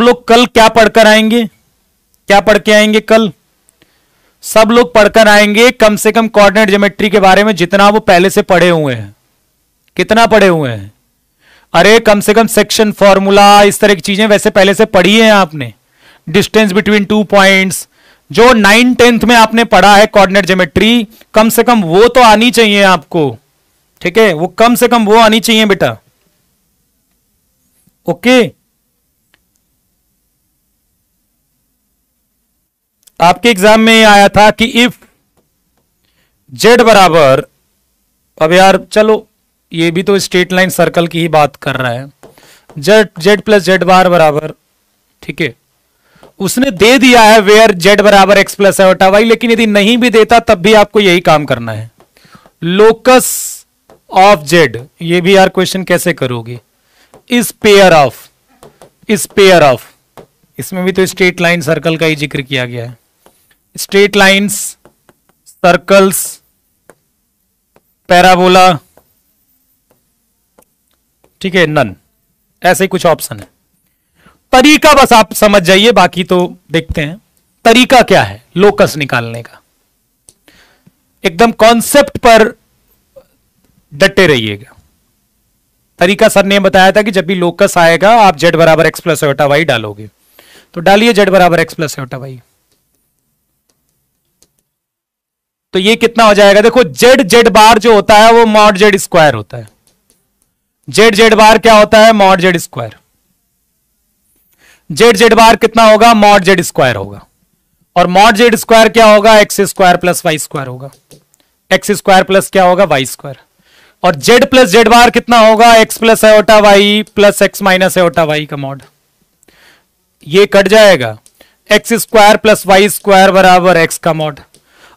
लोग कल क्या पढ़कर आएंगे, क्या पढ़ के आएंगे कल? सब लोग पढ़कर आएंगे कम से कम कोऑर्डिनेट ज्योमेट्री के बारे में जितना वो पहले से पढ़े हुए हैं। कितना पढ़े हुए हैं? अरे कम से कम सेक्शन फॉर्मूला इस तरह की चीजें वैसे पहले से पढ़ी है आपने। डिस्टेंस बिटवीन 2 पॉइंट्स जो 9th 10th में आपने पढ़ा है कोऑर्डिनेट ज्योमेट्री, कम से कम वो तो आनी चाहिए आपको, ठीक है। वो कम से कम वो आनी चाहिए बेटा, ओके। आपके एग्जाम में आया था कि इफ जेड बराबर, अब यार चलो ये भी तो स्ट्रेट लाइन सर्कल की ही बात कर रहा है, जेड प्लस जेड बार बराबर, ठीक है। उसने दे दिया है वेयर जेड बराबर एक्स प्लस आयोटा वाई, लेकिन यदि नहीं भी देता तब भी आपको यही काम करना है। लोकस ऑफ जेड, ये भी यार क्वेश्चन कैसे करोगे? इस पेयर ऑफ, इसमें भी तो स्ट्रेट लाइन सर्कल का ही जिक्र किया गया है। स्ट्रेट लाइंस, सर्कल्स, पैराबोला, ठीक है, नन, ऐसे ही कुछ ऑप्शन है। तरीका बस आप समझ जाइए, बाकी तो देखते हैं तरीका क्या है लोकस निकालने का। एकदम कॉन्सेप्ट पर डटे रहिएगा। तरीका सर ने बताया था कि जब भी लोकस आएगा आप जेड बराबर एक्स प्लस आयोटा वाई डालोगे, तो डालिए जेड बराबर एक्स प्लस आयोटा वाई। तो ये कितना हो जाएगा? देखो जेड बार जो होता है वो मॉड जेड स्क्वायर होता है। जेड बार क्या होता है? Mod Z square. Z bar कितना होगा? मॉड जेड स्क्वायर होगा। और मॉड जेड स्क्वायर क्या होगा? X square plus y square होगा। एक्स स्क्वायर प्लस क्या होगा? Y square. और जेड प्लस जेड बार कितना होगा? X plus iota y plus x minus iota y का मॉड। ये कट जाएगा, x square plus y square बराबर एक्स का मॉड।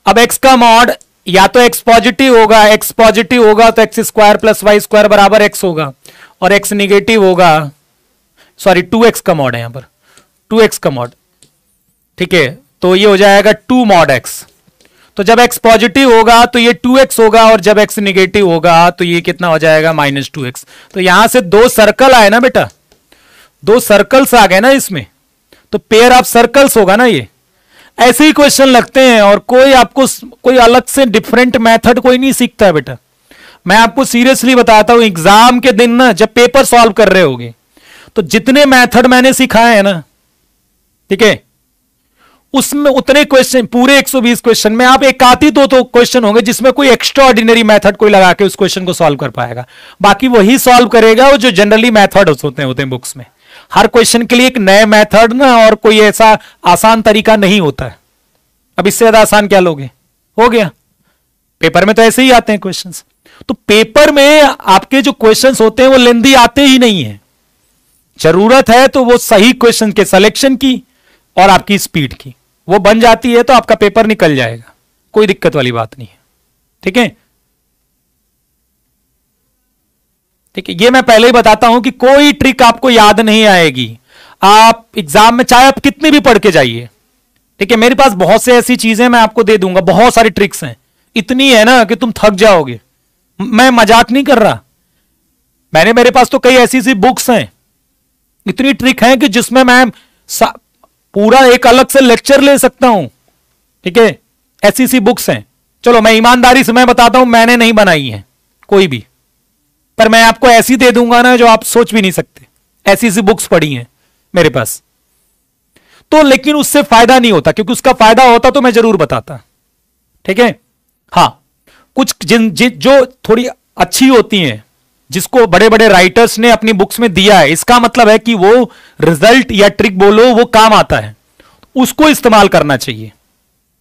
अब एक्स का मॉड या तो एक्स पॉजिटिव होगा, एक्स पॉजिटिव होगा तो x square plus y square बराबर एक्स होगा, और एक्स निगेटिव होगा, सॉरी 2x का मॉड है यहां पर, 2x का मॉड, ठीक है। तो ये हो जाएगा 2 मॉड x। तो जब x पॉजिटिव होगा तो ये 2x होगा, और जब x निगेटिव होगा तो ये कितना हो जाएगा? -2x। तो यहां से 2 सर्कल आए ना बेटा, 2 सर्कल्स आ गए ना इसमें, तो पेयर ऑफ सर्कल्स होगा ना ये। ऐसे ही क्वेश्चन लगते हैं, और कोई आपको कोई अलग से डिफरेंट मेथड कोई नहीं सीखता है बेटा। मैं आपको सीरियसली बताता हूं, एग्जाम के दिन ना जब पेपर सॉल्व कर रहे होगे तो जितने मेथड मैंने सिखाए हैं ना, ठीक है, उसमें उतने क्वेश्चन, पूरे 120 क्वेश्चन में आप एक आती दो क्वेश्चन होंगे जिसमें कोई एक्स्ट्रा ऑर्डिनरी मेथड कोई लगा के उस क्वेश्चन को सॉल्व कर पाएगा। बाकी वही सॉल्व करेगा वो जो जनरली मेथड होते हैं बुक्स में। हर क्वेश्चन के लिए एक नए मेथड ना और कोई ऐसा आसान तरीका नहीं होता है। अब इससे ज्यादा आसान क्या लोगे? हो गया। पेपर में तो ऐसे ही आते हैं क्वेश्चंस। तो पेपर में आपके जो क्वेश्चंस होते हैं वो लेंदी आते ही नहीं है। जरूरत है तो वो सही क्वेश्चन के सिलेक्शन की और आपकी स्पीड की, वो बन जाती है तो आपका पेपर निकल जाएगा, कोई दिक्कत वाली बात नहीं है, ठीक है। ठीक है, ये मैं पहले ही बताता हूं कि कोई ट्रिक आपको याद नहीं आएगी। आप एग्जाम में चाहे आप कितनी भी पढ़ के जाइए, ठीक है, मेरे पास बहुत से ऐसी चीजें मैं आपको दे दूंगा, बहुत सारी ट्रिक्स हैं, इतनी है ना कि तुम थक जाओगे। मैं मजाक नहीं कर रहा, मेरे पास तो कई ऐसी सी बुक्स हैं, इतनी ट्रिक है कि जिसमें मैं पूरा एक अलग से लेक्चर ले सकता हूं, ठीक है, ऐसी सी बुक्स हैं। चलो मैं ईमानदारी से मैं बताता हूं, मैंने नहीं बनाई है कोई भी, पर मैं आपको ऐसी दे दूंगा ना जो आप सोच भी नहीं सकते। ऐसी सी बुक्स पढ़ी हैं मेरे पास, तो लेकिन उससे फायदा नहीं होता, क्योंकि उसका फायदा होता तो मैं जरूर बताता, ठीक है। हां, कुछ जो थोड़ी अच्छी होती हैं, जिसको बड़े बड़े राइटर्स ने अपनी बुक्स में दिया है, इसका मतलब है कि वो रिजल्ट या ट्रिक बोलो वो काम आता है, उसको इस्तेमाल करना चाहिए,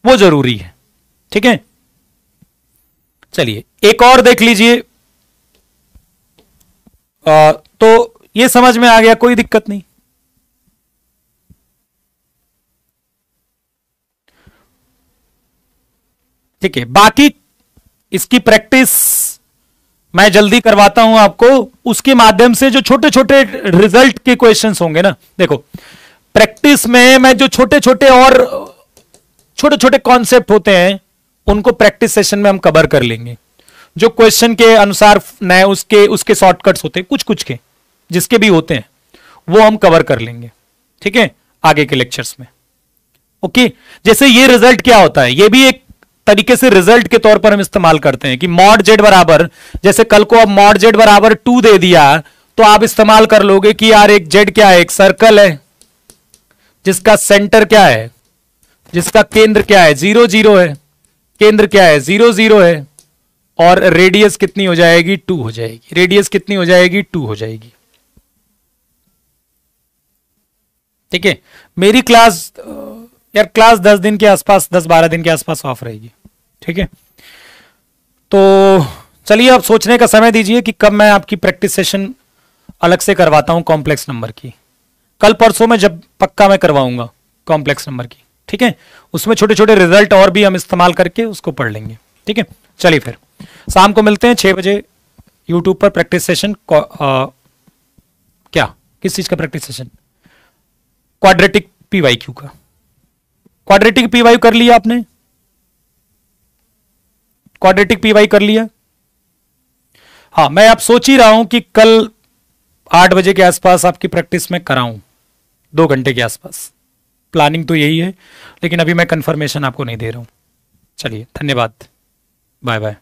वो जरूरी है, ठीक है। चलिए एक और देख लीजिए। तो ये समझ में आ गया, कोई दिक्कत नहीं। ठीक है, बाकी इसकी प्रैक्टिस मैं जल्दी करवाता हूं आपको, उसके माध्यम से जो छोटे छोटे रिजल्ट के क्वेश्चंस होंगे ना, देखो प्रैक्टिस में मैं जो छोटे छोटे कॉन्सेप्ट होते हैं उनको प्रैक्टिस सेशन में हम कवर कर लेंगे। जो क्वेश्चन के अनुसार नए उसके शॉर्टकट्स होते हैं, कुछ के जिसके भी होते हैं वो हम कवर कर लेंगे, ठीक है, आगे के लेक्चर्स में। ओके, जैसे ये रिजल्ट क्या होता है, ये भी एक तरीके से रिजल्ट के तौर पर हम इस्तेमाल करते हैं कि मॉड जेड बराबर, जैसे कल को अब मॉड जेड बराबर 2 दे दिया तो आप इस्तेमाल कर लोगे कि यार एक जेड क्या है, एक सर्कल है जिसका सेंटर क्या है, जिसका केंद्र क्या है 0 0 है, केंद्र क्या है 0 0 है, और रेडियस कितनी हो जाएगी 2 हो जाएगी, रेडियस कितनी हो जाएगी 2 हो जाएगी। ठीक है, मेरी क्लास यार क्लास 10 दिन के आसपास, 10-12 दिन के आसपास ऑफ रहेगी, ठीक है। तो चलिए अब सोचने का समय दीजिए कि कब मैं आपकी प्रैक्टिस सेशन अलग से करवाता हूं कॉम्प्लेक्स नंबर की। कल परसों में जब पक्का मैं करवाऊंगा कॉम्प्लेक्स नंबर की, ठीक है, उसमें छोटे छोटे रिजल्ट और भी हम इस्तेमाल करके उसको पढ़ लेंगे, ठीक है। चलिए फिर शाम को मिलते हैं 6 बजे यूट्यूब पर प्रैक्टिस सेशन। क्या, किस चीज का प्रैक्टिस सेशन? क्वाड्रेटिक पीवाईक्यू का। क्वाड्रेटिक पीवाई कर लिया आपने? क्वाड्रेटिक पीवाई कर लिया? हाँ, मैं अब सोच ही रहा हूं कि कल 8 बजे के आसपास आपकी प्रैक्टिस में कराऊं, 2 घंटे के आसपास। प्लानिंग तो यही है, लेकिन अभी मैं कंफर्मेशन आपको नहीं दे रहा हूं। चलिए, धन्यवाद, बाय बाय।